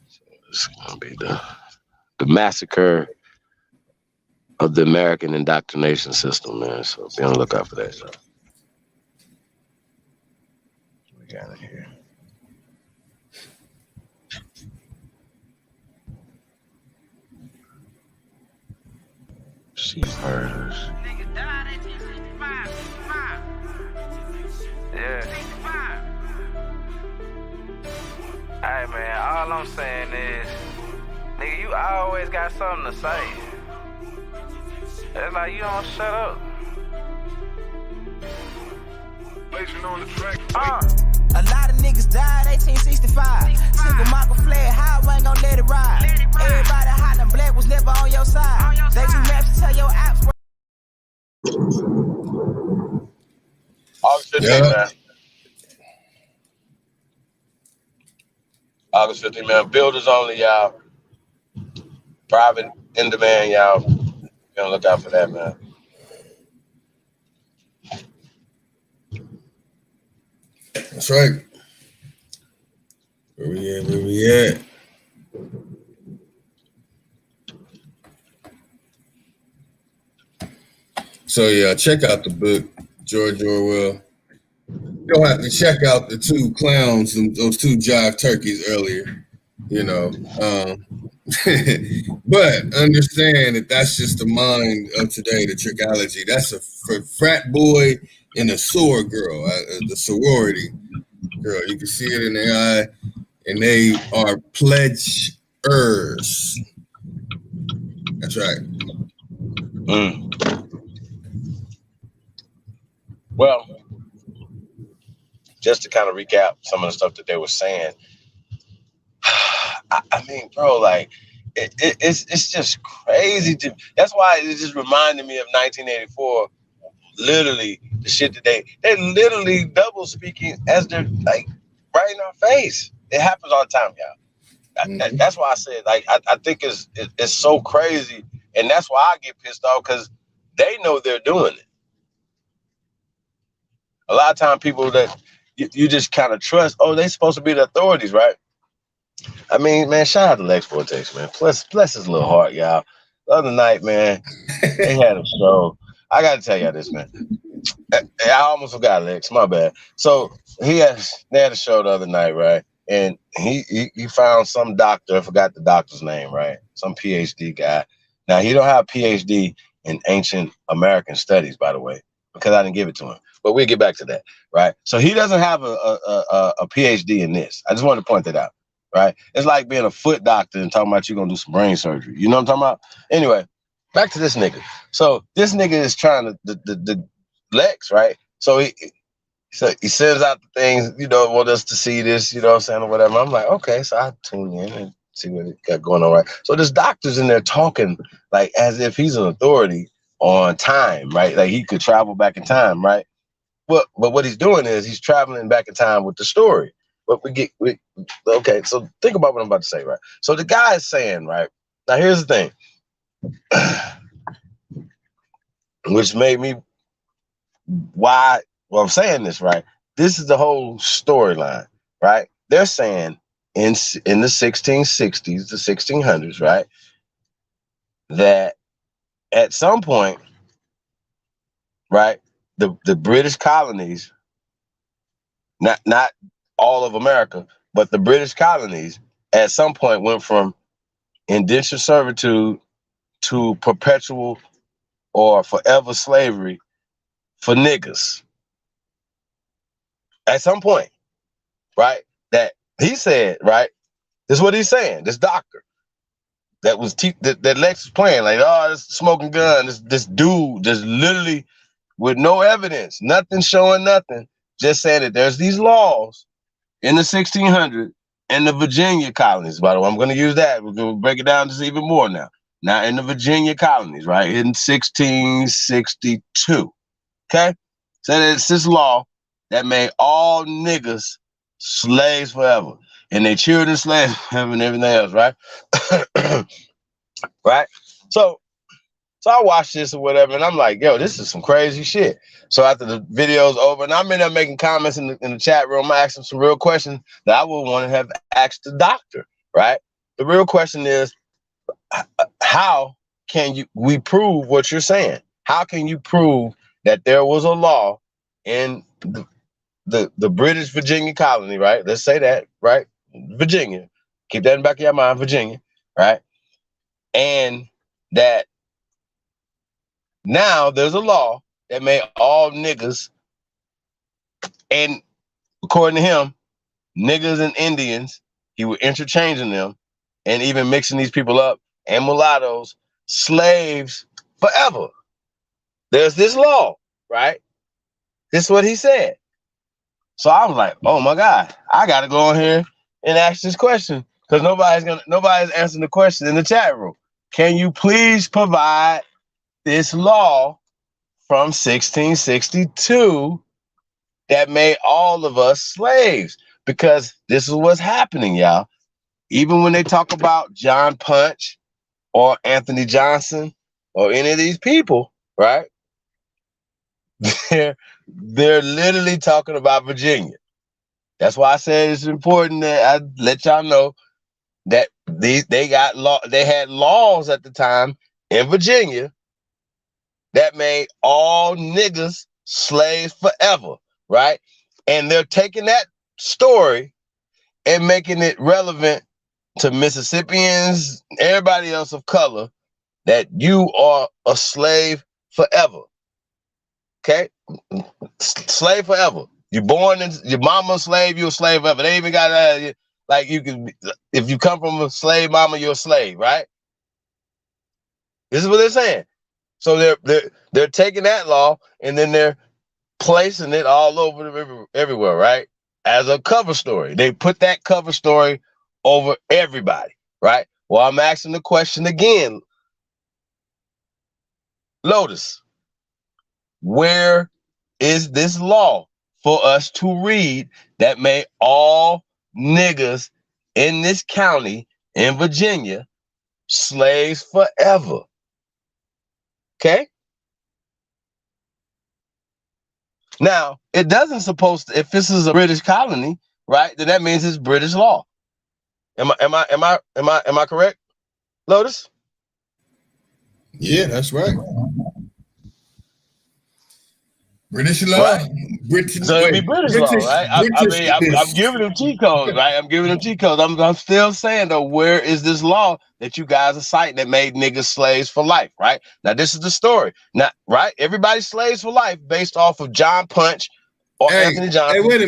So it's gonna be the massacre of the American indoctrination system, man. So be on the lookout for that. So we got it here. She's hers. Yeah. Hey, man, all I'm saying is, nigga, you always got something to say. It's like you don't shut up. On the track. A lot of niggas died 1865. Single Michael fled, how I ain't gon' let it ride. Everybody hollering black was never on your side. They do maps to tell your apps. August 15th, man. August 15th, man. Builders only, y'all. Private, in demand, y'all. Be on the lookout for that, man. That's right. Where we at? So yeah, check out the book, George Orwell. You don't have to check out the two clowns, those two jive turkeys earlier, you know. But understand that that's just the mind of today, the trickology. That's a frat boy and a sword girl, the sorority girl. You can see it in their eye, and they are pledgers. That's right. Well, just to kind of recap some of the stuff that they were saying, I mean, bro, like, it's just crazy. That's why it just reminded me of 1984. Literally, the shit that they literally double speaking as they're like right in our face. It happens all the time, y'all. That's why I said, like, I think it's so crazy, and that's why I get pissed off, because they know they're doing it. A lot of time, people that you just kind of trust, oh, they supposed to be the authorities, right? I mean, man, shout out to Lex Vortex, man. Bless his little heart, y'all. The other night, man, they had a show. I got to tell y'all this, man. I almost forgot, Lex. My bad. So they had a show the other night, right? And he found some doctor. I forgot the doctor's name, right? Some PhD guy. Now, he don't have a PhD in ancient American studies, by the way, because I didn't give it to him. But we'll get back to that, right? So he doesn't have a PhD in this. I just wanted to point that out, right? It's like being a foot doctor and talking about you're going to do some brain surgery. You know what I'm talking about? Anyway, back to this nigga. So this nigga is trying to, the Lex, right? So he sends out the things, you know, want us to see this, you know what I'm saying, or whatever. I'm like, okay, so I tune in and see what it got going on, right? So this doctor's in there talking like as if he's an authority on time, right? Like he could travel back in time, right? But what he's doing is he's traveling back in time with the story. But okay, so think about what I'm about to say, right? So the guy is saying, right? Now here's the thing, which made me why I'm saying this, right? This is the whole storyline, right? They're saying in the 1660s, the 1600s, right, that at some point, right, the British colonies, not all of America, but the British colonies at some point went from indentured servitude to perpetual or forever slavery for niggas. At some point, right? That he said, right? This is what he's saying. This doctor that was that Lex was playing, like, oh, this smoking gun, this dude, just literally with no evidence, nothing showing nothing, just saying that there's these laws in the 1600s in the Virginia colonies. By the way, I'm going to use that. We're going to break it down just even more now. Now, in the Virginia colonies, right, in 1662, okay? So it's this law that made all niggas slaves forever, and they children slaves and everything else, right? Right? So I watched this or whatever, and I'm like, yo, this is some crazy shit. So after the video's over, and I'm in there making comments in the chat room, I asked him some real questions that I would want to have asked the doctor, right? The real question is, how can we prove what you're saying? How can you prove that there was a law in the British Virginia colony, right? Let's say that, right? Virginia. Keep that in the back of your mind, Virginia, right? And that now there's a law that made all niggas, and according to him, niggas and Indians, he was interchanging them and even mixing these people up, and mulattoes, slaves forever. There's this law, right? This is what he said. So I was like, oh my God, I gotta go in here and ask this question, because nobody's answering the question in the chat room. Can you please provide this law from 1662 that made all of us slaves? Because this is what's happening, y'all. Even when they talk about John Punch or Anthony Johnson or any of these people, right? They're literally talking about Virginia. That's why I said it's important that I let y'all know that they had laws at the time in Virginia that made all niggas slaves forever, right? And they're taking that story and making it relevant to Mississippians, everybody else of color, that you are a slave forever. Okay? Slave forever. You're born in your mama a slave, you're a slave forever. They even got like you can, if you come from a slave mama, you're a slave, right? This is what they're saying. So they're taking that law and then they're placing it all over everywhere, right? As a cover story. They put that cover story over everybody, right? Well, I'm asking the question again. Lotus, where is this law for us to read that made all niggas in this county in Virginia slaves forever? Okay? Now, it doesn't supposed to, if this is a British colony, right, then that means it's British law. Am I correct, Lotus? Yeah, that's right. British law. Right? So it'd be British law, right? I'm giving them cheat codes, right? I'm giving them cheat codes. I'm still saying though, where is this law that you guys are citing that made niggas slaves for life, right? Now this is the story. Now, right? Everybody's slaves for life based off of John Punch or Anthony Johnson. Hey, wait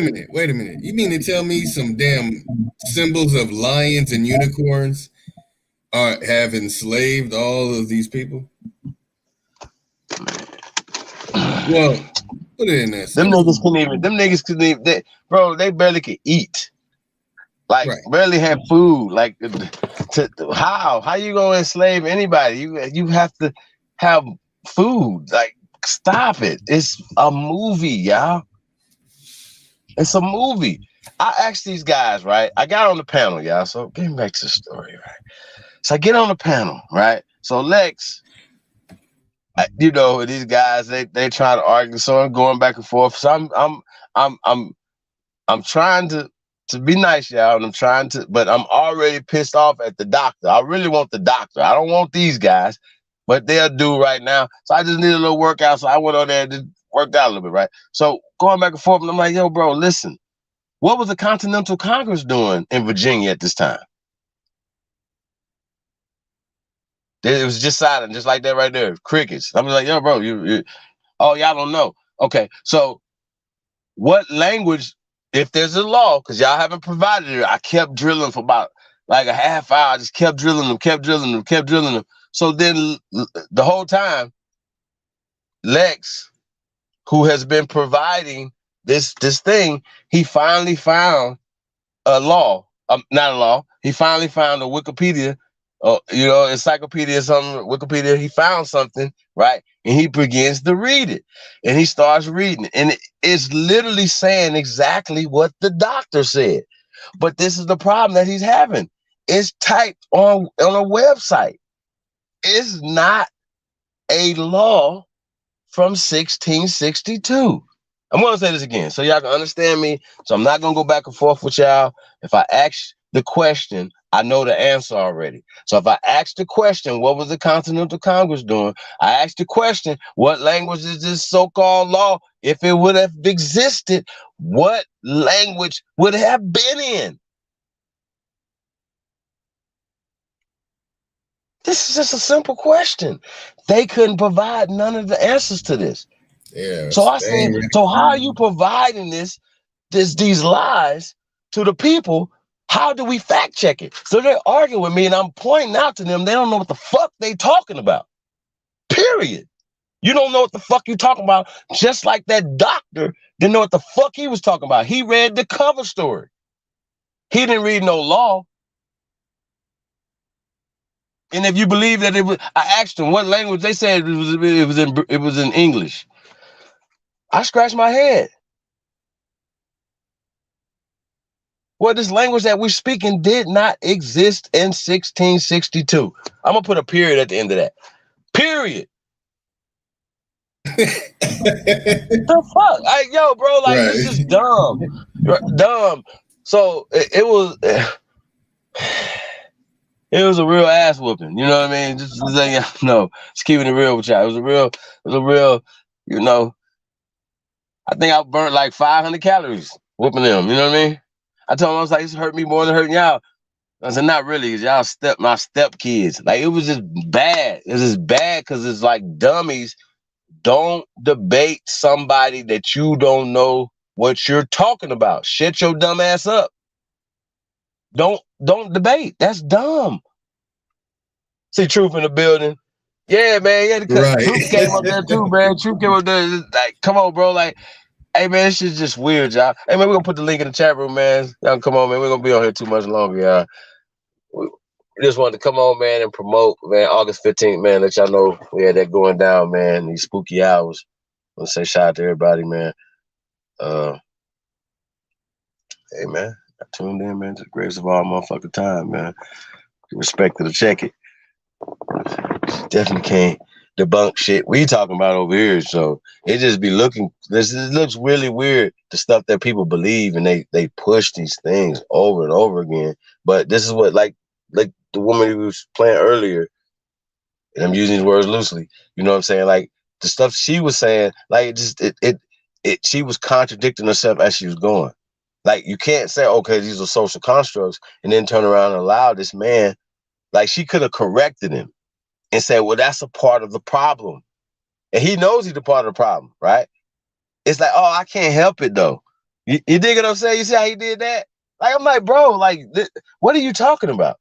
a minute. You mean to tell me some damn symbols of lions and unicorns have enslaved all of these people? Well, put it in there. Them niggas couldn't even, they barely could eat. Like, barely have food. Like, how you gonna enslave anybody? You have to have food. Like, stop it. It's a movie, y'all. It's a movie. I asked these guys, right? I got on the panel, y'all. So getting back to the story, right? So I get on the panel, right? So Lex, you know, these guys, they try to argue, so I'm going back and forth. So I'm trying to be nice, y'all, and but I'm already pissed off at the doctor. I really want the doctor. I don't want these guys, but they'll do right now. So I just need a little workout. So I went on there and just worked out a little bit, right? So going back and forth, and I'm like, yo, bro, listen, what was the Continental Congress doing in Virginia at this time? It was just silent, just like that right there. Crickets. I'm like, yo, bro, oh, y'all don't know. Okay, so what language, if there's a law, because y'all haven't provided it, I kept drilling for about like a half hour. I just kept drilling them. So then the whole time, Lex, who has been providing this thing, he finally found a law. Not a law. He finally found a Wikipedia, encyclopedia or something, Wikipedia. He found something, right? And he begins to read it. And he starts reading it. And it's literally saying exactly what the doctor said. But this is the problem that he's having. It's typed on a website. It's not a law from 1662. I'm going to say this again so y'all can understand me. So I'm not going to go back and forth with y'all. If I ask the question, I know the answer already. So if I ask the question, what was the Continental Congress doing? I asked the question, what language is this so-called law? If it would have existed, what language would it have been in? This is just a simple question. They couldn't provide none of the answers to this. Yeah. So I said, so how are you providing these lies to the people? How do we fact check it? So they're arguing with me and I'm pointing out to them, they don't know what the fuck they talking about. Period. You don't know what the fuck you talking about. Just like that doctor didn't know what the fuck he was talking about. He read the cover story. He didn't read no law. And if you believe that I asked them what language, they said it was in English. I scratched my head. Well, this language that we're speaking did not exist in 1662. I'm gonna put a period at the end of that. Period. The fuck? Yo, bro, like it's just dumb. Dumb. So it was It was a real ass whooping. You know what I mean? Just letting y'all know. Just keeping it real with y'all. It was a real, you know, I think I burnt like 500 calories whooping them. You know what I mean? I told them, I was like, this hurt me more than hurting y'all. I said, not really, cause y'all my step kids. Like, it was just bad. It was just bad because it's like dummies. Don't debate somebody that you don't know what you're talking about. Shut your dumb ass up. Don't debate. That's dumb. See Truth in the building. Yeah, man. Yeah, Right. Truth came up there too, man. Truth came up there. Like, come on, bro. Like, hey, man, this shit's just weird, y'all. Hey, man, we're gonna put the link in the chat room, man. Y'all come on, man. We're gonna be on here too much longer, y'all. We just wanted to come on, man, and promote, man, August 15th, man. Let y'all know we had that going down, man. These spooky hours. I want to say shout out to everybody, man. Hey, man, I tuned in, man, to the greatest of all motherfucking time, man. Respect to the check it. Definitely can't debunk shit we talking about over here. So it just be looking, this looks really weird, the stuff that people believe, and they push these things over and over again. But this is what, like the woman who was playing earlier, and I'm using these words loosely, you know what I'm saying? Like the stuff she was saying, like she was contradicting herself as she was going. Like, you can't say, okay, these are social constructs, and then turn around and allow this man, like, she could have corrected him and said, well, that's a part of the problem. And he knows he's a part of the problem, right? It's like, oh, I can't help it, though. You dig what I'm saying? You see how he did that? Like, I'm like, bro, like, what are you talking about?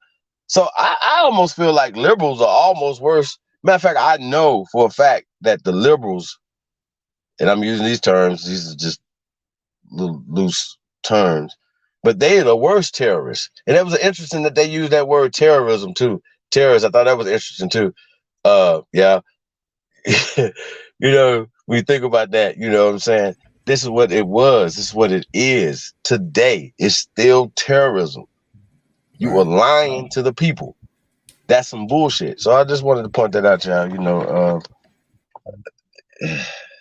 So I almost feel like liberals are almost worse. Matter of fact, I know for a fact that the liberals, and I'm using these terms, these are just little loose terms, but they are the worst terrorists. And it was interesting that they used that word terrorism too. Terrorists, I thought that was interesting too. Yeah. You know, when you think about that, you know what I'm saying? This is what it was. This is what it is today. It's still terrorism. You are lying to the people. That's some bullshit. So I just wanted to point that out, y'all. You know,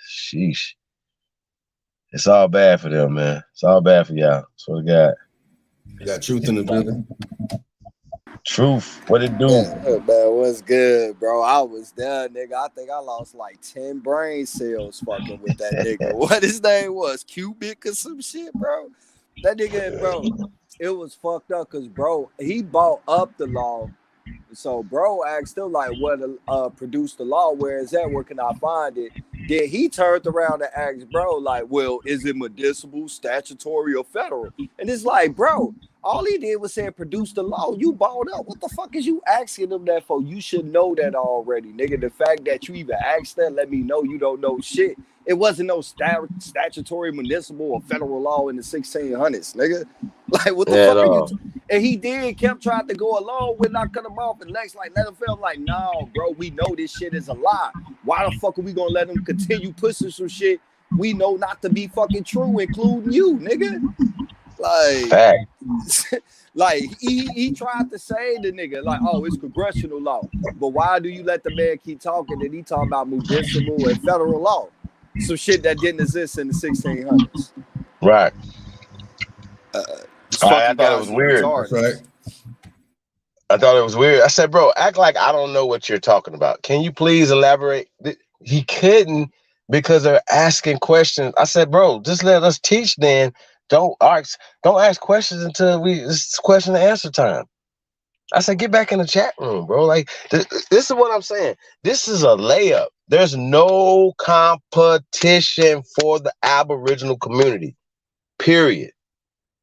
sheesh. It's all bad for them, man. It's all bad for y'all. Swear to God. You got Truth in the building. Truth, what it do? Yeah, man, what's good, bro? I was there, nigga. I think I lost like 10 brain cells fucking with that nigga. What his name was? Cubic or some shit, bro? That nigga, bro, it was fucked up because, bro, he bought up the law. So, bro asked him, like, what produced the law? Where is that? Where can I find it? Then he turned around and asked, bro, like, well, is it medicinal, statutory, or federal? And it's like, bro, all he did was say produce the law. You balled up. What the fuck is you asking them that for? You should know that already, nigga. The fact that you even asked that, let me know you don't know shit. It wasn't no statutory, municipal, or federal law in the 1600s, nigga. Like, what the fuck are you? And he kept trying to go along with not cut him off. And Lex, like, let him feel like, no, bro, we know this shit is a lie. Why the fuck are we gonna let him continue pushing some shit we know not to be fucking true, including you, nigga? Like, like he tried to say the nigga, like, oh, it's congressional law. But why do you let the man keep talking and he talking about municipal and federal law? Some shit that didn't exist in the 1600s. Right. I thought it was weird. Right. I thought it was weird. I said, bro, act like I don't know what you're talking about. Can you please elaborate? He couldn't because they're asking questions. I said, bro, just let us teach then. Don't ask questions until it's question and answer time. I said, get back in the chat room, bro. Like, this is what I'm saying. This is a layup. There's no competition for the Aboriginal community, period.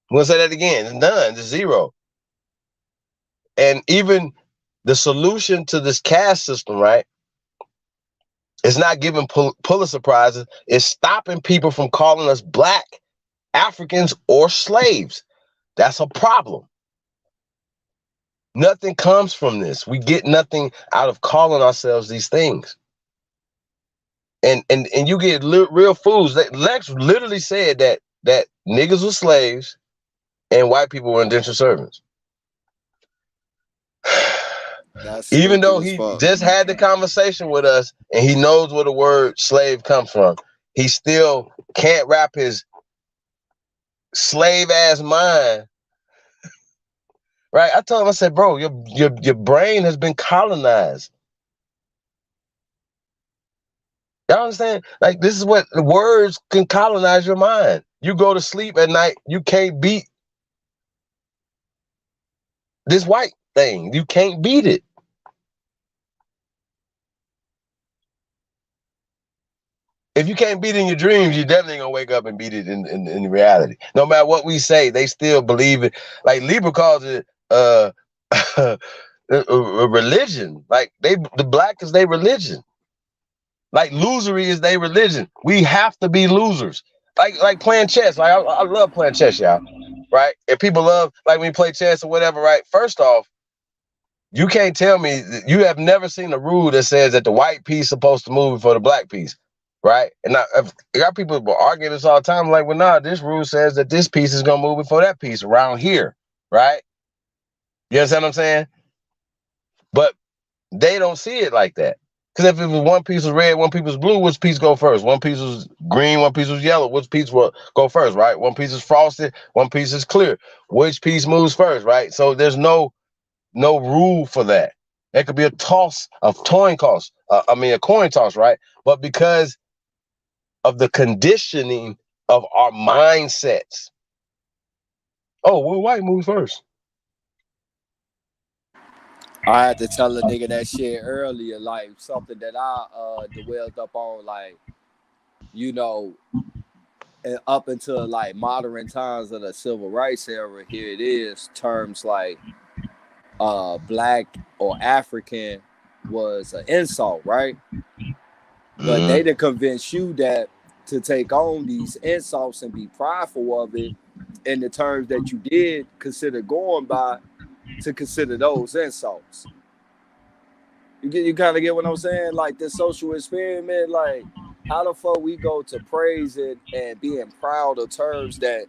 I'm going to say that again. It's done. It's zero. And even the solution to this caste system, right, is not giving Pulitzer prizes. It's stopping people from calling us Black, Africans, or slaves. That's a problem. Nothing comes from this. We get nothing out of calling ourselves these things. And you get real fools. Lex literally said that niggas were slaves and white people were indentured servants. Even though he just had the conversation with us and he knows where the word slave comes from, he still can't wrap his slave ass mind right? I told him, I said, bro, your brain has been colonized. Y'all understand? Like, this is what the words can colonize your mind. You go to sleep at night, you can't beat this white thing. You can't beat it. If you can't beat it in your dreams, you're definitely gonna wake up and beat it in reality. No matter what we say, they still believe it. Like Libra calls it a religion. Like the black is their religion. Like losery is their religion. We have to be losers. Like playing chess. Like I love playing chess, y'all. Right? And people love, like when you play chess or whatever, right? First off, you can't tell me you have never seen a rule that says that the white piece is supposed to move before the black piece. Right? And I got people arguing this all the time, like, well, nah, this rule says that this piece is gonna move before that piece around here, right? You understand what I'm saying? But they don't see it like that. Because if it was one piece was red, one piece was blue, which piece go first? One piece was green, one piece was yellow, which piece will go first, right? One piece is frosted, one piece is clear. Which piece moves first, right? So there's no rule for that. It could be a coin toss, right? But because of the conditioning of our mindsets. Oh, well, white moves first. I had to tell a nigga that shit earlier, like something that I dwelled up on, like, you know, up until like modern times of the civil rights era, here it is, terms like black or African was an insult, right? But they done convince you that to take on these insults and be prideful of it in the terms that you did consider going by, to consider those insults. You kind of get what I'm saying? Like this social experiment, like how the fuck we go to praise it and being proud of terms that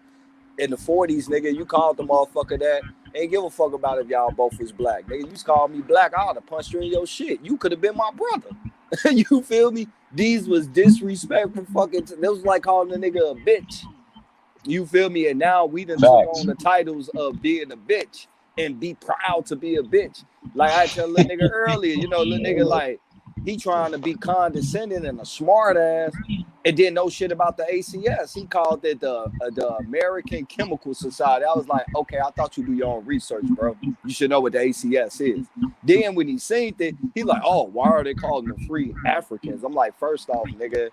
in the 40s, nigga, you called the motherfucker that, ain't give a fuck about if y'all both was black. Nigga, you just called me black, I ought to punch you in your shit. You could have been my brother. You feel me? These was disrespectful fucking, it was like calling a nigga a bitch. You feel me? And now we done took on the titles of being a bitch and be proud to be a bitch. Like I tell little nigga earlier, you know, little nigga like, he trying to be condescending and a smart ass and didn't know shit about the ACS. He called it the American Chemical Society. I was like, okay, I thought you do your own research, bro. You should know what the ACS is. Then when he seen it, he like, oh, why are they calling them free Africans? I'm like, first off, nigga,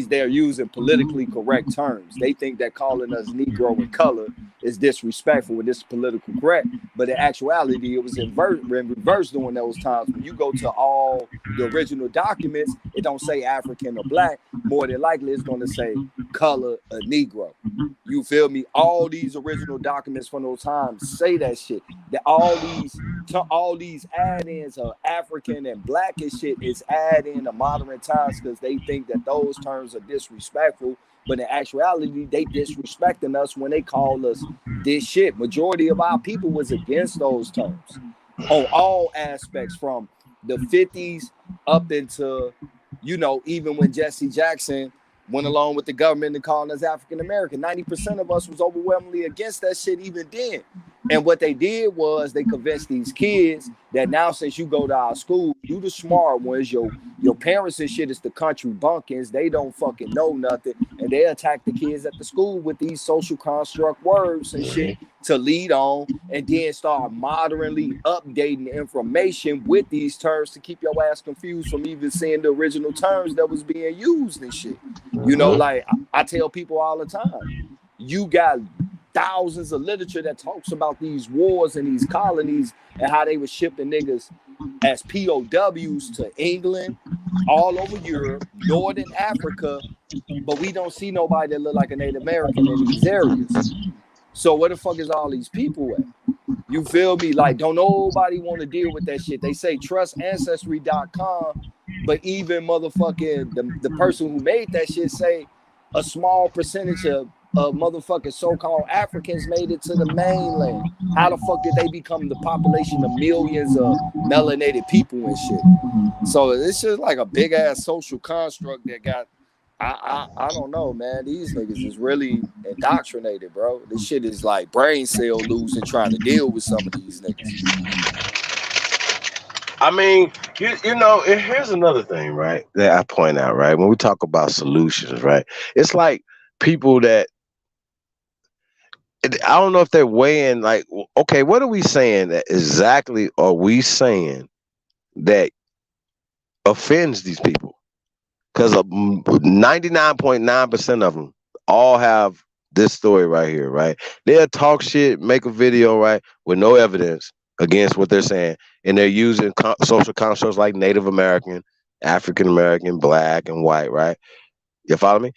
they're using politically correct terms. They think that calling us Negro in color is disrespectful and this is political correct. But in actuality, it was in reverse during those times. When you go to all the original documents, it don't say African or black. More than likely, it's going to say color or Negro. You feel me? All these original documents from those times say that shit. That all these add-ins of African and black and shit is add-in to modern times because they think that those terms are disrespectful. But in actuality, they disrespecting us when they call us this shit. Majority of our people was against those terms on all aspects, from the 50s up into, you know, even when Jesse Jackson went along with the government and calling us African American. 90% of us was overwhelmingly against that shit even then. And what they did was they convinced these kids that now since you go to our school, you the smart ones, your parents and shit is the country bumpkins. They don't fucking know nothing. And they attack the kids at the school with these social construct words and shit to lead on, and then start modernly updating information with these terms to keep your ass confused from even seeing the original terms that was being used and shit. You know, like I tell people all the time, you got thousands of literature that talks about these wars and these colonies and how they were shipping niggas as POWs to England, all over Europe, Northern Africa, but we don't see nobody that look like a Native American in these areas. So where the fuck is all these people at? You feel me? Like, don't nobody want to deal with that shit. They say trust ancestry.com, but even motherfucking the person who made that shit say a small percentage of motherfucking so-called Africans made it to the mainland. How the fuck did they become the population of millions of melanated people and shit? So it's just like a big ass social construct that got I don't know, man. These niggas is really indoctrinated, bro. This shit is like brain cell losing trying to deal with some of these niggas. I mean, you know, here's another thing, right? That I point out, right? When we talk about solutions, right? It's like people that I don't know if they're weighing like, okay, what are we saying that exactly are we saying that offends these people? Because 99.9% of them all have this story right here, right? They'll talk shit, make a video, right, with no evidence against what they're saying, and they're using social constructs like Native American, African American, black, and white, right? You follow me?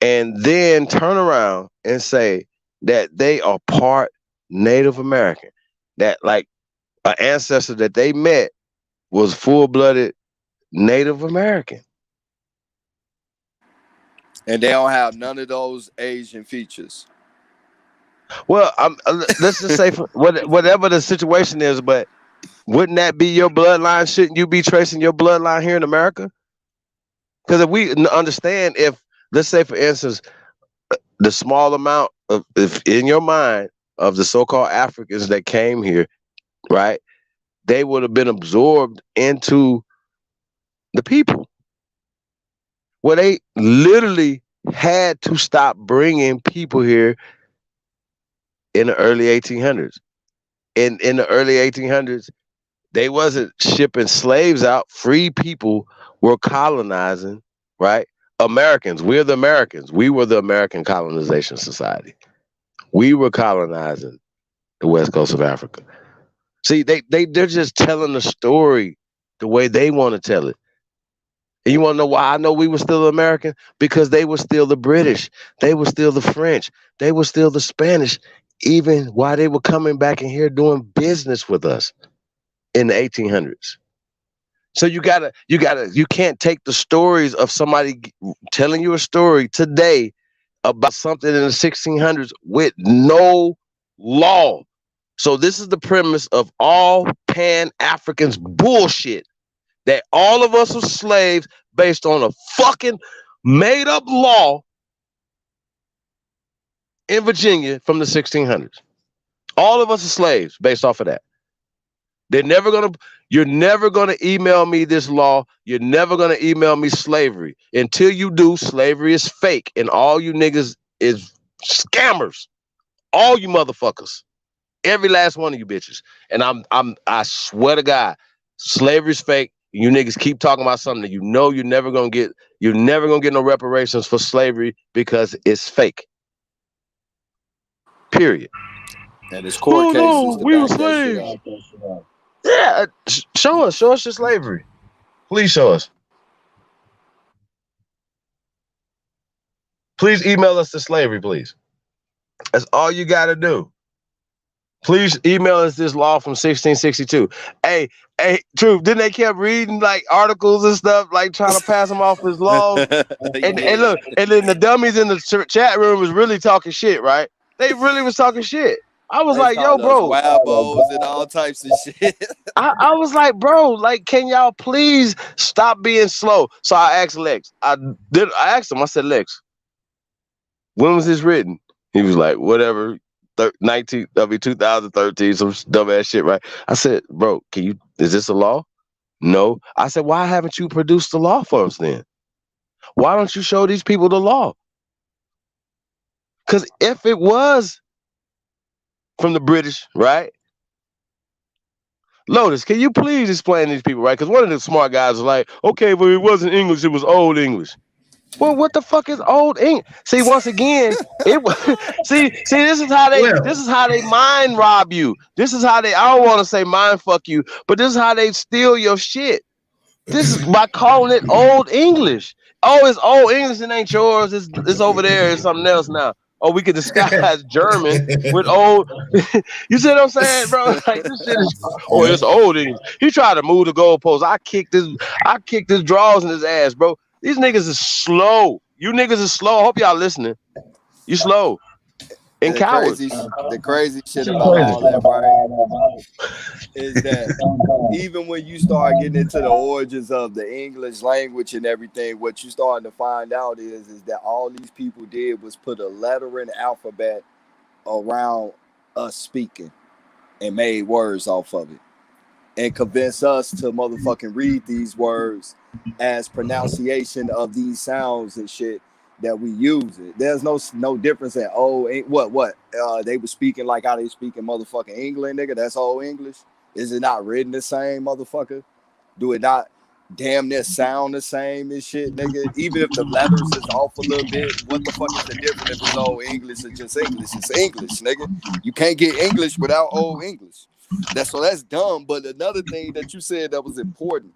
And then turn around and say that they are part Native American, that like an ancestor that they met was full-blooded Native American. And they don't have none of those Asian features. Well, let's just say whatever the situation is, but wouldn't that be your bloodline? Shouldn't you be tracing your bloodline here in America? Because if we understand, if let's say, for instance, the small amount of, if in your mind, of the so-called Africans that came here, right, they would have been absorbed into the people. Well, they literally had to stop bringing people here in the early 1800s. In the early 1800s, they wasn't shipping slaves out. Free people were colonizing, right? Americans. We're the Americans. We were the American Colonization Society. We were colonizing the west coast of Africa. See, they're just telling the story the way they want to tell it. And you want to know why I know we were still American? Because they were still the British. They were still the French. They were still the Spanish, even while they were coming back in here doing business with us in the 1800s. So you can't take the stories of somebody telling you a story today about something in the 1600s with no law. So this is the premise of all Pan-Africans bullshit, that all of us are slaves based on a fucking made up law in Virginia from the 1600s. All of us are slaves based off of that. You're never gonna email me this law. You're never gonna email me slavery. Until you do, slavery is fake, and all you niggas is scammers. All you motherfuckers. Every last one of you bitches. And I swear to God, slavery's fake. You niggas keep talking about something that you know you're never gonna get no reparations for slavery because it's fake. Period. And it's court cases to we were back that shit slaves. up. Yeah, show us your slavery. Please show us. Please email us the slavery, please. That's all you gotta do. Please email us this law from 1662. Hey, Truth, didn't they kept reading like articles and stuff, like trying to pass them off as laws? and look, and then the dummies in the chat room was really talking shit, right? They really was talking shit. I was like, yo, bro. Wabos and all types of shit. I was like, bro, like, can y'all please stop being slow? So I asked Lex. I asked him, I said, Lex, when was this written? He was like, whatever, 2013, some dumbass shit, right? I said, bro, is this a law? No. I said, why haven't you produced the law for us then? Why don't you show these people the law? Because if it was from the British, right? Lotus, can you please explain to these people, right? Because one of the smart guys was like, okay, well, it wasn't English, it was Old English. Well, what the fuck is Old English? See, once again, it was see, this is how they mind rob you. This is how I don't want to say mind fuck you, but this is how they steal your shit. This is by calling it Old English. Oh, it's Old English and ain't yours. It's over there. It's something else now. Oh, we could disguise German with old. You see what I'm saying, bro? Like, this shit is. Oh, it's Old English. He tried to move the goalpost. I kicked his drawers in his ass, bro. These niggas is slow. You niggas is slow. I hope y'all listening. You slow. and cowards. The crazy shit about all that, right, is that even when you start getting into the origins of the English language and everything, what you starting to find out is that all these people did was put a letter in the alphabet around us speaking and made words off of it and convince us to motherfucking read these words as pronunciation of these sounds and shit that we use it. There's no difference at they were speaking like how they speak in motherfucking England, nigga. That's old English. Is it not written the same, motherfucker? Do it not damn near sound the same and shit, nigga? Even if the letters is off a little bit, what the fuck is the difference if it's old English or just English? It's English, nigga. You can't get English without old English. That's dumb. But another thing that you said that was important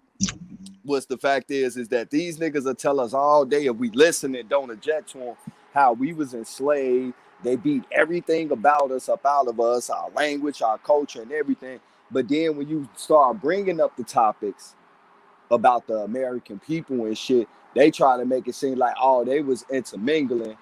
was the fact is that these niggas will tell us all day if we listen and don't object to them how we was enslaved. They beat everything about us up out of us, our language, our culture, and everything. But then when you start bringing up the topics about the American people and shit, they try to make it seem like, oh, they was intermingling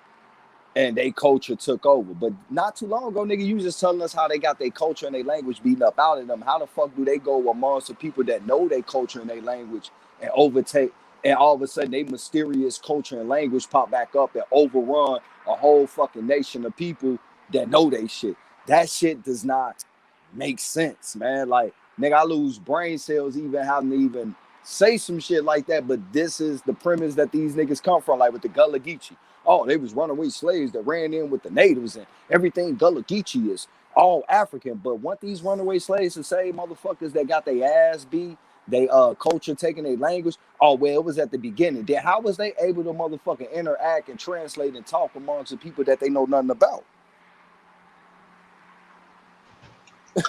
and they culture took over. But not too long ago, nigga, you was just telling us how they got their culture and their language beaten up out of them. How the fuck do they go amongst the people that know their culture and their language and overtake, and all of a sudden they mysterious culture and language pop back up and overrun a whole fucking nation of people that know they shit? That shit does not make sense, man. Like, nigga, I lose brain cells even having to even say some shit like that. But this is the premise that these niggas come from, like with the Gullah Geechee. Oh, they was runaway slaves that ran in with the natives and everything. Gullah Geechee is all African. But weren't these runaway slaves the same motherfuckers that got their ass beat, they culture taking their language? Oh, well, it was at the beginning. Then how was they able to motherfucking interact and translate and talk amongst the people that they know nothing about?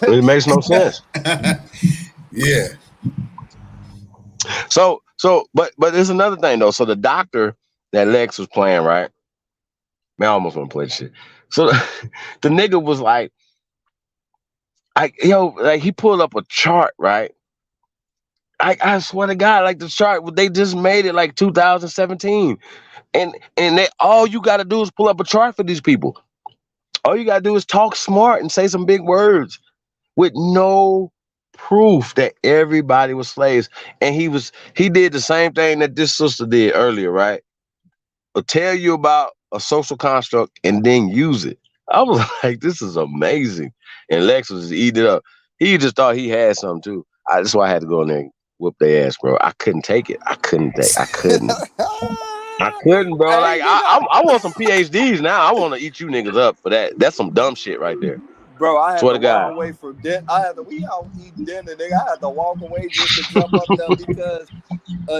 It makes no sense. Yeah. But there's another thing though. So the doctor that Lex was playing, right? Man, I almost want to play this shit. So the nigga was like, he pulled up a chart, right? I swear to God, like the chart, they just made it like 2017. And all you got to do is pull up a chart for these people. All you got to do is talk smart and say some big words with no proof that everybody was slaves. And he did the same thing that this sister did earlier, right? But tell you about a social construct and then use it. I was like, this is amazing. And Lex was eating it up. He just thought he had something too. That's why I had to go in there and whoop their ass, bro. I couldn't take it. I couldn't, bro. Like, I want some PhDs now. I want to eat you niggas up for that. That's some dumb shit right there. Bro, I had Swear to walk away from dinner. We out eating dinner, nigga. I had to walk away just to jump up there because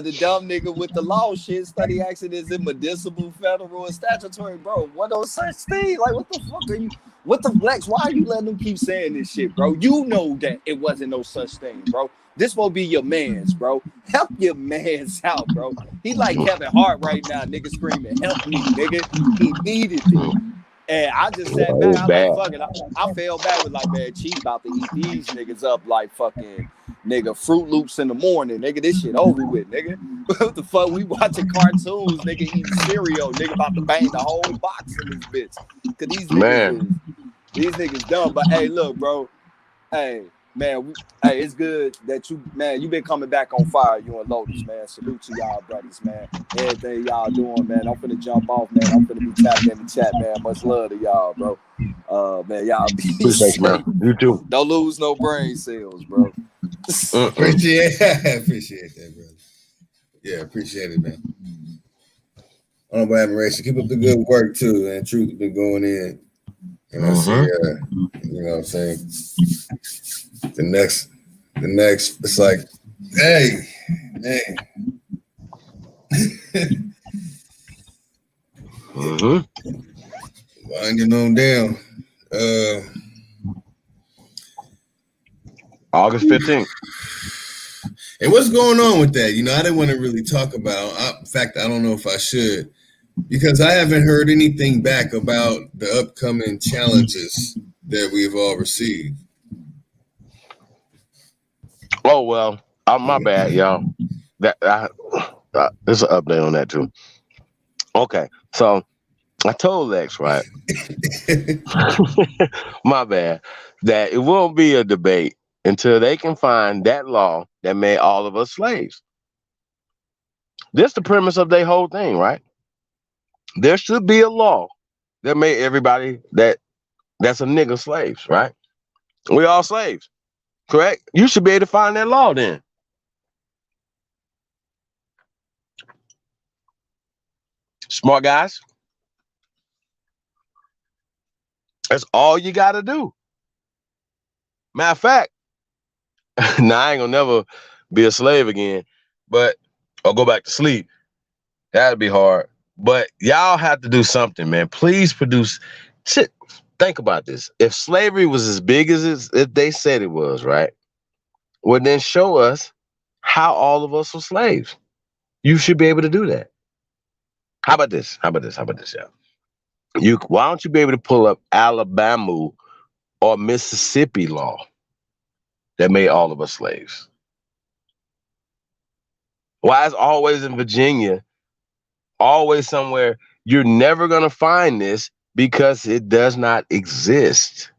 the dumb nigga with the law shit study accidents in medicinal, federal, and statutory. Bro, what those such things? Like, what the fuck are you? What the flex? Why are you letting them keep saying this shit, bro? You know that it wasn't no such thing, bro. This won't be your man's, bro. Help your man's out, bro. He like Kevin Hart right now, nigga screaming, help me, nigga. He needed it. And I just sat back. I'm like, fuck it. I fell back with like, man, Chief about to eat these niggas up like fucking nigga Fruit Loops in the morning. Nigga, this shit over with, nigga. What the fuck? We watching cartoons, nigga, eating cereal. Nigga about to bang the whole box in this bitch. Cause these niggas dumb. But hey, look, bro. Hey, man, it's good that you been coming back on fire, you and Lotus, man. Salute to y'all, brothers, man. Everything y'all doing, man. I'm finna jump off, man. I'm finna be tapping in the chat, man. Much love to y'all, bro. Man, y'all be safe, man. You too. Don't lose no brain cells, bro. Appreciate that, brother. Yeah, appreciate it, man. Honorable admiration. Keep up the good work too, and Truth been going in. And I see, you know what I'm saying? The next, it's like, hey. Winding on down. August 15th. And what's going on with that? You know, I didn't want to really talk about. In fact, I don't know if I should, because I haven't heard anything back about the upcoming challenges that we've all received. Oh, well, my bad, y'all. There's an update on that too. Okay, so I told Lex, right? My bad. That it won't be a debate until they can find that law that made all of us slaves. This the premise of their whole thing, right? There should be a law that made everybody that's a nigga slaves, right? We all slaves, correct? You should be able to find that law then. Smart guys. That's all you got to do. Matter of fact, now I ain't gonna never be a slave again, but I'll go back to sleep. That'd be hard. But y'all have to do something, man. Please produce shit. Think about this. If slavery was as big as they said it was, right? Well, then show us how all of us were slaves. You should be able to do that. How about this? How about this, y'all? Why don't you be able to pull up Alabama or Mississippi law that made all of us slaves? Why is always in Virginia, always somewhere? You're never going to find this because it does not exist.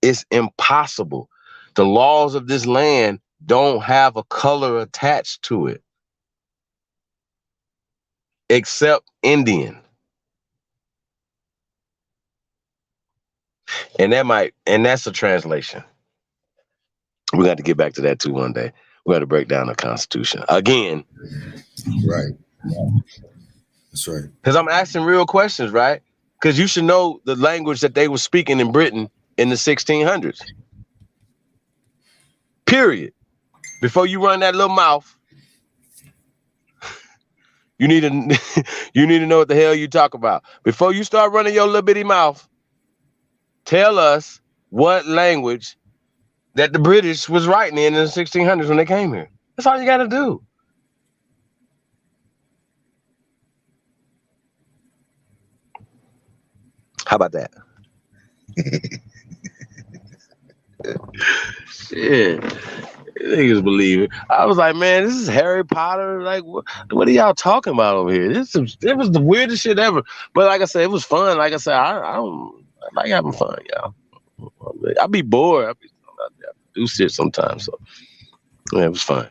It's impossible. The laws of this land don't have a color attached to it, except Indian. And that's a translation. We got to get back to that too one day. We got to break down the Constitution again. Right. That's right. Because I'm asking real questions, right? Because you should know the language that they were speaking in Britain in the 1600s. Period. Before you run that little mouth, you need to know what the hell you talk about. Before you start running your little bitty mouth, tell us what language that the British was writing in the 1600s when they came here. That's all you got to do. How about that? Shit. Niggas believe it. I was like, man, this is Harry Potter. Like, what are y'all talking about over here? It was the weirdest shit ever. But like I said, it was fun. Like I said, I like having fun, y'all. I be bored. I do shit sometimes. So yeah, it was fun.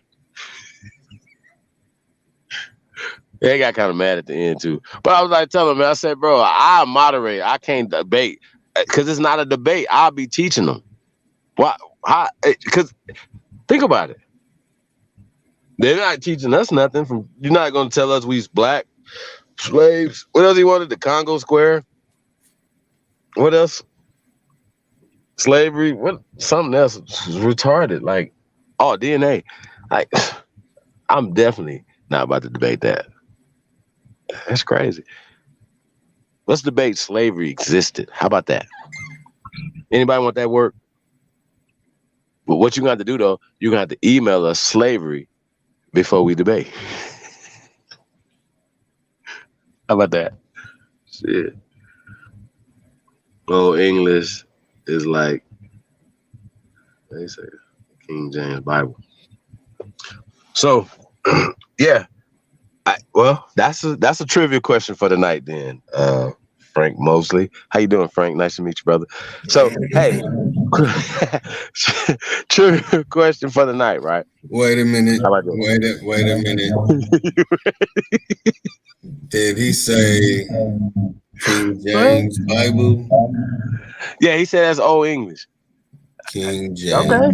They got kind of mad at the end too. But I was like telling them, I said, bro, I moderate. I can't debate because it's not a debate. I'll be teaching them. Why? Because think about it. They're not teaching us nothing. You're not going to tell us we's black slaves. What else he wanted? The Congo Square. What else? Slavery. What? Something else retarded. Like, oh, DNA. Like, I'm definitely not about to debate that. That's crazy. Let's debate slavery existed. How about that? Anybody want that work? But what you're going to have to do, though, you're going to have to email us slavery before we debate. How about that? Shit. Oh, English is like, they say, King James Bible. So, yeah. Well, that's a trivia question for the night then, Frank Mosley. How you doing, Frank? Nice to meet you, brother. So, hey, trivia question for the night, right? Wait a minute. Wait a minute. Did he say King James Bible? Yeah, he said that's old English. King James. Okay.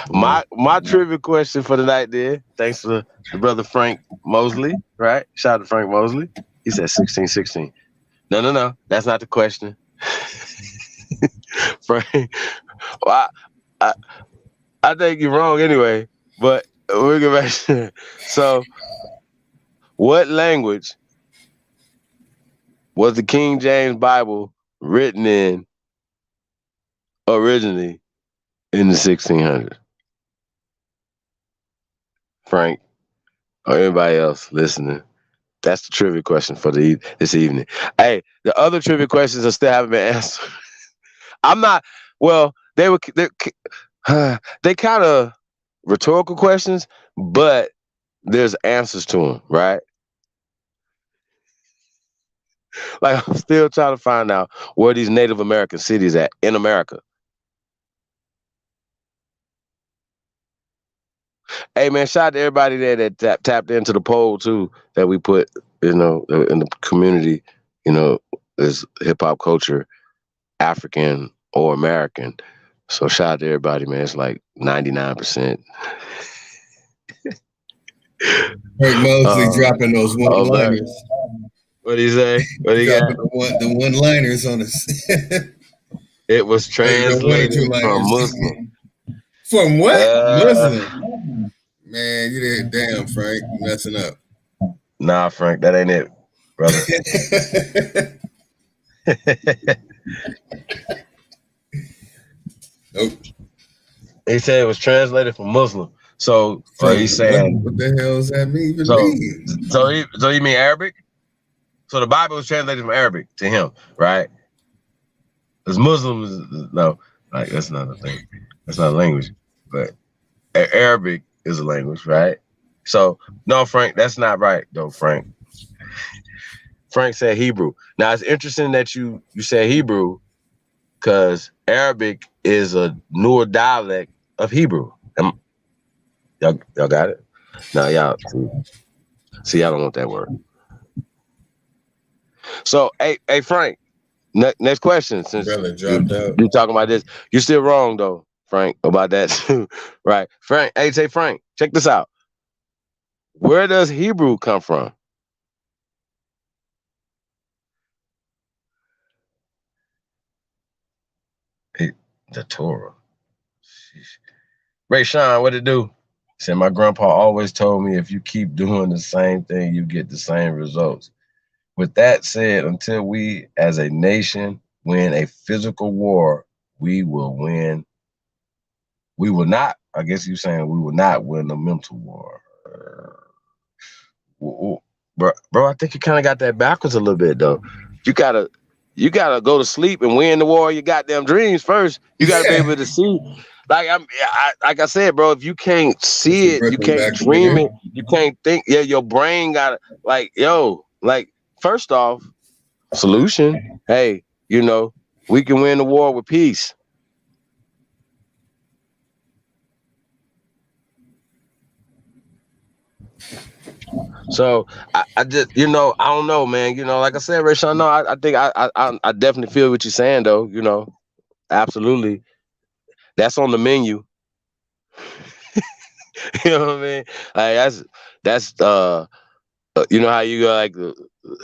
My trivia question for the night there. Thanks to the brother Frank Mosley, right? Shout out to Frank Mosley. He said 1616. No. That's not the question. Frank, well, I think you're wrong anyway, but we'll get back to it. So, what language was the King James Bible written in originally in the 1600s? Frank, or anybody else listening? That's the trivia question for this evening. Hey, the other trivia questions are still haven't been answered. I'm not. Well, they kind of rhetorical questions, but there's answers to them, right? Like I'm still trying to find out where these Native American cities at in America. Hey man, shout out to everybody there that tapped into the poll too that we put, in the community. Is hip hop culture African or American? So shout out to everybody, man. It's like 99%. Frank Mosley dropping those American. one-liners. What do you say? What do you got? The one-liners on us. It was translated from Muslim. From what? Muslim. Man, you did damn, Frank. You messing up. Nah, Frank, that ain't it, brother. Nope. He said it was translated from Muslim. So he's saying, what the hell does that mean? So you mean Arabic? So the Bible was translated from Arabic to him, right? Because Muslims, no, like that's not a thing. That's not a language. But Arabic is a language, right? So no, Frank, that's not right though, Frank. Frank said Hebrew. Now it's interesting that you said Hebrew, because Arabic is a newer dialect of Hebrew. Y'all got it? No, y'all see, I don't want that word. So, hey, Frank, next question. Since brother dropped out. You talking about this, you're still wrong though, Frank, about that too, right? Frank, say Frank, check this out. Where does Hebrew come from? The Torah. Sheesh. Ray Sean, what it do? Said my grandpa always told me if you keep doing the same thing, you get the same results. With that said, until we as a nation win a physical war, we will win. We will not, I guess you're saying we will not win a mental war. Bro, I think you kind of got that backwards a little bit though. You gotta go to sleep and win the war of your goddamn dreams first. You gotta be able to see. Like like I said, bro, if you can't see it, you can't dream it, you can't think. Yeah, your brain gotta first off, solution. Hey, we can win the war with peace. So I just, I don't know, man. Like I said, Rashawn, no, I think I definitely feel what you're saying, though. Absolutely, that's on the menu. You know what I mean? Like that's how you go like the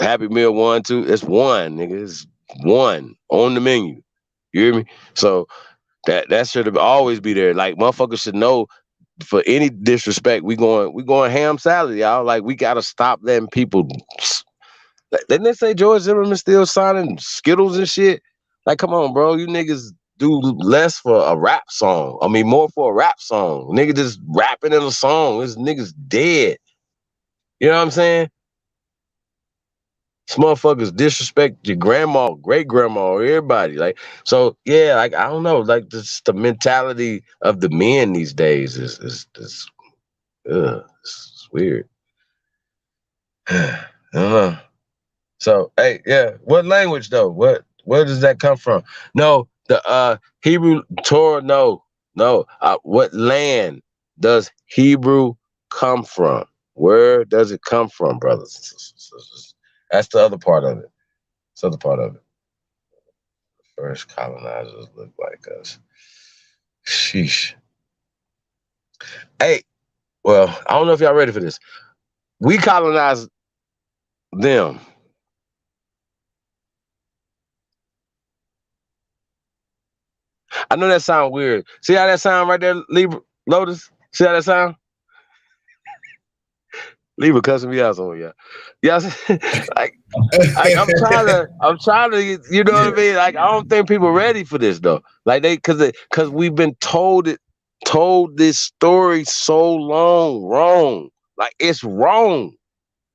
Happy Meal 1, 2. It's one, nigga. It's one on the menu. You hear me? So that should always be there. Like motherfuckers should know. For any disrespect, we going ham salad, y'all. Like we gotta stop letting people. Didn't they say George Zimmerman still signing Skittles and shit? Like, come on, bro. You niggas do less for a rap song. I mean, more for a rap song. Nigga just rapping in a song. This nigga's dead. You know what I'm saying? This motherfuckers disrespect your grandma, great grandma, everybody. Like, so yeah, like I don't know, like this the mentality of the men these days is it's weird. I don't know. So, hey, yeah, what language though? Where does that come from? No, the Hebrew Torah. No. What land does Hebrew come from? Where does it come from, brothers? That's the other part of it. That's the other part of it. First colonizers look like us. Sheesh. Hey, well, I don't know if y'all ready for this. We colonized them. I know that sounds weird. See how that sound right there, Libra, Lotus? See how that sound? Libra cussing me out on y'all. Yeah, like I'm trying to, you know what I mean? Like I don't think people are ready for this though. Like because we've been told this story so long wrong. Like it's wrong.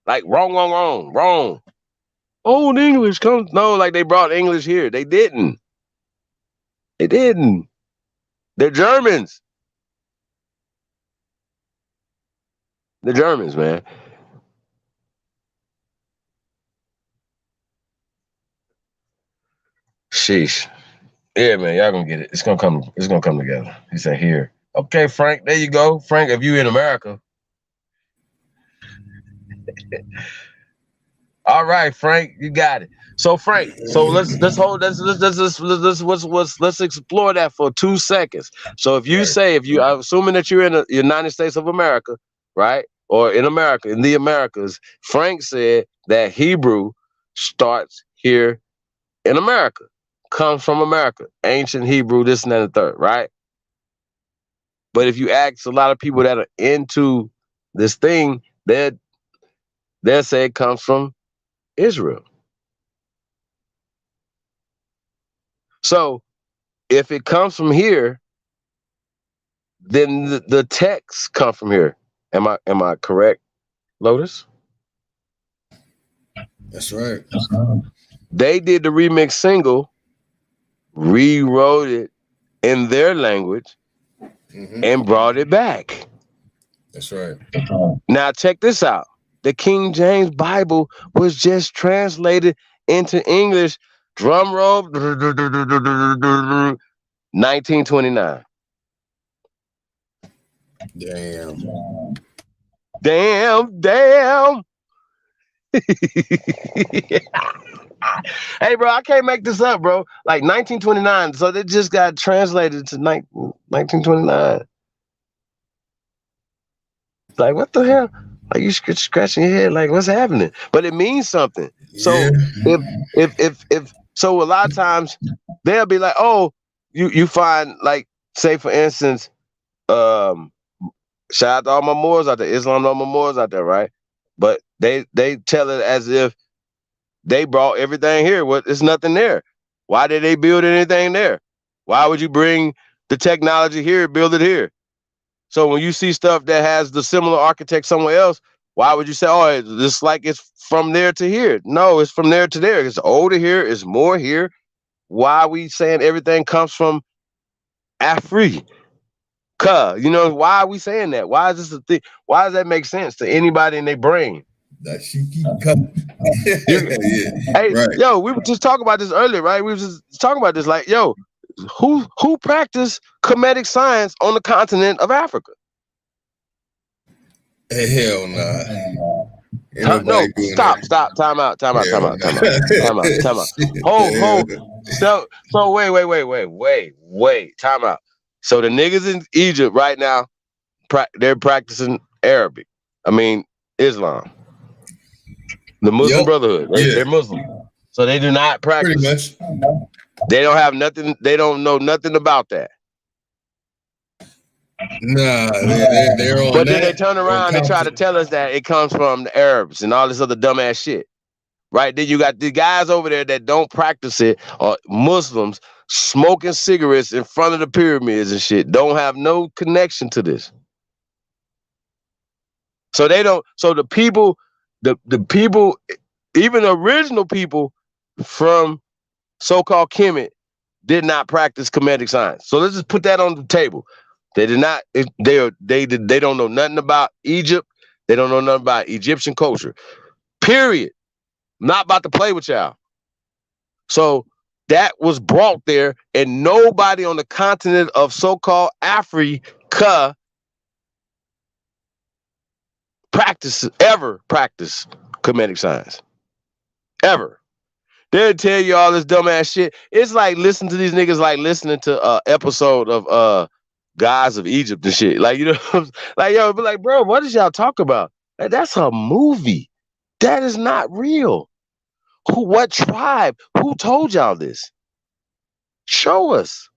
Like wrong. Old English comes. No, like they brought English here. They didn't. They're Germans. The Germans, man. Sheesh. Yeah, man, y'all gonna get it. It's gonna come together. He said here. Okay, Frank, there you go. Frank, if you in America. All right, Frank, you got it. So Frank, let's explore that for 2 seconds. So if you say, I'm assuming that you're in the United States of America, right? Or in America, in the Americas, Frank said that Hebrew starts here in America, comes from America, ancient Hebrew, this and that and the third, right? But if you ask a lot of people that are into this thing, they'll say it comes from Israel. So if it comes from here, then the texts come from here. Am I correct, Lotus? That's right. They did the remix single, rewrote it in their language, and brought it back. That's right. Now check this out. The King James Bible was just translated into English. Drum roll, 1929. Damn. Hey, bro, I can't make this up, bro. Like 1929. So they just got translated to 1929. Like, what the hell? Like, you scratching your head, like, what's happening? But it means something. So if so, a lot of times they'll be like, oh, you find, like, say for instance, shout out to all my Moors out there, Islam to all my Moors out there, right? But they tell it as if they brought everything here. There's nothing there. Why did they build anything there? Why would you bring the technology here and build it here? So when you see stuff that has the similar architect somewhere else, why would you say, oh, it's like it's from there to here? No, it's from there to there. It's older here. It's more here. Why are we saying everything comes from Africa? You know, why are we saying that? Why is this a thing? Why does that make sense to anybody in their brain? Hey, right. Yo, we were just talking about this earlier, right? We were just talking about this, like, yo, who practiced comedic science on the continent of Africa? Hell nah. No, stop, time out. Hold. So wait, time out. So the niggas in Egypt right now, they're practicing Arabic. I mean, Islam. The Muslim Brotherhood. They're Muslim. So they do not practice. Pretty much. They don't have nothing. They don't know nothing about that. Nah, they're on. But then they turn around and try to tell us that it comes from the Arabs and all this other dumbass shit. Right? Then you got the guys over there that don't practice it, or Muslims smoking cigarettes in front of the pyramids and shit. Don't have no connection to this. So they don't. So the people, the people, even the original people from so-called Kemet did not practice Kemetic science. So let's just put that on the table. They did not. They don't know nothing about Egypt. They don't know nothing about Egyptian culture. Period. Not about to play with y'all. So that was brought there, and nobody on the continent of so-called Africa ever practice Kemetic science. Ever. They'll tell you all this dumbass shit. It's like listening to these niggas like listening to an episode of Gods of Egypt and shit. Like, you know, like, yo, be like, bro, what is y'all talking about? Like, that's a movie. That is not real. What tribe? Who told y'all this? Show us.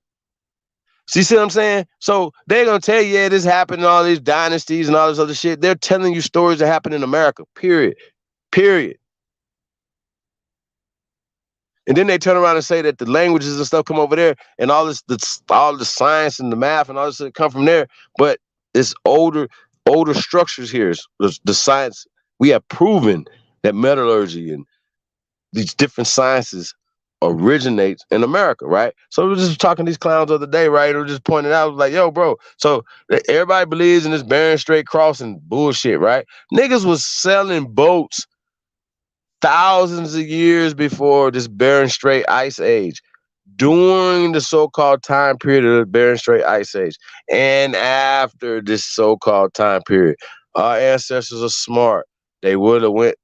See what I'm saying? So they're gonna tell you, yeah, this happened in all these dynasties and all this other shit. They're telling you stories that happen in America. Period. And then they turn around and say that the languages and stuff come over there, and all the science and the math and all this come from there. But it's older structures here. The science, we have proven that metallurgy and these different sciences originates in America, right? So we were just talking to these clowns the other day, right? We were just pointing out, like, yo, bro, so everybody believes in this Bering Strait crossing bullshit, right? Niggas was selling boats thousands of years before this Bering Strait ice age. during the so-called time period of the Bering Strait Ice Age and after this so-called time period, our ancestors are smart. They would have went.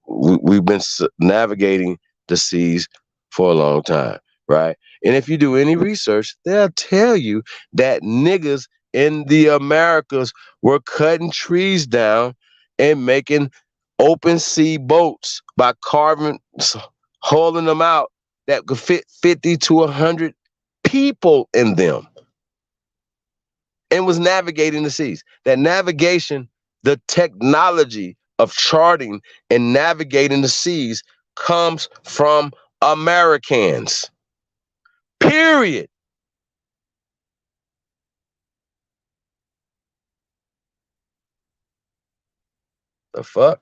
We've been navigating the seas for a long time, right? And if you do any research, they'll tell you that niggas in the Americas were cutting trees down and making open sea boats by hauling them out that could fit 50 to 100 people in them, and was navigating the seas. That navigation, the technology of charting and navigating the seas comes from Americans. Period. The fuck?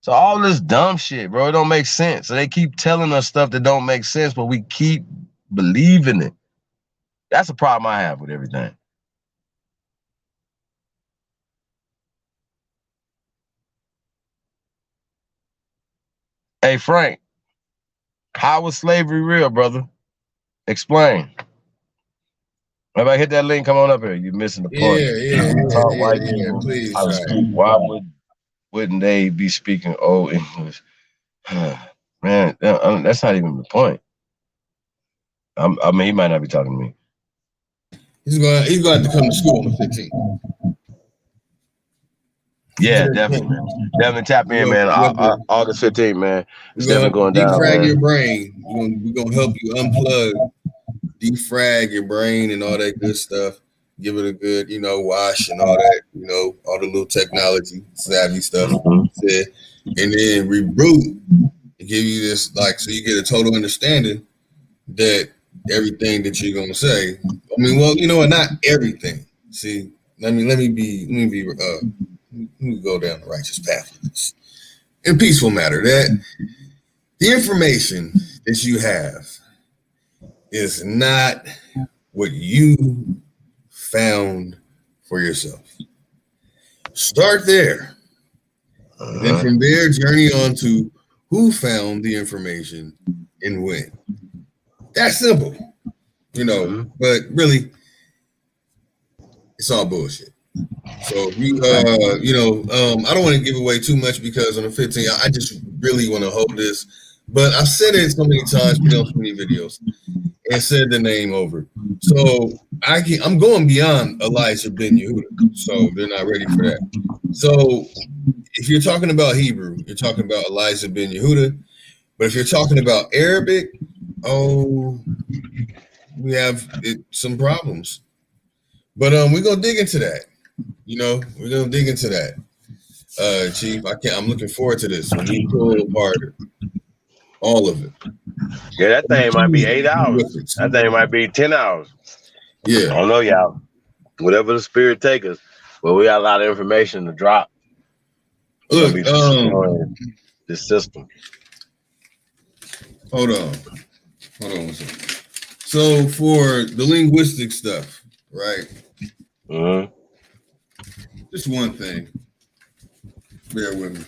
So all this dumb shit, bro, it don't make sense. So they keep telling us stuff that don't make sense, but we keep believing it. That's a problem I have with everything. Hey, Frank, how was slavery real, brother? Explain. Everybody hit that link, come on up here. You're missing the point. White people please. how to speak. Why wouldn't they be speaking old English? Man, that's not even the point. I mean, he might not be talking to me. He's going to have to come to school on the 15th. Yeah, definitely, man. Definitely tap in, man. August 15th, man. It's definitely going down. Defrag your brain. We're gonna help you unplug, defrag your brain and all that good stuff. Give it a good, wash and all that, all the little technology savvy stuff. And then reboot and give you this, so you get a total understanding that everything that you're gonna say. I mean, well, you know what? Not everything. See, let me go down the righteous path with this. In peaceful matter, that the information that you have is not what you found for yourself. Start there. And then from there, journey on to who found the information and when. That's simple, but really, it's all bullshit. So I don't want to give away too much because on the 15th, I just really want to hold this. But I've said it so many times, put on so many videos, and said the name over. So I'm going beyond Elijah Ben Yehuda. So they're not ready for that. So if you're talking about Hebrew, you're talking about Elijah Ben Yehuda. But if you're talking about Arabic, we have some problems. But we're gonna dig into that. We're gonna dig into that, Chief. I'm looking forward to this. When you pull apart all of it. Yeah, that thing might be 8 hours. That thing might be 10 hours. Yeah. I don't know, y'all. Whatever the spirit take us, but we got a lot of information to drop. Look, this system. Hold on one second. So for the linguistic stuff, right? Just one thing. Bear with me.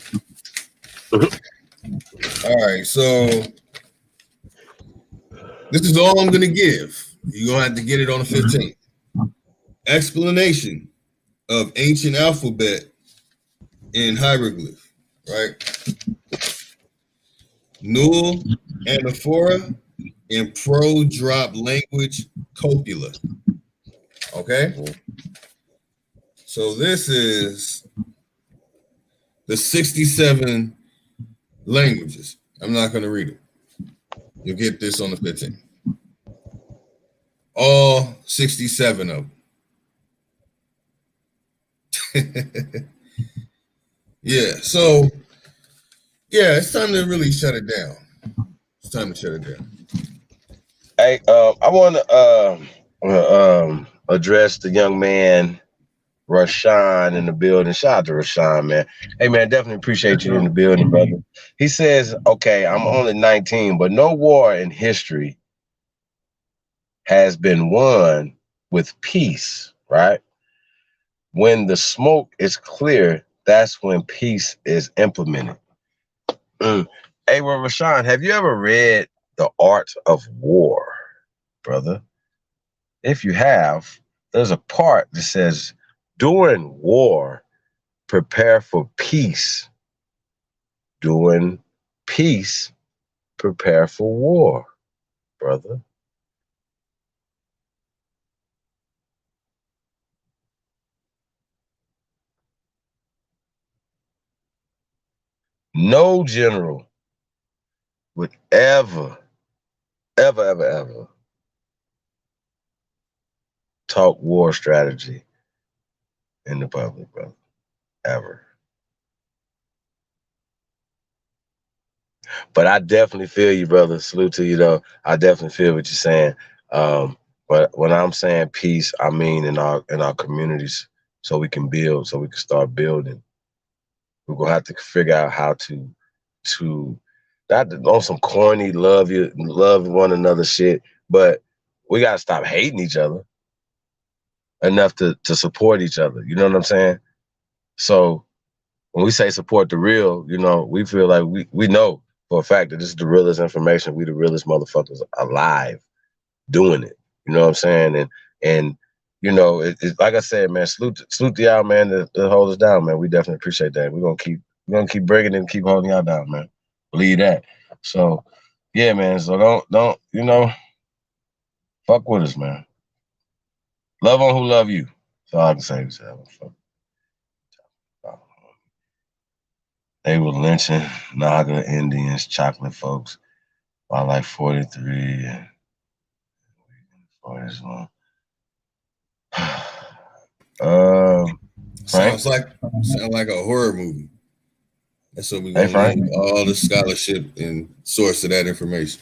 All right, so this is all I'm gonna give. You're gonna have to get it on the 15th. Explanation of ancient alphabet in hieroglyph, right? Null, anaphora, and pro-drop language copula. Okay? So this is the 67 languages. I'm not going to read it. You'll get this on the 15th. All 67 of them. Yeah, so it's time to really shut it down. It's time to shut it down. Hey, I want to address the young man Rashawn in the building. Shout out to Rashawn, man. Hey, man, definitely appreciate you in the building, brother. He says, okay, I'm only 19, but no war in history has been won with peace, right? When the smoke is clear, that's when peace is implemented. Hey, well, Rashawn, have you ever read The Art of War? brother. If you have, there's a part that says, during war, prepare for peace. During peace, prepare for war, brother. No general would ever talk war strategy in the public, brother. Ever. But I definitely feel you, brother. Salute to you, though. I definitely feel what you're saying. But when I'm saying peace, I mean in our communities, so we can build, so we can start building. We're gonna have to figure out how to not on some corny love one another shit, but we gotta stop hating each other enough to support each other. You know what I'm saying? So when we say support the real, you know, we feel like we know for a fact that this is the realest information. We the realest motherfuckers alive doing it. You know what I'm saying? And you know, it's like I said, man, salute to y'all, man, that hold us down, man. We definitely appreciate that. We're gonna keep bringing it and keep holding y'all down, man. Believe that. So yeah, man. So don't, you know, fuck with us, man. Love on who love you. That's all I can say. They were lynching Naga Indians, chocolate folks, by like 43 and 41. Frank? Sounds like a horror movie. That's what we're gonna Frank? need all the scholarship and source of that information.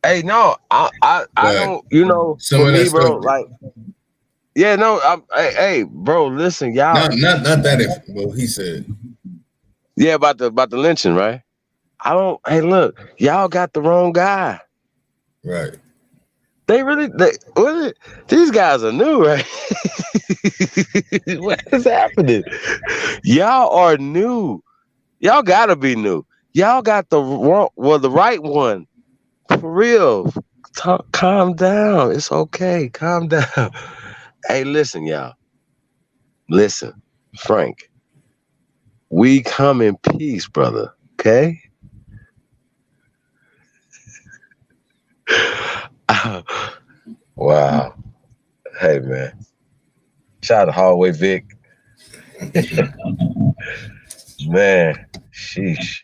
Hey, no, I don't, you know, some for of me, that bro, stuff, like, yeah, no, hey, bro, listen, y'all. Not that. Well, he said, yeah, about the lynching, right? Hey, look, y'all got the wrong guy. Right. These guys are new, right? What is happening? Y'all are new. Y'all gotta be new. Y'all got the right one. For real. Calm down. It's okay. Calm down. Hey, listen, y'all. Listen, Frank. We come in peace, brother. Okay? Wow. Hey, man. Shout out to Hallway Vic. Man, sheesh.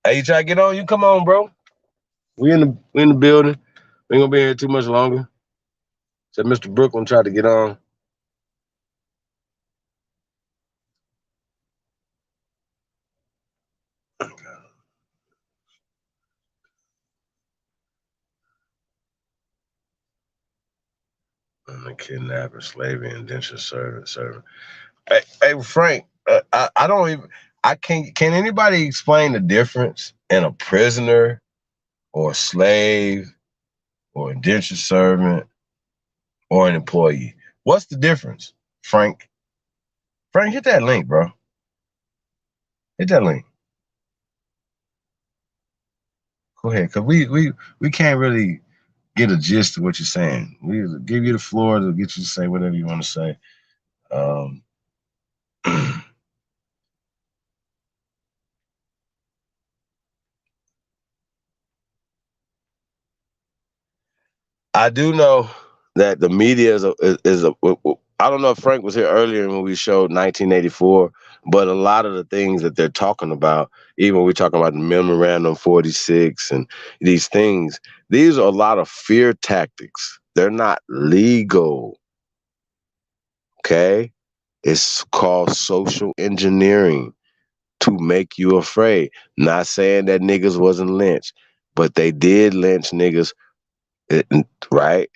Hey, you try to get on? You come on, bro. We in the building. We ain't gonna be here too much longer. Said Mr. Brooklyn tried to get on. The kidnapper, slavery, indentured servant. Hey, Frank, I don't even. I can't. Can anybody explain the difference in a prisoner, or a slave, or indentured servant, or an employee? What's the difference, Frank? Frank, hit that link, bro. Hit that link. Go ahead, cause we can't really get a gist of what you're saying. We give you the floor to get you to say whatever you want to say. I do know that the media is a. I don't know if Frank was here earlier when we showed 1984, but a lot of the things that they're talking about, even when we're talking about the Memorandum 46 and these things, these are a lot of fear tactics. They're not legal. Okay? It's called social engineering to make you afraid. Not saying that niggas wasn't lynched, but they did lynch niggas, right?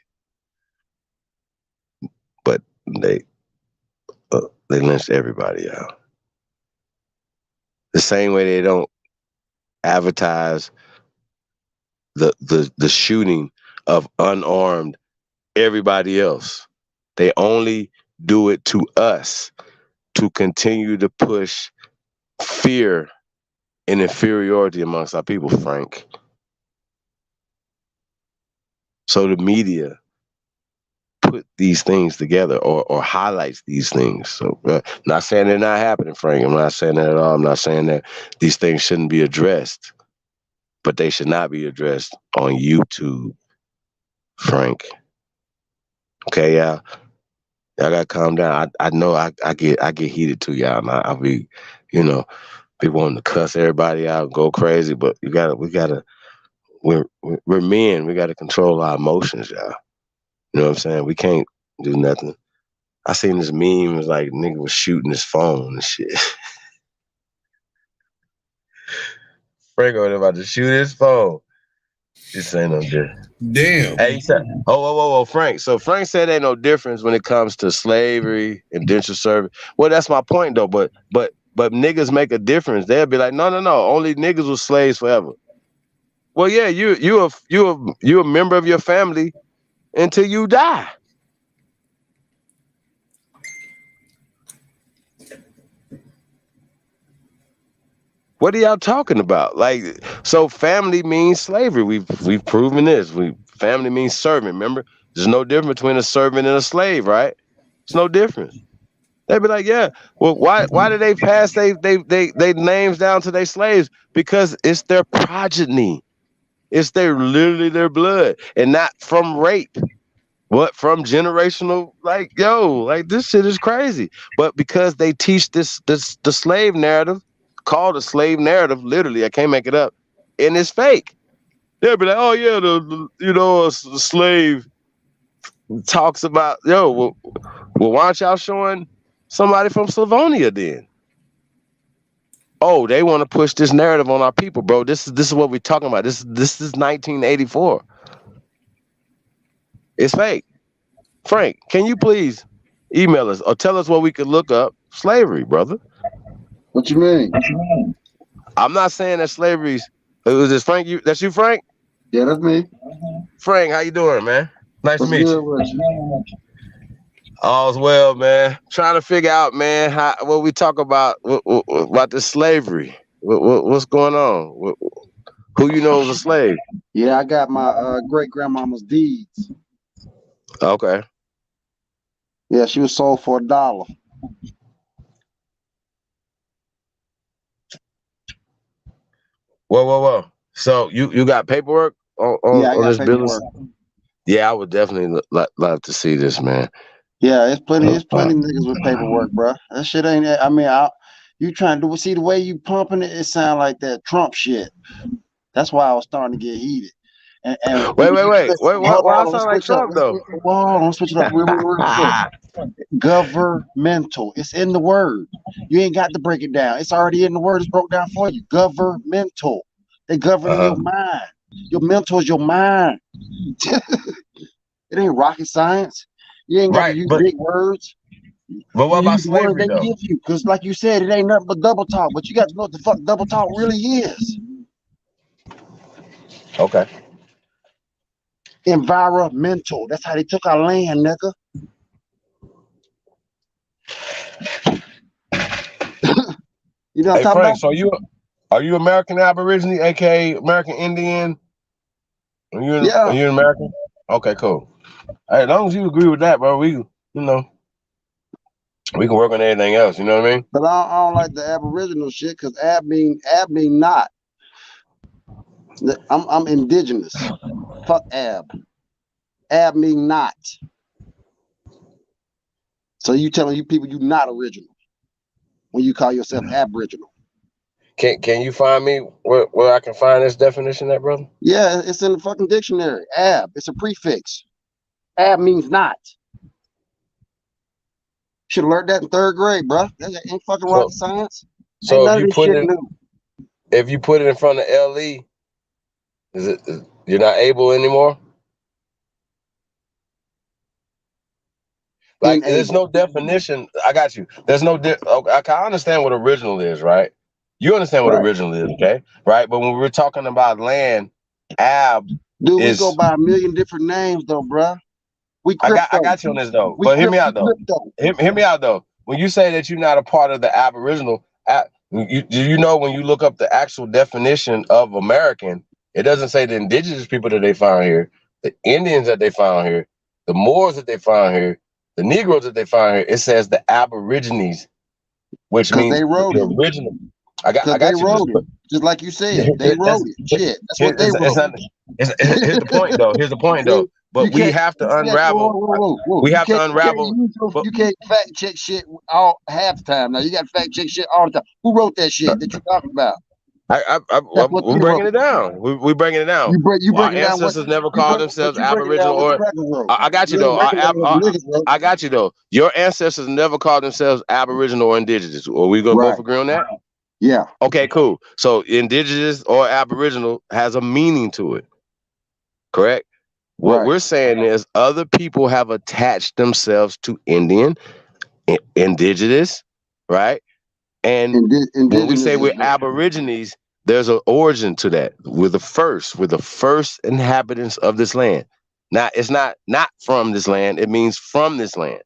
But they lynched everybody out. The same way they don't advertise the shooting of unarmed everybody else. They only do it to us to continue to push fear an inferiority amongst our people, Frank. So the media put these things together or highlights these things. So not saying they're not happening, Frank. I'm not saying that at all. I'm not saying that these things shouldn't be addressed, but they should not be addressed on YouTube, Frank. Okay, y'all gotta calm down. I know I get heated too, y'all. And I'll be, be wanting to cuss everybody out and go crazy, but we're men. We gotta control our emotions, y'all. You know what I'm saying? We can't do nothing. I seen this meme, it was like nigga was shooting his phone and shit. Franco about to shoot his phone. This ain't no difference. Damn. Hey, he said, whoa, Frank. So Frank said ain't no difference when it comes to slavery, indentured service. Well, that's my point though. But niggas make a difference. They'll be like, no. Only niggas was slaves forever. Well, yeah, you a member of your family until you die. What are y'all talking about? Like, so family means slavery. We've proven this. Family means servant. Remember, there's no difference between a servant and a slave, right? It's no difference. They'd be like, yeah. Well, why did they pass they names down to their slaves? Because it's their progeny. It's literally their blood, and not from rape. What from generational, like this shit is crazy. But because they teach the slave narrative, called a slave narrative, literally, I can't make it up, and it's fake. They'll be like, oh yeah, the slave talks about well, why aren't y'all showing somebody from Slavonia then? Oh, they want to push this narrative on our people, bro. This is what we're talking about. This is 1984. It's fake. Frank, can you please email us or tell us where we could look up slavery, brother? What you mean? I'm not saying that slavery's. Was this Frank? That's you, Frank? Yeah, that's me. Frank, how you doing, man? Nice to meet you. All's well, man. Trying to figure out, man, what we talk about this slavery. What's going on? Who you know is a slave? Yeah, I got my great grandmama's deeds. Okay. Yeah, she was sold for $1. Whoa. So you got paperwork on this business? Yeah, I would definitely love to see this, man. Yeah, it's plenty niggas with paperwork, bro. That shit ain't. I mean, you trying to see the way you pumping it? It sound like that Trump shit. That's why I was starting to get heated. And wait. Why I sound like Trump though? Hold on, switch it up real quick. Governmental. It's in the word. You ain't got to break it down. It's already in the word. It's broke down for you. Governmental. They govern your mind. Your mental is your mind. It ain't rocket science. You ain't got to use big words. But what about slavery though? Because like you said, it ain't nothing but double talk. But you got to know what the fuck double talk really is. Okay. Environmental. That's how they took our land, nigga. You know what I'm talking Frank, about? so are you American Aborigine, aka American Indian? Are you American? Okay, cool. Hey, as long as you agree with that, bro, we can work on everything else. You know what I mean? But I don't like the Aboriginal shit because ab mean not. I'm indigenous. Fuck ab. Ab mean not. So you telling you people you not original when you call yourself Aboriginal. Can you find me where I can find this definition at, brother? Yeah, it's in the fucking dictionary. Ab. It's a prefix. Ab means not. Should have learned that in 3rd grade, bro. That ain't fucking rocket science. So if you put it in front of LE, you're not able anymore? Like there's no definition. I got you. There's no I can understand what original is, right? You understand what original is, okay? Right? But when we're talking about land, ab dude, we go by a million different names though, bro. I got you on this though. But hear me out though. Hear me out though. When you say that you're not a part of the Aboriginal, Do you know when you look up the actual definition of American, it doesn't say the indigenous people that they found here, the Indians that they found here, the Moors that they found here, the Negroes that they found here. It says the Aborigines, which means they wrote the it. original. I got they you. wrote it. Just like you said, they wrote it. Shit, that's what they wrote. Here's the point, though. Here's the point, though. But we have to unravel. Whoa. We have to unravel. You can't fact check shit all half the time. Now you got to fact check shit all the time. Who wrote that shit that you talking about? We're bringing it down. We're bringing it down. Our ancestors never called themselves Aboriginal, or I got you though. I got you though. Your ancestors never called themselves Aboriginal or Indigenous. Are we gonna both agree on that? Yeah. Okay, cool. So Indigenous or Aboriginal has a meaning to it. Correct? What we're saying is other people have attached themselves to Indian, Indigenous, right? And when we say we're Aborigines, there's an origin to that. We're the first inhabitants of this land. Now, it's not from this land. It means from this land.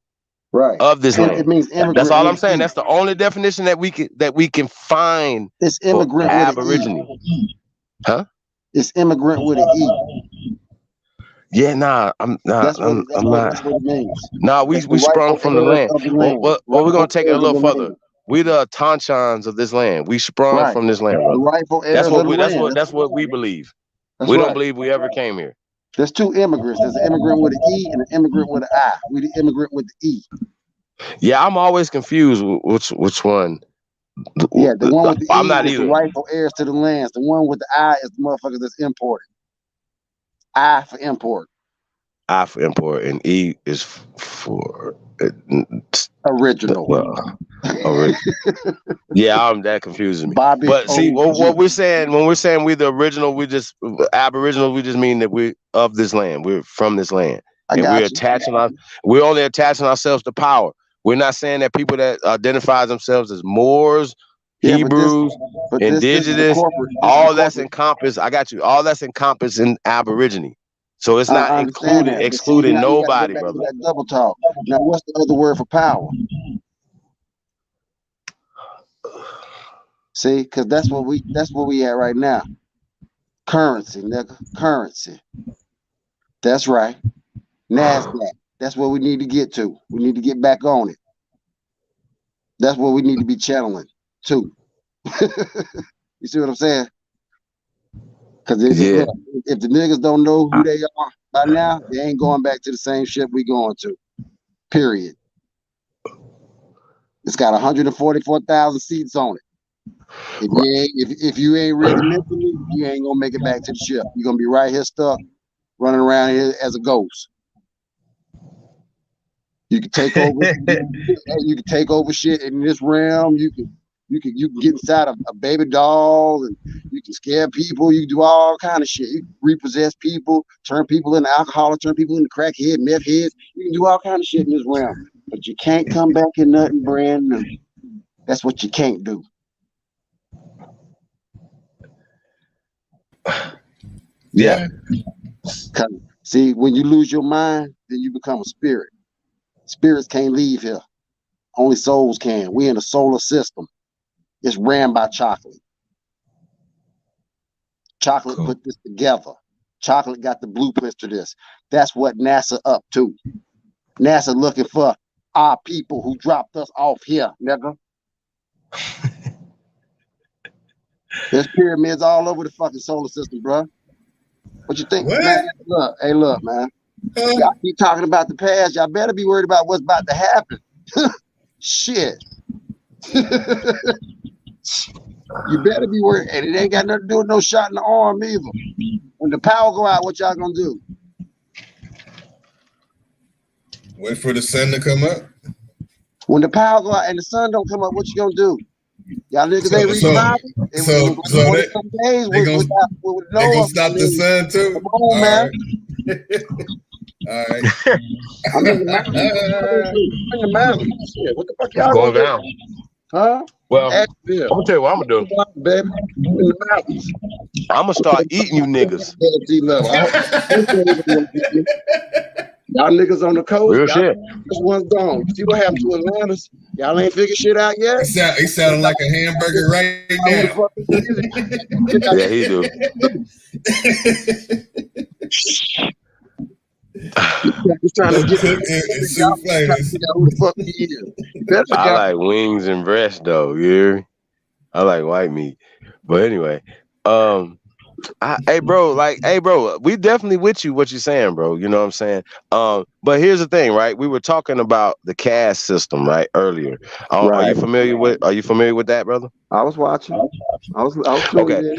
Right. Of this land. It means immigrant. That's all I'm saying. That's the only definition that we can find. It's immigrant for with Aborigine. an E. Huh? It's immigrant with an E. Yeah, I'm not. That's what it means. Nah, we sprung from the land. Well, we're gonna take it a little further. We the Tanchans of this land. We sprung from this land. That's what we believe. We don't believe we ever came here. There's two immigrants. There's an immigrant with an E and an immigrant with an I. We the immigrant with the E. Yeah, I'm always confused which one. Yeah, the one with the I'm E not is either. the rightful heirs to the lands. The one with the I is the motherfuckers that's imported. I for import. I for import, and E is for original. Yeah, that confuses me. Bobby but see, what we're saying when we're saying we're the original, Aboriginal. We just mean that we're of this land. We're from this land, and we're only attaching ourselves to power. We're not saying that people that identify themselves as Moors, Hebrews, Indigenous, all that's encompassed. I got you. All that's encompassed in Aborigine. So it's not excluding nobody, brother. That double talk. Now, what's the other word for power? See, because that's what we at right now. Currency, nigga. Currency. That's right. NASDAQ. That's what we need to get to. We need to get back on it. That's what we need to be channeling to. You see what I'm saying? Because if the niggas don't know who they are by now, they ain't going back to the same ship we going to. Period. It's got 144,000 seats on it. If you ain't ready mentally, you ain't gonna make it back to the ship. You're gonna be right here stuck, running around here as a ghost. You can take over. You can take over shit in this realm. You can get inside a baby doll, and you can scare people. You can do all kind of shit. You can repossess people, turn people into alcoholics, turn people into crackhead, meth heads. You can do all kind of shit in this realm, but you can't come back in nothing brand new. That's what you can't do. Yeah. See, when you lose your mind, then you become a spirit. Spirits can't leave here. Only souls can. We in a solar system. It's ran by chocolate. Chocolate put this together. Chocolate got the blueprints to this. That's what NASA up to. NASA looking for our people who dropped us off here, nigga. There's pyramids all over the fucking solar system, bro. What you think, man? Look, man. Y'all keep talking about the past. Y'all better be worried about what's about to happen. Shit. You better be worried. And it ain't got nothing to do with no shot in the arm either. When the power go out, what y'all gonna do? Wait for the sun to come up. When the power go out and the sun don't come up, what you gonna do? Y'all niggas ain't reading Bible. They gonna stop the sun too. Come on, man. All right. I'm in the mountains. Shit, what the fuck y'all going gonna down? do? Huh? Well, I'm gonna tell you what I'm gonna do. Baby, in the mountains. I'm gonna start eating you niggas. Y'all niggas on the coast, Real y'all shit. this one's gone. You see what happened to Atlantis? Y'all ain't figured shit out yet. He sounding like a hamburger right now. Yeah, he do. He's trying to get who the fuck he is. You better I got like wings and breast though. You hear me? I like white meat. But anyway, hey bro, we definitely with you what you're saying, bro. You know what I'm saying? But here's the thing, right? We were talking about the caste system, right, earlier. Are you familiar with that, brother? I was watching. I was tuned Okay. in.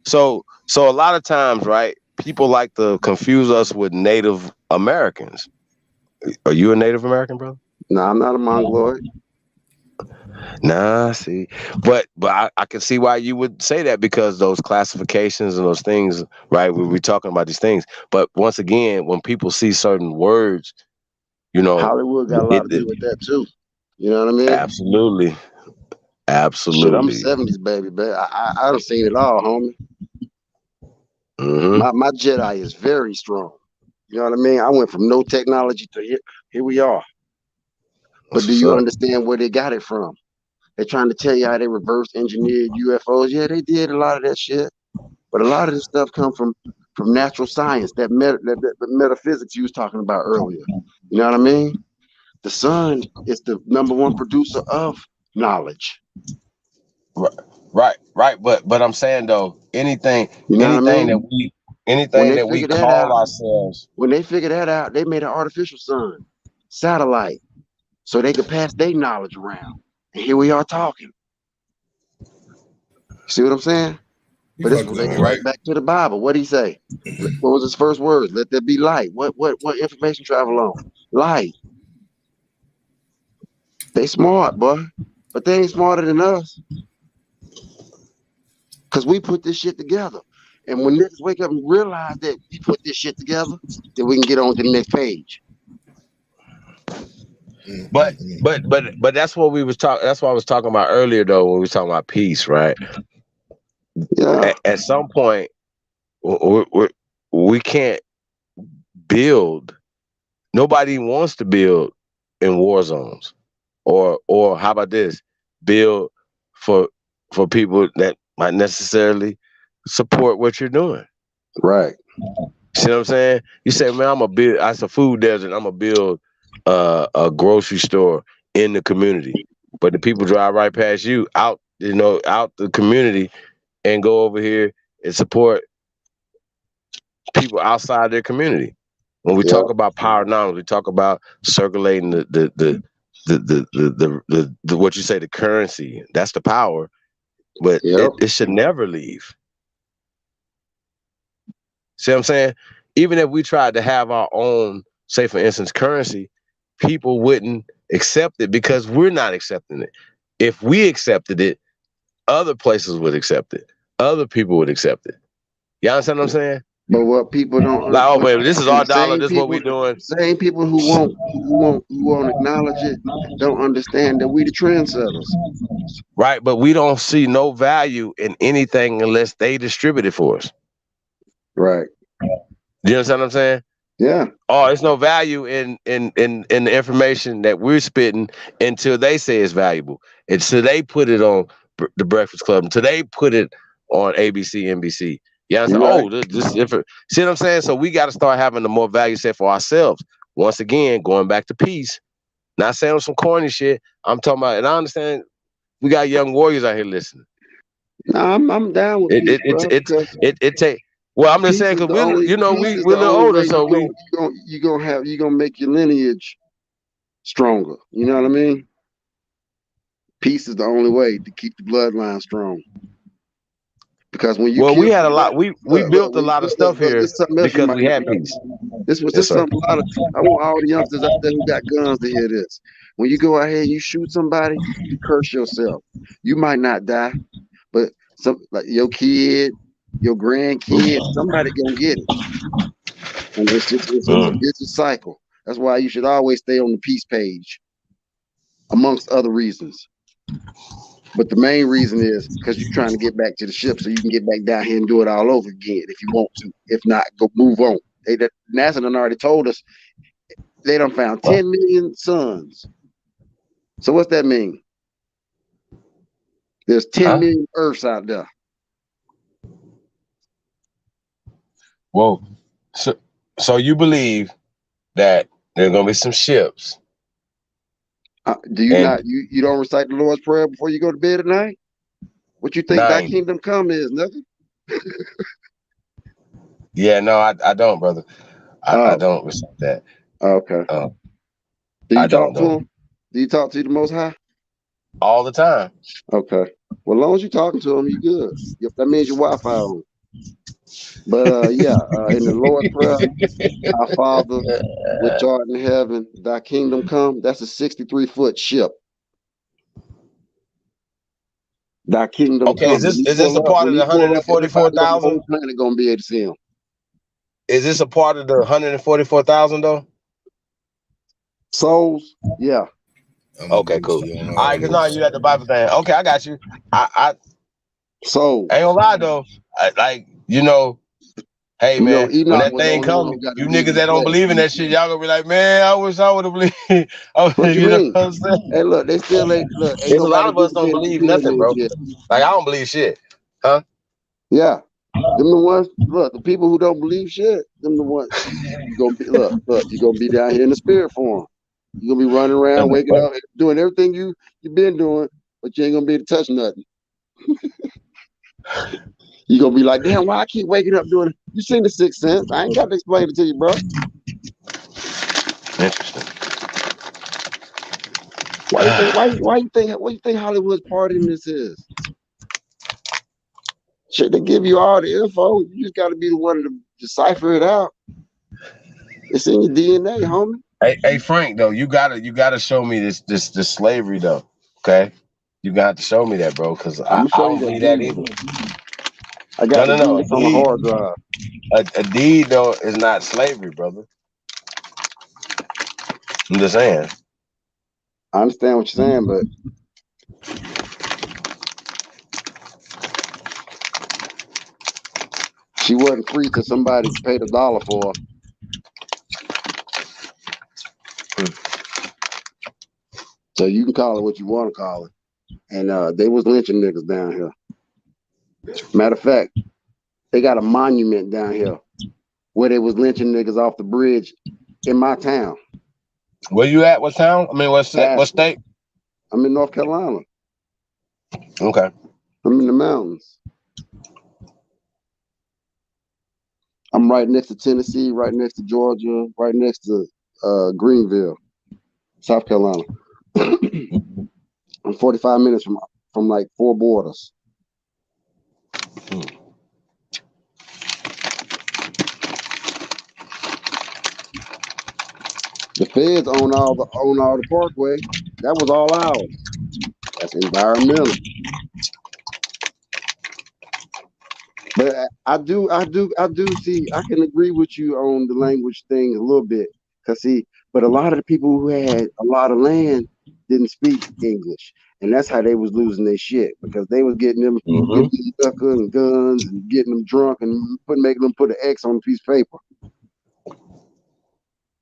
So a lot of times, right, people like to confuse us with Native Americans. Are you a Native American, brother? No, I'm not a Mongoloid. Nah, see, but I can see why you would say that, because those classifications and those things, right? We're talking about these things, but once again, when people see certain words, you know, Hollywood got a lot to do with that too. You know what I mean? Absolutely. Shit, I'm 70s baby. I done seen it all, homie. My Jedi is very strong. You know what I mean? I went from no technology to here we are. But do you understand where they got it from? They're trying to tell you how they reverse engineered UFOs. Yeah, they did a lot of that shit. But a lot of this stuff come from natural science, that metaphysics you was talking about earlier. You know what I mean? The sun is the #1 producer of knowledge. Right. But I'm saying though, anything that we call ourselves. When they figured that out, they made an artificial sun, satellite, so they could pass their knowledge around. And here we are talking. See what I'm saying? But it's related right back to the Bible. What'd he say? What was his first words? Let there be light. What information travel on? Light. They smart, boy. But they ain't smarter than us. Because we put this shit together. And when niggas wake up and realize that we put this shit together, then we can get on to the next page. But that's what we was talking. That's what I was talking about earlier, though, when we was talking about peace, right? Yeah. At some point, we can't build. Nobody wants to build in war zones, or how about this? Build for people that might necessarily support what you're doing. Right. See what I'm saying? You say, man, I'm gonna build. It's a food desert. I'm gonna build a grocery store in the community, but the people drive right past you, out the community, and go over here and support people outside their community. When we talk about power knowledge, we talk about circulating the what you say, the currency. That's the power, but it should never leave. See what I'm saying? Even if we tried to have our own, say for instance, currency, people wouldn't accept it because we're not accepting it. If we accepted it, other places would accept it. Other people would accept it. You understand what I'm saying? But what people don't like, oh baby, this is our dollar. This is what we're doing. Same people who won't acknowledge it don't understand that we the trendsetters. Right, but we don't see no value in anything unless they distribute it for us. Right. You understand what I'm saying? Yeah. Oh, there's no value in the information that we're spitting until they say it's valuable. Until they put it on the Breakfast Club. Until they put it on ABC, NBC. You understand? Right. Oh, this is different. See what I'm saying? So we got to start having the more value set for ourselves. Once again, going back to peace. Not saying some corny shit. I'm talking about, and I understand we got young warriors out here listening. No, I'm down with peace, it take. Well, I'm just saying because we're a little older, so you're gonna make your lineage stronger. You know what I mean? Peace is the only way to keep the bloodline strong. Because when you we had a lot, we built a lot of stuff here because we had peace. This something I want all the youngsters out there who got guns to hear this. When you go out here and you shoot somebody, you curse yourself. You might not die, but like your kid, your grandkid, somebody gonna get it. And it's a cycle. That's why you should always stay on the peace page, amongst other reasons. But the main reason is because you're trying to get back to the ship so you can get back down here and do it all over again if you want to. If not, go move on. NASA done already told us They done found 10 million suns. So what's that mean? There's 10 million Earths out there. Whoa. So you believe that there's gonna be some ships? Do you not? You don't recite the Lord's Prayer before you go to bed at night? What you think thy kingdom come is, nothing? Yeah, no, I don't, brother. I don't recite that. Okay. Do you talk to him? Do you talk to the Most High? All the time. Okay. Well, as long as you're talking to him, you good. Yep, that means your Wi-Fi on. But in the Lord's Prayer, our Father, which art in heaven, thy kingdom come. That's a 63-foot ship. Thy kingdom come. Is this a part of the 144,000? The whole planet gonna be able to see him. Is this a part of the 144,000 though? Souls? Yeah. Okay, cool. All right, because now you at the Bible thing. Okay, I got you. I ain't gonna lie though. Hey man, when that thing comes, you niggas that don't believe in that shit, y'all gonna be like, man, I wish I would have believed. What you mean? What I'm saying? Hey, look, they still ain't. Look, ain't There's a lot of us don't believe nothing, bro. Yet. Like I don't believe shit, huh? Yeah, them the ones. Look, the people who don't believe shit, them the ones. You gonna be look. You gonna be down here in the spirit form. You gonna be running around, waking up, doing everything you've been doing, but you ain't gonna be able to touch nothing. You gonna be like, damn, why I keep waking up doing it? You seen the Sixth Sense? I ain't got to explain it to you, bro. Interesting. Why you think Hollywood's part in this is? Shit, they give you all the info. You just got to be the one to decipher it out. It's in your DNA, homie. Hey Frank, though, you gotta show me this slavery though. Okay, you got to show me that, bro, because I don't believe that either. I got no. It's on the hard drive. A deed though is not slavery, brother. I'm just saying. I understand what you're saying, but she wasn't free till somebody paid $1 for her. So you can call it what you want to call it. And they was lynching niggas down here. Matter of fact, they got a monument down here where they was lynching niggas off the bridge in my town. Where you at? What town? I mean, what state? I'm in North Carolina. Okay. I'm in the mountains. I'm right next to Tennessee, right next to Georgia, right next to Greenville, South Carolina. I'm 45 minutes from like 4 borders. The feds own all the parkway. That was all ours. That's environmental. But I do see. I can agree with you on the language thing a little bit, but a lot of the people who had a lot of land didn't speak English, and that's how they was losing their shit, because they was getting them liquor and guns and getting them drunk and making them put an X on a piece of paper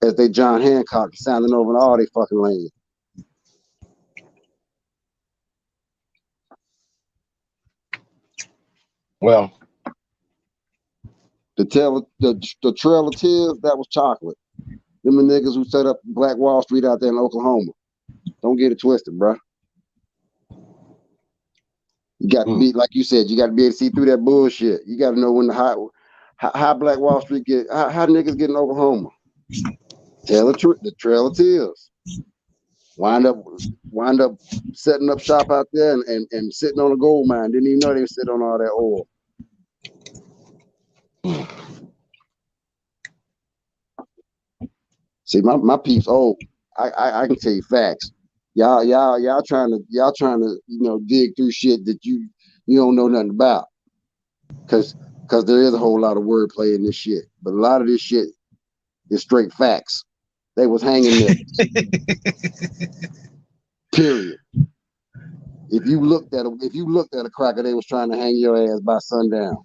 as they John Hancock sounding over all their fucking land. Well, the Trail of Tears, that was chocolate. Them the niggas who set up Black Wall Street out there in Oklahoma. Don't get it twisted, bro. You got to be, like you said, you got to be able to see through that bullshit. You got to know when how Black Wall Street how niggas get in Oklahoma. The Trail of Tears. Wind up setting up shop out there and sitting on a gold mine. Didn't even know they were sitting on all that oil. See, my peeps old. I can tell you facts. Y'all trying to dig through shit that you don't know nothing about. Cause there is a whole lot of wordplay in this shit. But a lot of this shit is straight facts. They was hanging there. Period. If you looked at a cracker, they was trying to hang your ass by sundown.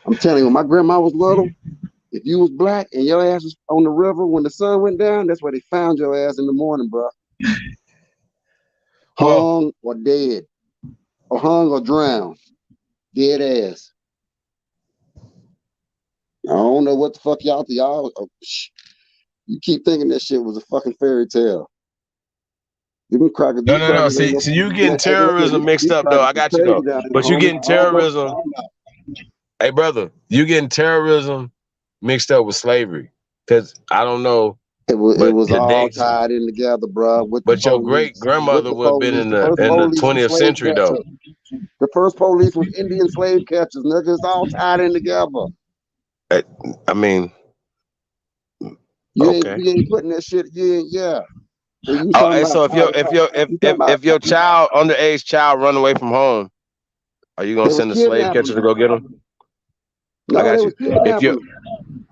I'm telling you, when my grandma was little, If you was black and your ass was on the river when the sun went down, that's where they found your ass in the morning, bro. Hung or dead, or hung or drowned, dead ass. I don't know what the fuck y'all. You keep thinking that shit was a fucking fairy tale. No. See, you getting terrorism mixed up, though. I got you, though. But you getting terrorism. Hey, brother, you getting terrorism mixed up with slavery. Because I don't know. It was all tied in together, bro. But your great grandmother would have been in the 20th century, though. The first police was Indian slave catchers, nigga. It's all tied in together. I mean, you ain't putting that shit. Yeah. So if your child, underage child, run away from home, are you gonna send a slave catcher to go get him? No,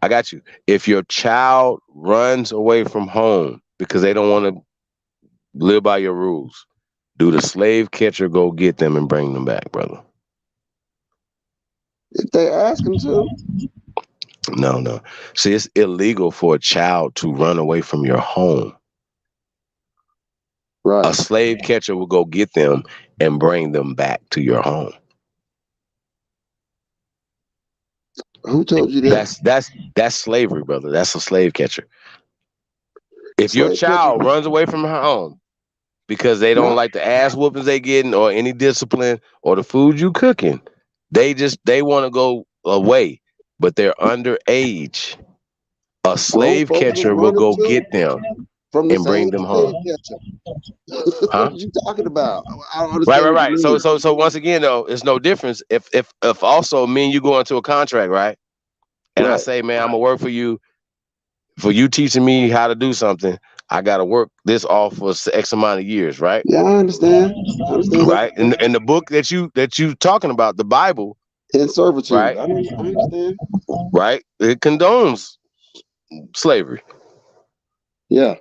I got you. If your child runs away from home because they don't want to live by your rules, do the slave catcher go get them and bring them back, brother? If they ask him to. No. See, it's illegal for a child to run away from your home. Right. A slave catcher will go get them and bring them back to your home. Who told you that? That's slavery, brother. That's a slave catcher. If your child runs away from her home because they don't like the ass whoopings they getting or any discipline or the food you cooking, they want to go away, but they're underage. A slave catcher will go get them and bring them home. What are you talking about? I don't understand. Right. So once again, though, it's no difference. If also me and you go into a contract, right? And I say, man, I'm gonna work for you teaching me how to do something. I gotta work this off for X amount of years, right? Yeah, I understand. Right. And the book that you talking about, the Bible, in servitude, right? I understand. Right. It condones slavery. Yeah.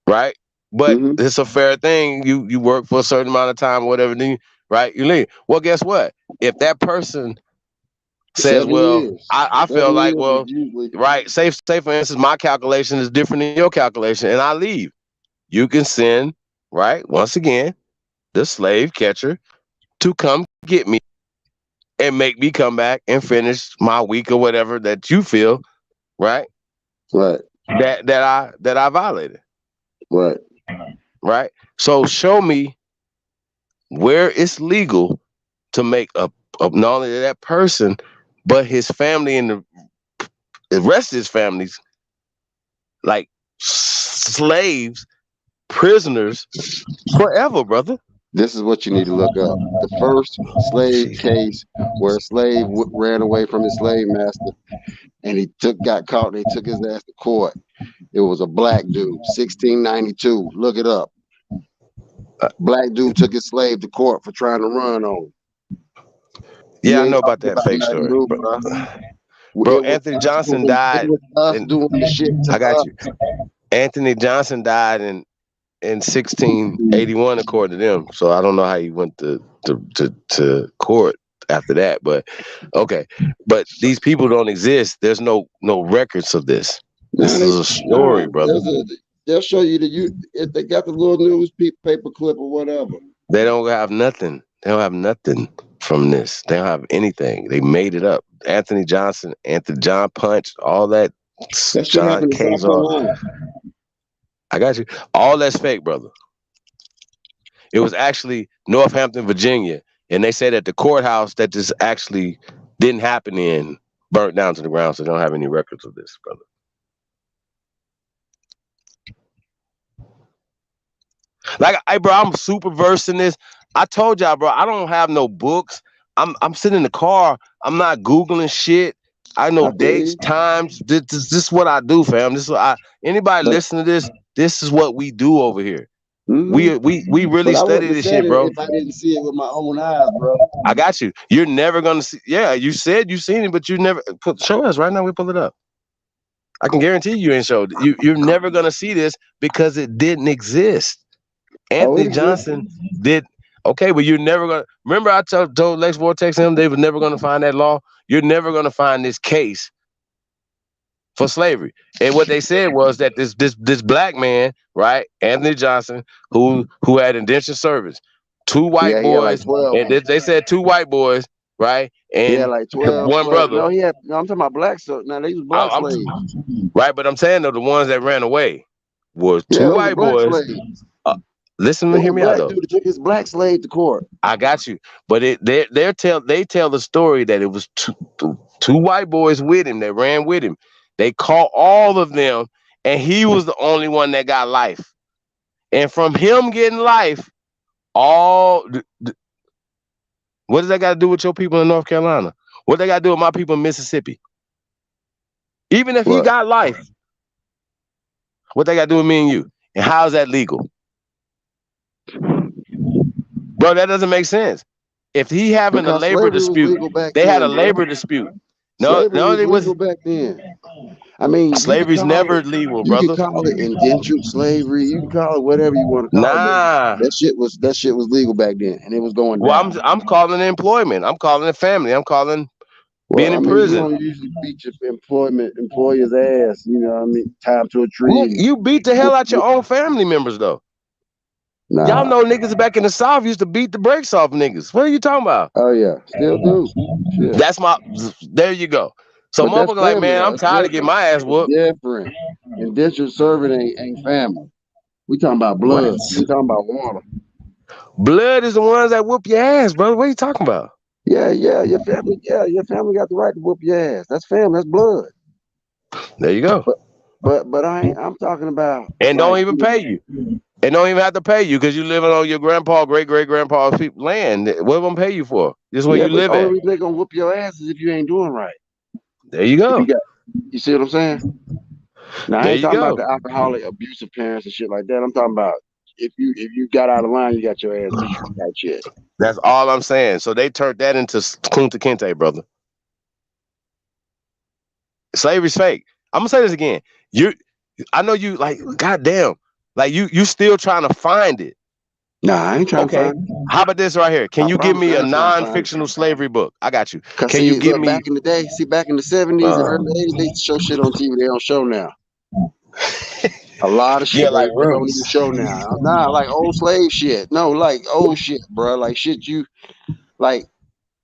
Right. But it's a fair thing. You work for a certain amount of time, or whatever, then you leave. Well, guess what? If that person says, I feel like, right, say for instance, my calculation is different than your calculation, and I leave. You can send, right, once again, the slave catcher to come get me and make me come back and finish my week or whatever that you feel, right? Right. That I violated. Right. Right. So show me where it's legal to make not only that person, but his family and the rest of his families, like slaves, prisoners, forever, brother. This is what you need to look up. The first slave case where a slave ran away from his slave master and he got caught and they took his ass to court. It was a black dude, 1692. Look it up. Black dude took his slave to court for trying to run on him. Yeah, I know about that fake story. Bro, Anthony Johnson died. I got you. Anthony Johnson died in 1681, according to them. So I don't know how he went to court after that. But okay. But these people don't exist. There's no records of this. This is a story, brother. They'll show you if they got the little newspaper clip or whatever. They don't have nothing. They don't have nothing from this. They don't have anything. They made it up. Anthony Johnson, John Punch, all that. John Kazar. I got you. All that's fake, brother. It was actually Northampton, Virginia, and they said at the courthouse that this actually didn't happen in, burnt down to the ground, so they don't have any records of this, brother. Like, hey, bro, I'm super versed in this. I told y'all, bro, I don't have no books. I'm sitting in the car. I'm not Googling shit. I know dates, times. This is what I do, fam. This is what anybody listen to this. This is what we do over here. We really study this shit, bro. If I didn't see it with my own eyes, bro. I got you. You're never gonna see. Yeah, you said you seen it, but you never show us right now. We pull it up. I can guarantee you ain't showed. You're never gonna see this because it didn't exist. Anthony Johnson did. Okay, but you're never gonna remember. I told Lex Vortex and him they were never gonna find that law. You're never gonna find this case for slavery. And what they said was that this black man, right, Anthony Johnson, who had indentured servants, 2 white Yeah, he had like boys, 12 and of them. they said 2 white boys, right, He had and like 12. one brother. No, I'm talking about black. So now they was black slaves. Right, but I'm saying though the ones that ran away were 2 Yeah, those white were black boys. slaves. Listen to There was hear a me out black though. dude that took his black slave to court. I got you, but they tell the story that it was two white boys with him that ran with him. They caught all of them, and he was the only one that got life. And from him getting life, what does that got to do with your people in North Carolina? What they got to do with my people in Mississippi? Even if he got life, what they got to do with me and you? And how is that legal? Bro, that doesn't make sense. If he having a labor dispute, they had a labor dispute. No, Slavery was legal back then. I mean, slavery's never legal, you brother. can call it indentured slavery. You can call it whatever you want to call it. Nah, that shit was legal back then, and it was going down. Well, I'm calling it employment. I'm calling it family. I'm calling being in prison. You don't usually beat your employer's ass. You know what I mean? Tie him to a tree. Well, you beat the hell out your own family members, though. Nah. Y'all know niggas back in the South used to beat the brakes off niggas. What are you talking about? Oh yeah, still do. Shit. That's there you go. So motherfucker like, man, I'm tired of getting my ass whooped. Different. Indentured servant ain't family. We talking about blood. We talking about water. Blood is the ones that whoop your ass, brother. What are you talking about? Yeah, your family. Yeah, your family got the right to whoop your ass. That's family. That's blood. There you go. But I'm talking about. And don't even pay you. And don't even have to pay you because you living on your grandpa, great grandpa's land. What gonna pay you for? This is where you live at. at. The only reason they gonna whoop your ass is if you ain't doing right. There you go. You see what I'm saying? Now I ain't talking about the alcoholic, abusive parents and shit like that. I'm talking about if you got out of line, you got your ass beat. That shit. That's all I'm saying. So they turned that into Kunta Kinte, brother. Slavery's fake. I'm gonna say this again. I know you like, goddamn, like you still trying to find it. Nah, I ain't trying to find it. How about this right here? Can you give me a non-fictional slavery book? I got you. Can you give me back in the day? See, back in the 70s and early 80s, they show shit on TV. They don't show now. A lot of shit like they don't even show now. Nah, like old slave shit. No, like old shit, bro. Like shit you like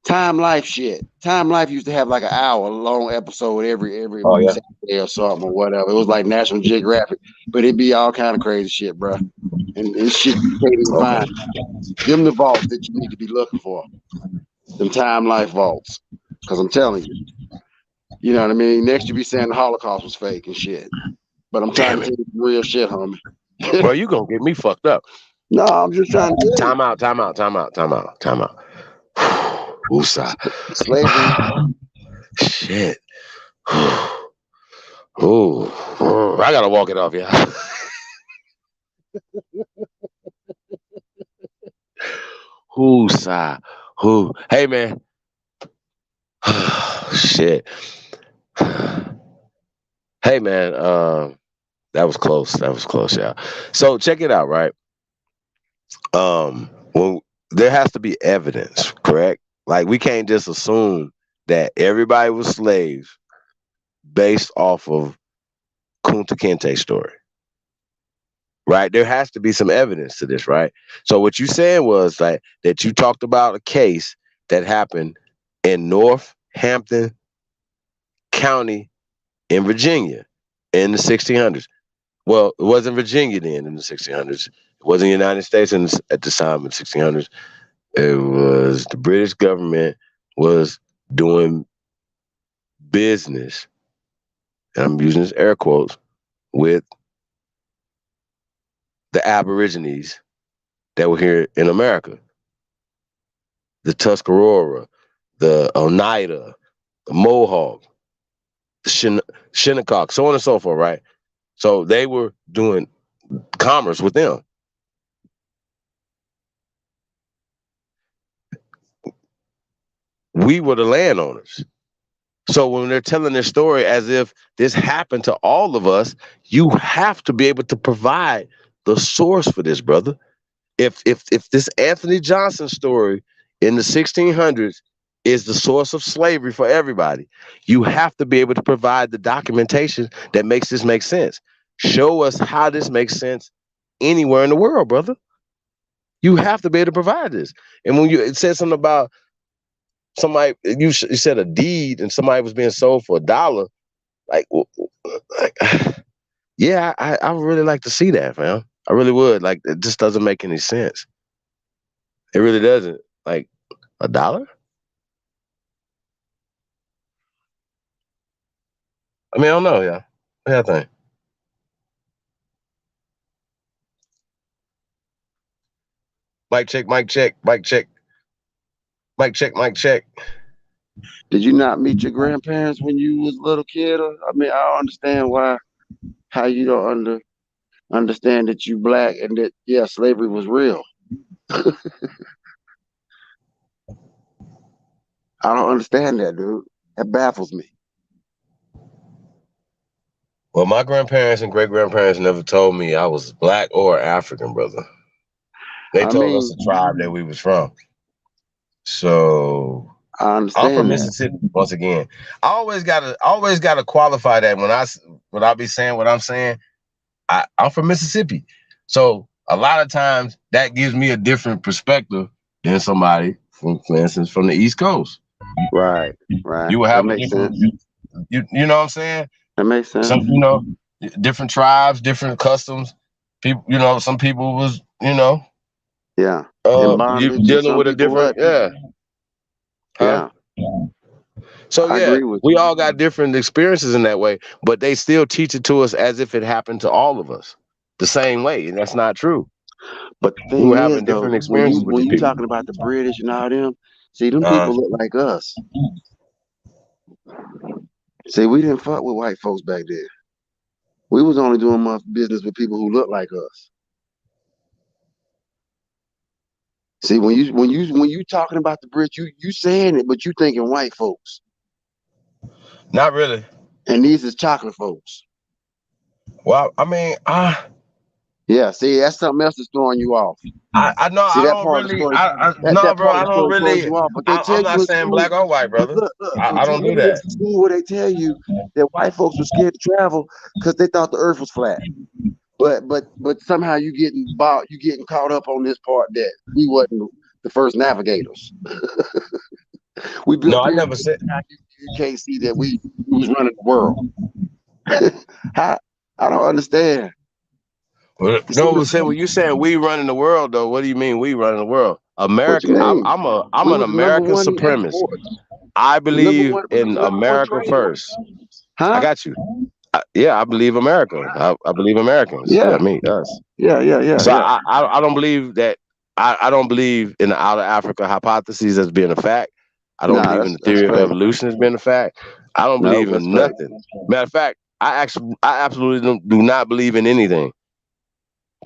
Time Life shit. Time Life used to have like an hour long episode every Saturday or something or whatever. It was like National Geographic, but it'd be all kind of crazy shit, bro. And shit you can't even find. Them the vaults that you need to be looking for. Them Time Life vaults. Because I'm telling you. You know what I mean? Next you be saying the Holocaust was fake and shit. But I'm trying to tell you some real shit, homie. Bro, you gonna get me fucked up. No, I'm just trying to tell you. Time out. Woosah. Slavery. Shit. Ooh. I gotta walk it off, yeah. Woosah. Hey man. Shit. Hey man, that was close, yeah. So check it out, right? Well, there has to be evidence, correct? Like we can't just assume that everybody was slaves based off of Kunta Kinte's story. Right? There has to be some evidence to this, right? So what you said was like that you talked about a case that happened in Northampton County in Virginia in the 1600s. Well, it wasn't Virginia then in the 1600s. It wasn't the United States at the time in the 1600s. It was the British government was doing business, and I'm using this air quotes, with the Aborigines that were here in America. The Tuscarora, the Oneida, the Mohawk, the Shinnecock, so on and so forth, right? So they were doing commerce with them. We were the landowners. So when they're telling their story as if this happened to all of us, you have to be able to provide the source for this, brother. If this Anthony Johnson story in the 1600s is the source of slavery for everybody. You have to be able to provide the documentation that makes this make sense. Show us how this makes sense anywhere in the world, brother. You have to be able to provide this. And when it said something about somebody, you said a deed and somebody was being sold for $1, like yeah, I would really like to see that, man. I really would. Like, it just doesn't make any sense. It really doesn't. Like, $1? I mean, I don't know, yeah. What y'all think? Mic check, mic check, mic check. Mic check, mic check. Did you not meet your grandparents when you was a little kid? I mean, I don't understand how you don't understand that you black and that, yeah, slavery was real. I don't understand that, dude. That baffles me. Well, my grandparents and great-grandparents never told me I was black or African, brother. They told us the tribe that we was from. So I understand I'm from that. Mississippi. Once again, I always gotta qualify that when I be saying what I'm saying. I'm from Mississippi, so a lot of times that gives me a different perspective than somebody from, for instance, from the East Coast. Right. You will have That a makes different. sense. You know what I'm saying? That makes sense. Some different tribes, different customs. People, some people was Yeah. you In bondage, and dealing some with a people different wasn't. Huh? Yeah. So I yeah, agree with we you. all got different experiences in that way, but they still teach it to us as if it happened to all of us the same way, and that's not true. But the We thing were is, having though, different experiences with when these you people. talking about the British and all them, see, them people look like us. See, we didn't fuck with white folks back then. We was only doing business with people who look like us. See, when you talking about the Brits, you saying it, but you thinking white folks. Not really. And these is chocolate folks. Well, I mean, yeah. See, that's something else that's throwing you off. I know. See, I that don't part of the really. story. No, That bro. part of I the don't story throws really. you off. But they tell I'm you not in saying school. black or white, brother. Look, I but you don't do read that. in school where they tell you that white folks were scared to travel because they thought the earth was flat. But somehow you getting caught up on this part that we wasn't the first navigators. We built No, I pyramids. never said. You can't see that we was running the world. I don't understand. Well, no, say when you saying we running the world, though, what do you mean we running the world? What you America. mean? I'm We an was number American one in supremacist. exports. I We was number believe one. We was in number one America trader. first. Huh? I got you. Yeah, I believe America. I believe Americans. Yeah. Us. Yeah. So I don't believe that. I don't believe in the out of Africa hypotheses as being a fact. I don't believe in the that's theory of fake. evolution as being a fact. I don't No, believe that's in fake. nothing. Matter of fact, I absolutely do not believe in anything.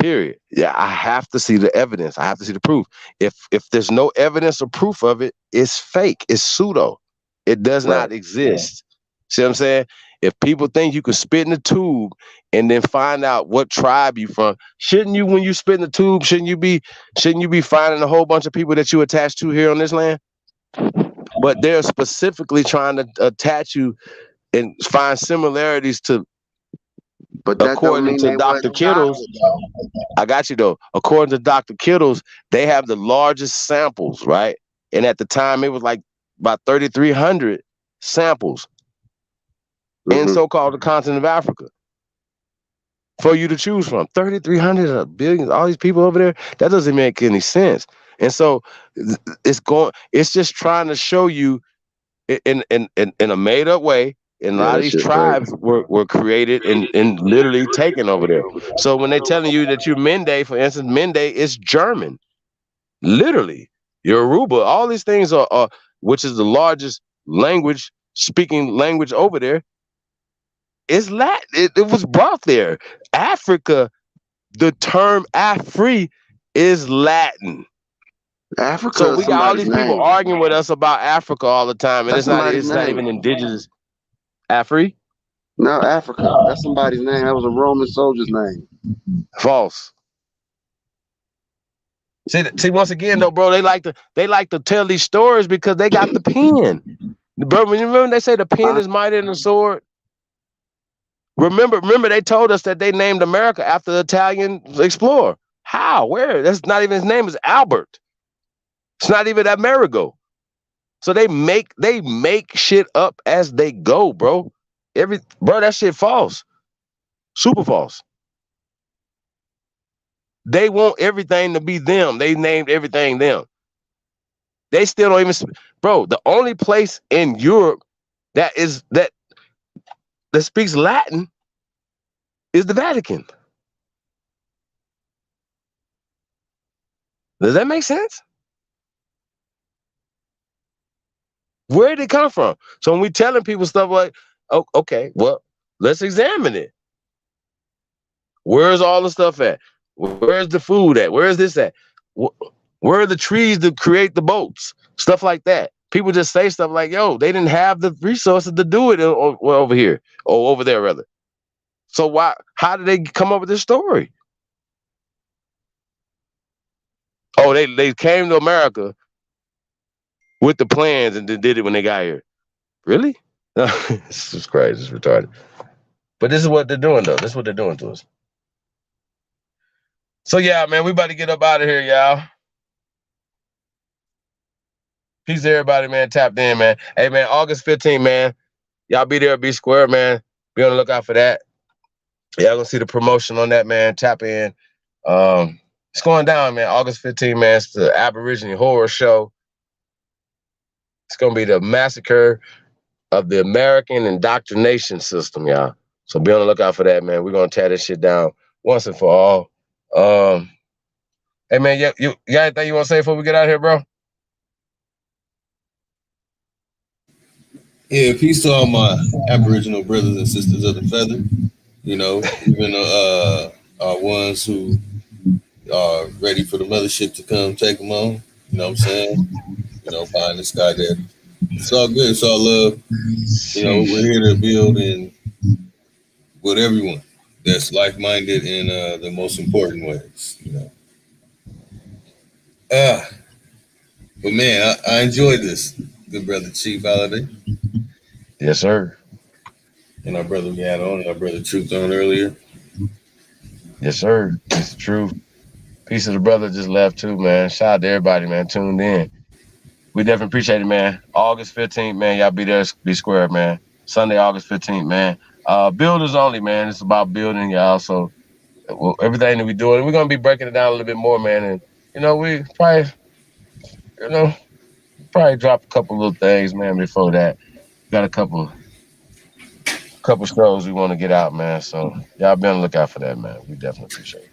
Period. Yeah, I have to see the evidence. I have to see the proof. If there's no evidence or proof of it, it's fake. It's pseudo. It does not exist. See what I'm saying? If people think you can spit in the tube and then find out what tribe you from, shouldn't you, when you spit in the tube, shouldn't you be finding a whole bunch of people that you attach to here on this land? But they're specifically trying to attach you and find similarities to. But that don't according mean to they Dr. wasn't Kittles, chocolate, I got you though. According to Dr. Kittles, they have the largest samples, right? And at the time, it was like about 3,300 samples in so-called the continent of Africa for you to choose from. 3,300 billions, all these people over there. That doesn't make any sense. And so it's just trying to show you in a made-up way. And a lot of these tribes were created and literally taken over there. So when they're telling you that you're Mende, for instance, Mende is German. Literally. Yoruba, all these things are which is the largest speaking language over there, is Latin. It was brought there. Africa, the term Afri is Latin. Africa. So we got all these people arguing with us about Africa all the time, and it's not even indigenous. Afri? No, Africa. That's somebody's name. That was a Roman soldier's name. False. See, once again though, bro, they like to tell these stories because they got the pen. Bro, when you remember they say the pen is mightier than the sword. Remember, they told us that they named America after the Italian explorer. How? Where? That's not even his name. Is Albert. It's not even Amerigo. So they make shit up as they go, bro. That shit false. Super false. They want everything to be them. They named everything them. They still don't even, bro. The only place in Europe that speaks Latin is the Vatican. Does that make sense? Where did it come from? So when we telling people stuff like, oh, okay, well, let's examine it. Where's all the stuff at? Where's the food at? Where's this at? Where are the trees to create the boats? Stuff like that. People just say stuff like, yo, they didn't have the resources to do it over here, or over there, rather. So how did they come up with this story? Oh, they came to America with the plans and did it when they got here. Really? No, this is crazy. It's retarded. But this is what they're doing, though. This is what they're doing to us. So, yeah, man, we about to get up out of here, y'all. Peace to everybody, man. Tapped in, man. Hey, man, August 15th, man. Y'all be there, be square, man. Be on the lookout for that. Y'all gonna see the promotion on that, man. Tap in. It's going down, man. August 15th, man. It's the Aborigine horror show. It's gonna be the massacre of the American indoctrination system, y'all. So be on the lookout for that, man. We're gonna tear this shit down once and for all. Hey, man, you got anything you want to say before we get out of here, bro? Yeah, peace to all my Aboriginal brothers and sisters of the feather. You know, even our ones who are ready for the mothership to come take them on. You know what I'm saying? You know, behind the sky there. It's all good. It's all love. You know, we're here to build with everyone that's like-minded in the most important ways, you know. But man, I enjoyed this. Good brother Chief Holiday. Yes, sir. And our brother we had on, and our brother Truth on earlier. Yes, sir. It's the truth. Peace of the brother just left too, man. Shout out to everybody, man, tuned in. We definitely appreciate it, man. August 15th, man. Y'all be there, be square, man. Sunday, August 15th, man. Builders only, man. It's about building, y'all. So everything that we doing, we're gonna be breaking it down a little bit more, man. And you know, we probably drop a couple little things, man, before that. Got a couple shows we want to get out, man. So y'all be on the lookout for that, man. We definitely appreciate it.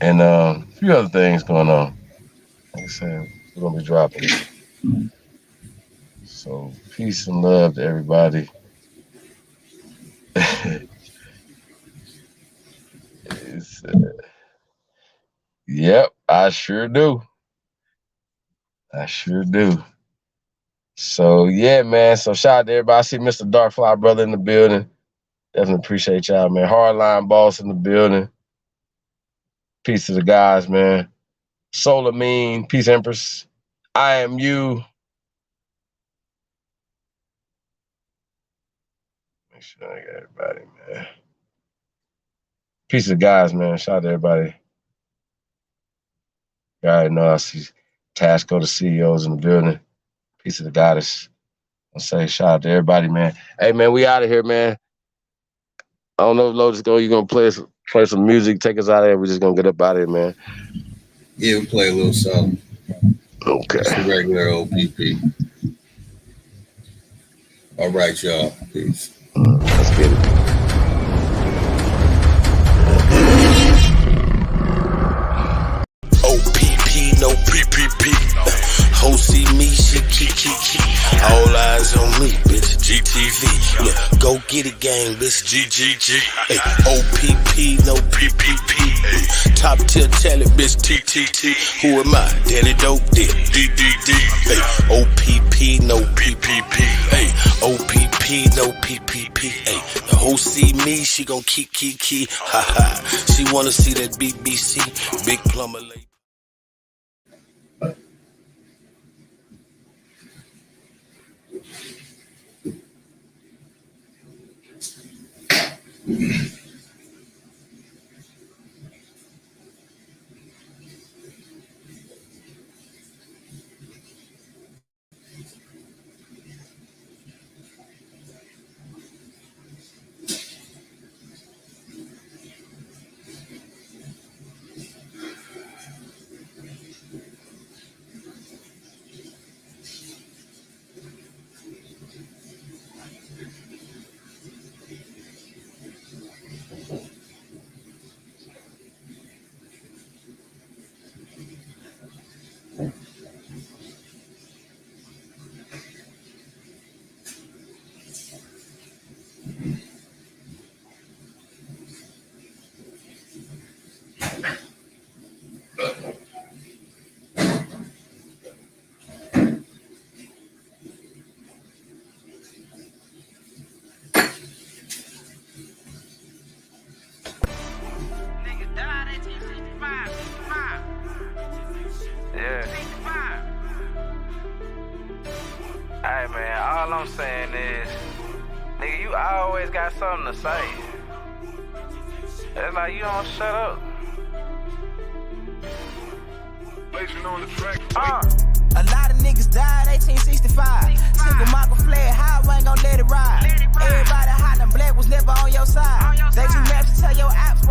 And a few other things going on. Like I said, we're gonna be dropping it. So peace and love to everybody. Yep, I sure do. So yeah, man. So shout out to everybody. I see Mr. Darkfly brother in the building. Definitely appreciate y'all, man. Hardline boss in the building. Peace to the guys, man. Solar Mean, peace Empress. I am you. Make sure I got everybody, man. Peace to the guys, man. Shout out to everybody. You already know I see Tasco, the CEOs in the building. Peace to the goddess. I'll say shout out to everybody, man. Hey, man, we out of here, man. I don't know if Lotus you gonna play some music, take us out of here. We're just gonna get up out of here, man. Yeah, we'll play a little song. Okay. Just a regular old PP. All right, y'all. Peace. Let's get it. OPP, no PPP. Ho see me, she key. All eyes on me, bitch. GTV. Yeah, go get it, gang, bitch. GGG. Hey, OPP, no PPP. Top tier talent, bitch. TTT. Who am I? Daddy Dope Dick. DDD. Hey, OPP, no PPP. Hey, OPP, no PPP. Hey, hoe see me, she gon' key. Ha ha. She wanna see that BBC, Big Plumber lady. Yeah. Hey man, all I'm saying is, nigga, you always got something to say. It's like you don't shut up. Blazing on the track. A lot of niggas died 1865. Single Michael fled, highway ain't gon' let it ride. Everybody hollering, black was never on your side. They do maps to tell your apps.